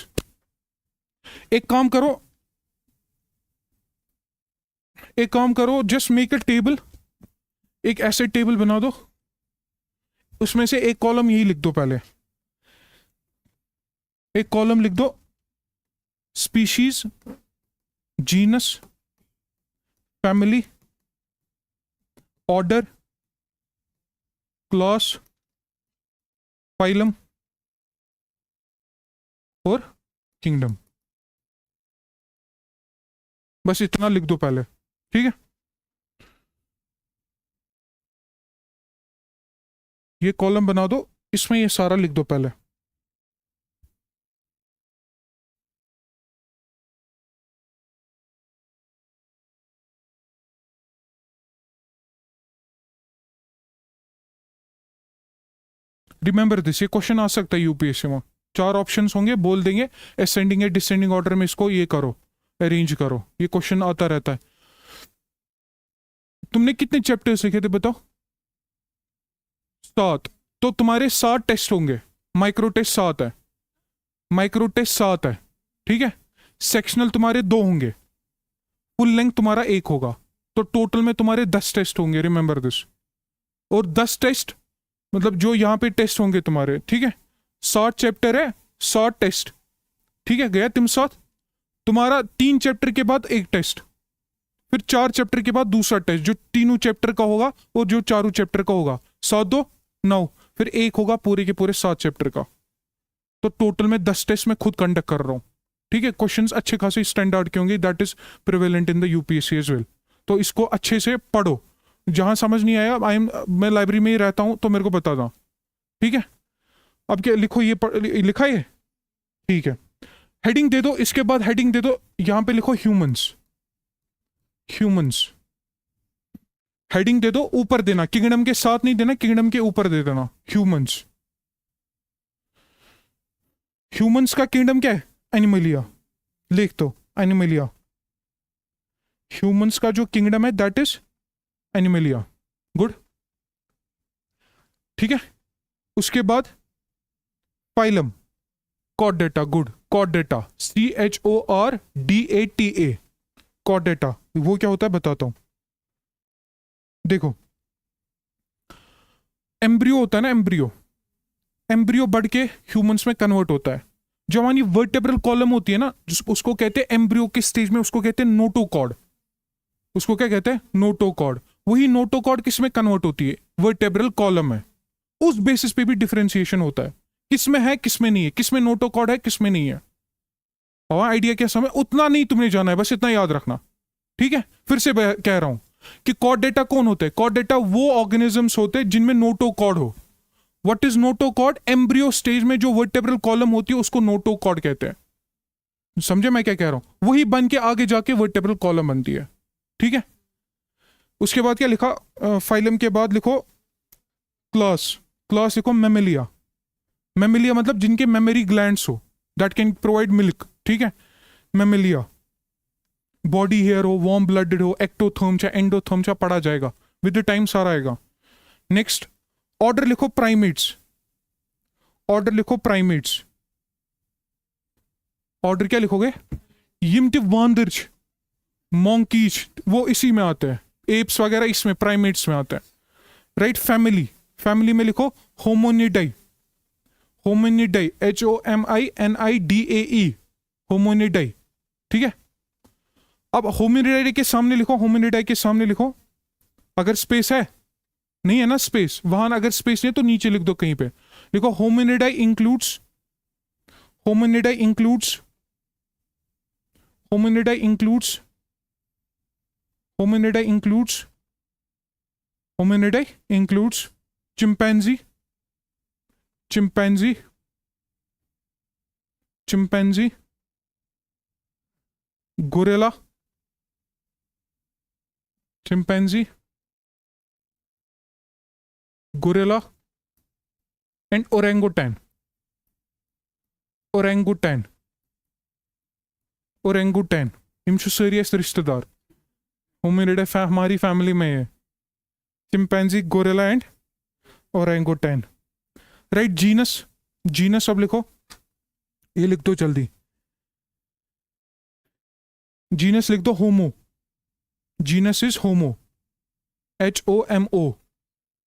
एक काम करो, जस्ट मेक अ टेबल, एक ऐसे टेबल बना दो, उसमें से एक कॉलम यही लिख दो पहले, एक कॉलम लिख दो species, genus, family, order, class, phylum और किंगडम। बस इतना लिख दो पहले, ठीक है। ये कॉलम बना दो, इसमें ये सारा लिख दो पहले। रिमेंबर दिस, ये क्वेश्चन आ सकता है यूपीएससी में। 4 ऑप्शंस होंगे, बोल देंगे असेंडिंग या डिसेंडिंग ऑर्डर में इसको ये करो, अरेंज करो, ये क्वेश्चन आता रहता है। तुमने कितने चैप्टर्स लिखे थे बताओ? 7। तो तुम्हारे 7 टेस्ट होंगे, माइक्रो टेस्ट 7 है, माइक्रो टेस्ट 7 है, ठीक है। सेक्शनल तुम्हारे 2 होंगे, फुल लेंथ तुम्हारा 1 होगा, तो टोटल में तुम्हारे 10 टेस्ट होंगे, रिमेंबर दिस। और 10 टेस्ट मतलब जो यहाँ पे टेस्ट होंगे तुम्हारे, ठीक है। 7 चैप्टर है, 7 टेस्ट, ठीक है। गया तुम 7, तुम्हारा 3 चैप्टर के बाद 1 टेस्ट, फिर 4 चैप्टर के बाद दूसरा टेस्ट जो तीनों चैप्टर का होगा और जो चारों चैप्टर का होगा, 7 2 9, फिर 1 होगा पूरे के पूरे 7 चैप्टर का। तो टोटल में 10 टेस्ट मैं खुद कंडक्ट कर रहा हूँ, ठीक है। क्वेश्चंस अच्छे खासे स्टैंडर्ड के होंगे, that is prevalent in the UPSC as well. तो इसको अच्छे से पढ़ो, जहां समझ नहीं आया मैं लाइब्रेरी में ही रहता हूं तो मेरे को बता दो, ठीक है। अब क्या लिखो, ये लिखा है, ठीक है। हेडिंग दे दो, इसके बाद हेडिंग दे दो, यहां पे लिखो ह्यूमंस, ह्यूमंस हेडिंग दे दो, ऊपर देना, किंगडम के साथ नहीं देना, किंगडम के ऊपर दे देना ह्यूमंस। ह्यूमंस का किंगडम क्या है? एनिमलिया, लिख दो एनिमलिया। ह्यूमंस का जो किंगडम है दैट इज एनिमलिया, गुड, ठीक है। उसके बाद phylum, Chordata, good, Chordata, CHORDATA, Chordata. वो क्या होता है बताता हूं, देखो एम्ब्रियो होता है ना, एम्ब्रियो, एम्ब्रियो बढ़ के ह्यूमंस में कन्वर्ट होता है। जो हमारी वर्टेब्रल कॉलम होती है ना, उसको कहते हैं एम्ब्रियो के स्टेज में, उसको कहते हैं नोटोकॉर्ड, उसको क्या कहते हैं? नोटोकॉर्ड। वही नोटोकॉर्ड किस में कन्वर्ट होती है? वर्टेब्रल कॉलम है। उस बेसिस पे भी डिफरेंशिएशन होता है, किसमें है किसमें नहीं है, किसमें नोटोकॉर्ड है किसमें नहीं है। और आइडिया क्या समझ, उतना नहीं तुमने जाना है, बस इतना याद रखना, ठीक है। फिर से कह रहा हूं कि कॉर्डेटा कौन होते हैं? कॉर्डेटा वो ऑर्गेनिजम्स होते हैं जिनमें नोटोकॉर्ड हो। What is notochord? Embryo stage में जो वर्टेब्रल कॉलम होती है उसको नोटोकॉर्ड कहते हैं। समझे मैं क्या कह रहा हूं? वही बन के आगे जाके वर्टेब्रल कॉलम बनती है, ठीक है। उसके बाद क्या लिखा? फाइलम के बाद लिखो क्लास, क्लास लिखो मेमेलिया। मेमेलिया मतलब जिनके मेमोरी ग्लैंड्स हो, दैट कैन प्रोवाइड मिल्क, ठीक है। मेमेलिया, बॉडी हेयर हो, वार्म ब्लडेड हो, एक्टोथर्म चाहे एंडोथर्म चाहे पढ़ा जाएगा, विद द टाइम सारा आएगा। नेक्स्ट ऑर्डर लिखो प्राइमेट्स, ऑर्डर लिखो प्राइमेट्स। ऑर्डर क्या लिखोगे? यिमटिव वांदर्च, मोंकीज, वो इसी में आते हैं, एप्स वगैरह इसमें प्राइमेट्स में आते हैं, राइट। फैमिली, फैमिली में लिखो होमोनिडाई, होमोनिडाई, HOMINIDAE, होमोनिडाई, ठीक है। अब होमिनिडाई के सामने लिखो, होमिनिडाई के सामने लिखो, अगर स्पेस है, नहीं है ना स्पेस, वहां अगर स्पेस नहीं है तो नीचे लिख दो कहीं पे, लिखो होमिनिडाई includes, hominidae includes hominidae includes hominidae includes hominidae includes chimpanzee chimpanzee chimpanzee gorilla chimpanzee gorilla and orangutan orangutan orangutan यम छु सारी अस रिश्तेदार होमिनिडे हमारी फैमिली में है chimpanzee gorilla and orangutan right genus genus अब लिखो ये लिख दो जल्दी जीनस लिख दो homo genus is homo HOMO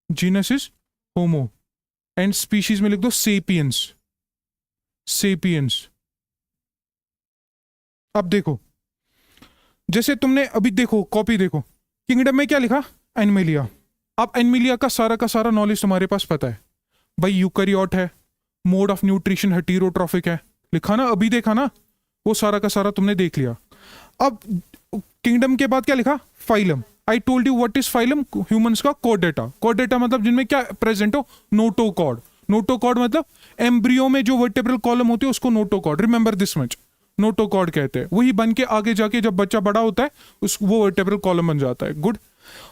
genus is homo and species में लिख दो सेपियंस सेपियंस अब देखो जैसे तुमने अभी देखो कॉपी देखो किंगडम में क्या लिखा एनिमलिया अब एनिमलिया का सारा नॉलेज तुम्हारे पास पता है भाई यूकैरियोट है मोड ऑफ न्यूट्रिशन हेटेरोट्रॉफिक है लिखा ना अभी देखा ना वो सारा का सारा तुमने देख लिया अब किंगडम के बाद क्या लिखा phylum I told you what is phylum humans का कोडेटा मतलब जिनमें क्या प्रेजेंट हो नोटोकॉर्ड नोटोकॉर्ड मतलब एम्ब्रियो में जो वर्टेब्रल कॉलम होती है उसको notochord remember this much notochord कहते हैं वही बन के आगे जाके जब बच्चा बड़ा होता है वो वर्टेब्रल कॉलम बन जाता है गुड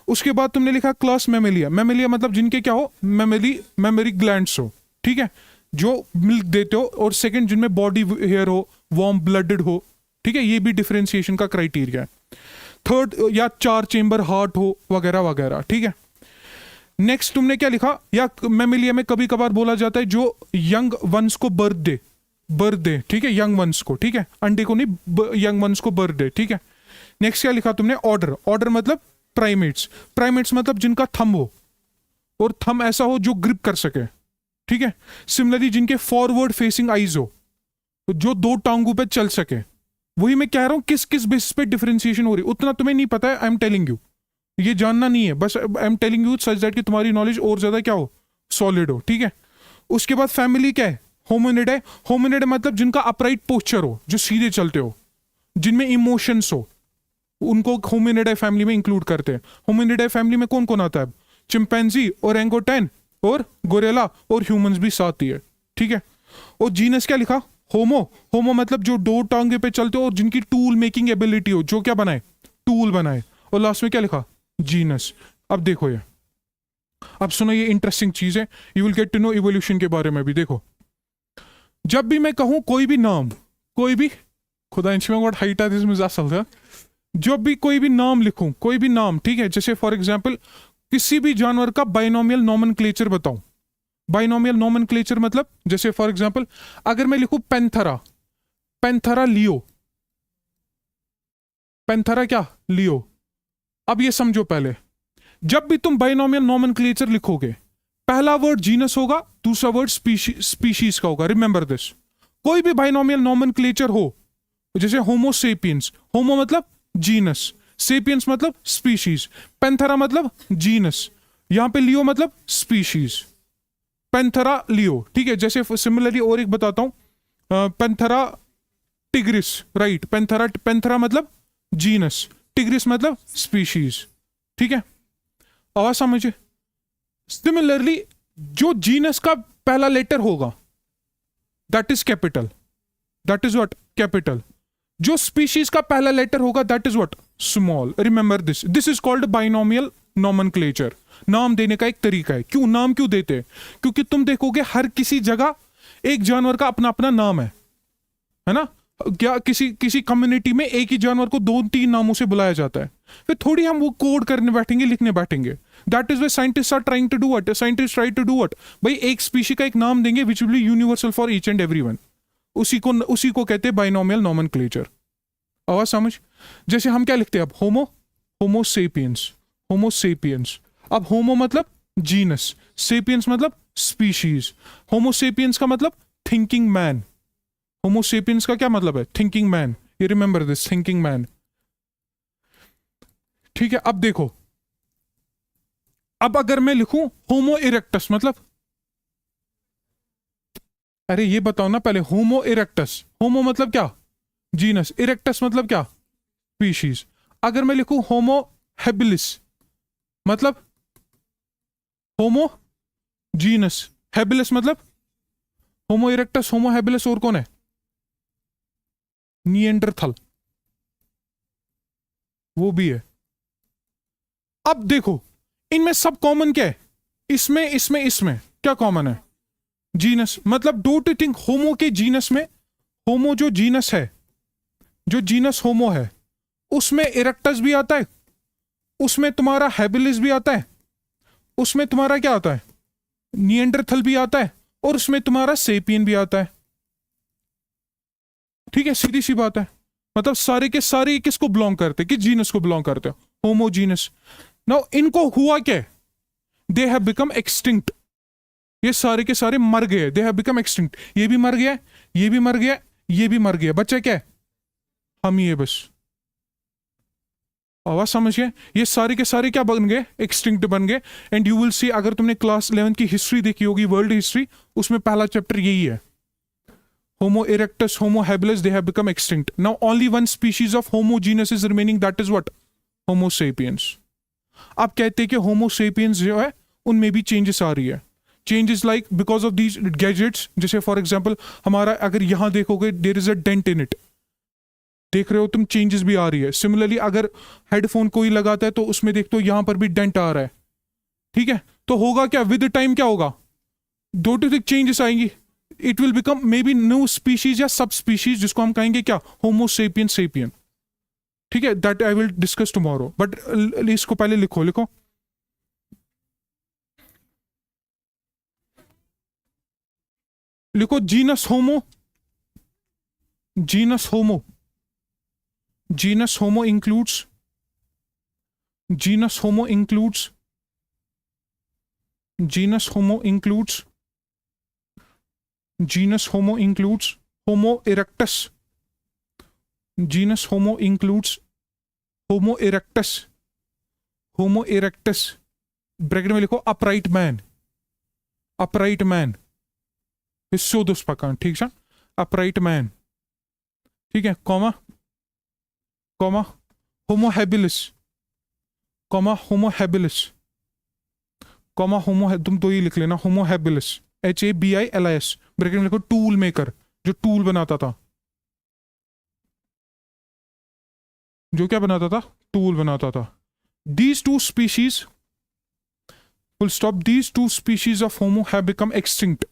उसके बाद तुमने लिखा क्लास मेमेलिया मेमेलिया मतलब जिनके क्या हो मेमोरी ग्लैंड्स हो ठीक है जो मिल्क देते हो और सेकंड जिनमें बॉडी हेयर हो वार्म ब्लडेड हो ठीक है ये भी डिफरेंशिएशन का क्राइटेरिया है थर्ड या 4 चेंबर हार्ट हो वगैरह वगैरह ठीक है नेक्स्ट तुमने क्या लिखा या मेमेलिया में कभी कभार बोला जाता है जो यंग वंस को बर्थ दे ठीक है यंग वंस को ठीक है अंडे को नहीं यंग वंस को बर्थ दे ठीक है नेक्स्ट क्या लिखा तुमने ऑर्डर मतलब प्राइमेट्स मतलब जिनका थंब हो और थंब ऐसा हो जो ग्रिप कर सके ठीक है सिमिलरली जिनके फॉरवर्ड फेसिंग आईज हो जो 2 टांगों पे चल सके वही मैं कह रहा हूं किस किस बेसिस पे डिफरेंशिएशन हो रही उतना तुम्हें नहीं पता है आई एम टेलिंग यू ये जानना नहीं है बस I am telling you such that कि तुम्हारी नॉलेज और ज्यादा क्या हो सॉलिड हो ठीक है उसके बाद फैमिली क्या है होमिनिडे मतलब जिनका अपराइट पोस्चर हो जो सीधे चलते हो जिनमें इमोशंस हो उनको होमिनिडे फैमिली में इंक्लूड करते हैं होमिनिडे फैमिली में कौन कौन आता है चिंपैंजी ओरेंगुटैन और गोरिल्ला और ह्यूमंस भी साथ ही है ठीक है और जीनस क्या लिखा होमो मतलब जो 2 टांगे पे चलते हो और जिनकी टूल मेकिंग एबिलिटी हो जो क्या बनाए टूल बनाए और लास्ट में क्या लिखा जीनस अब देखो ये अब सुनो ये इंटरेस्टिंग चीज है you will get to know evolution के बारे में भी देखो जब भी मैं कहूं कोई भी नाम कोई भी खुदा इंच हाइट आ दिस मजा जब भी कोई भी नाम लिखूं कोई भी नाम ठीक है जैसे फॉर एग्जाम्पल किसी भी जानवर का बाइनोमियल नोमेनक्लेचर बताऊं बाइनोमियल नोमेनक्लेचर मतलब जैसे फॉर एग्जाम्पल अगर मैं लिखूं पेंथरा लियो पेंथरा क्या लियो अब ये समझो पहले जब भी तुम बाइनोमियल नोमेनक्लेचर लिखोगे पहला वर्ड जीनस होगा दूसरा वर्ड स्पीशीज का होगा रिमेंबर दिस कोई भी बाइनोमियल नोमेनक्लेचर हो जैसे होमो सेपियंस होमो मतलब जीनस सेपियंस मतलब स्पीशीज पेंथरा मतलब जीनस यहां पे लियो मतलब स्पीशीज पेंथरा लियो ठीक है जैसे सिमिलरली और एक बताता हूं पेंथरा टिग्रिस राइट पेंथरा मतलब जीनस टिग्रिस मतलब स्पीशीज ठीक है आवाज समझे सिमिलरली जो जीनस का पहला लेटर होगा that is capital that is what capital जो स्पीशीज का पहला लेटर होगा that is what small remember this is called binomial nomenclature नाम देने का एक तरीका है क्यों नाम क्यों देते हैं क्योंकि तुम देखोगे हर किसी जगह एक जानवर का अपना अपना नाम है ना क्या किसी कम्युनिटी में एक ही जानवर को 2-3 नामों से बुलाया जाता है फिर थोड़ी हम वो कोड करने बैठेंगे लिखने बैठेंगे that is why scientist are trying to do what scientist try to do what भाई एक स्पीशी का एक नाम देंगे which will be universal for each and everyone उसी को कहते हैं बाइनोमियल नोमेनक्लेचर आवाज समझ जैसे हम क्या लिखते हैं अब होमो सेपियंस अब होमो मतलब जीनस सेपियंस मतलब स्पीशीज होमो सेपियंस का मतलब थिंकिंग मैन होमो सेपियंस का क्या मतलब है थिंकिंग मैन ये रिमेंबर दिस थिंकिंग मैन ठीक है अब देखो अब अगर मैं लिखूं होमो इरेक्टस मतलब अरे ये बताओ ना पहले, होमो इरेक्टस, होमो मतलब क्या? जीनस, इरेक्टस मतलब क्या? स्पीशीज। अगर मैं लिखूं होमो हैबिलिस मतलब होमो जीनस, हैबिलिस मतलब होमो इरेक्टस, होमो हैबिलिस, और कौन है? निएंडरथल, वो भी है। अब देखो इनमें सब कॉमन क्या है? इसमें इसमें इसमें क्या कॉमन है? जीनस। मतलब डोंट यू थिंक होमो के जीनस में, होमो जो जीनस है, जो जीनस होमो है, उसमें इरेक्टस भी आता है, उसमें तुम्हारा हैबिलिस भी आता है, उसमें तुम्हारा क्या आता है? निएंडरथल भी आता है, और उसमें तुम्हारा सेपियन भी आता है। ठीक है, सीधी सी बात है। मतलब सारे के सारे किसको बिलोंग करते, किस जीनस को बिलोंग करते हो? होमोजीनस। नाउ इनको हुआ क्या? They have become extinct. ये सारे के सारे मर गए, दे हैव बिकम एक्सटिंक्ट। ये भी मर गया, ये भी मर गया, ये भी मर गया, बच्चा क्या है? हम ही है बस। आवाज समझ गए? ये सारे के सारे क्या बन गए? एक्सटिंक्ट बन गए। एंड यू विल सी, अगर तुमने क्लास 11 की हिस्ट्री देखी होगी, वर्ल्ड हिस्ट्री, उसमें पहला चैप्टर यही है। Homo erectus, Homo habilis, they have become extinct. Now only one species of Homo genus is remaining, that is what? Homo sapiens. आप कहते हैं कि Homo sapiens जो है उनमें भी चेंजेस आ रही है। Changes like because of these gadgets, जैसे फॉर एग्जाम्पल हमारा अगर यहां देखोगे there is a dent in it, देख रहे हो तुम, चेंजेस भी आ रही है। सिमिलरली अगर हेडफोन कोई लगाता है तो उसमें देखते हो यहां पर भी डेंट आ रहा है। ठीक है, तो होगा क्या विद टाइम? क्या होगा? दो टू चेंजेस आएंगी। It will become may be new species या सब स्पीशीज, जिसको हम कहेंगे क्या? होमो सेपियन सेपियन। ठीक है, that I will discuss tomorrow, but इसको पहले लिखो, लिखो। लिखो जीनस होमो, जीनस होमो, जीनस होमो इंक्लूड्स, जीनस होमो इंक्लूड्स, जीनस होमो includes, genus homo includes homo erectus, genus homo includes homo erectus, homo erectus, bracket में लिखो अपराइट मैन, अपराइट मैन, विश्वदुष्पकान, ठीक है, upright man. ठीक है, comma comma Homo habilis, comma Homo habilis, comma होमो, तुम तो ये लिख लेना होमो हैबिलिस, HABILIS, ब्रैकेट में लिखो टूल मेकर, जो टूल बनाता था, जो क्या बनाता था? टूल बनाता था। These two species, full stop, these two species of Homo have become extinct.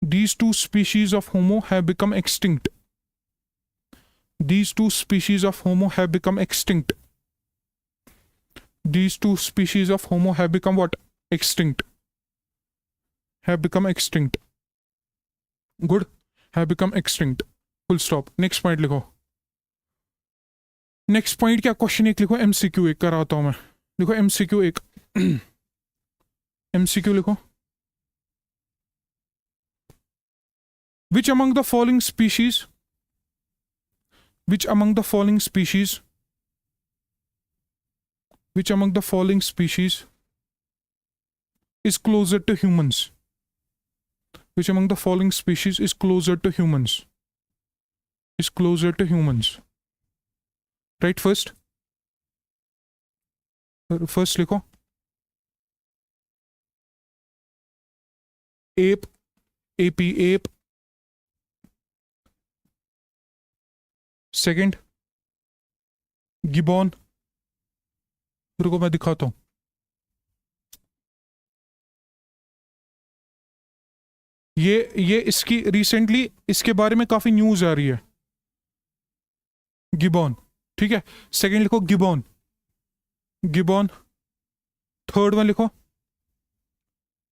These two species of Homo have become extinct. These two species of Homo have become extinct. These two species of Homo have become what? Extinct. Have become extinct. Good. Have become extinct. Full stop. Next point लिखो। Next point क्या? Question एक लिखो, MCQ एक कराता हूं मैं। लिखो MCQ एक, MCQ लिखो। Which among the following species, which among the following species, which among the following species is closer to humans? Which among the following species is closer to humans? Is closer to humans? Right, first लिखो ape, AP, ape. Second gibbon, रुको मैं दिखाता हूं। ये इसकी recently इसके बारे में काफी न्यूज आ रही है, गिबॉन। ठीक है, सेकंड लिखो गिबॉन, गिबॉन। थर्ड वन लिखो,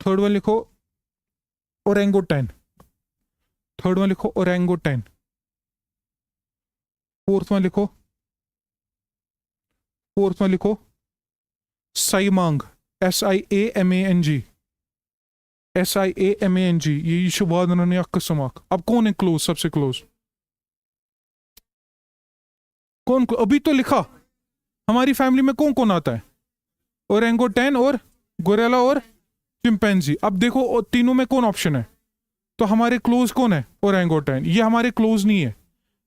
थर्ड वन लिखो ओरेंगोटैन, थर्ड वन लिखो ओरेंगोटैन। फोर्थ वन लिखो, फोर्थ वन लिखो साइमांग, SIAMANG, SIAMANG। ये शुभादन अक्समाक। अब कौन है क्लोज, सबसे क्लोज? कौन? अभी तो लिखा हमारी फैमिली में कौन कौन आता है? ओरेंगोटैन और गोरेला और चिंपैंजी। अब देखो तीनों में कौन ऑप्शन है? तो हमारे क्लोज कौन है? ओरेंगोटैन। ये हमारे क्लोज नहीं है,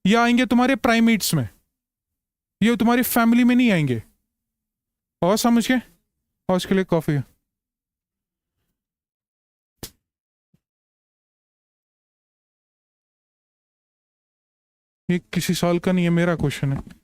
ये आएंगे तुम्हारे प्राइमेट्स में, ये तुम्हारी फैमिली में नहीं आएंगे। और समझ के, और उसके लिए कॉफी। ये किसी साल का नहीं है, मेरा क्वेश्चन है।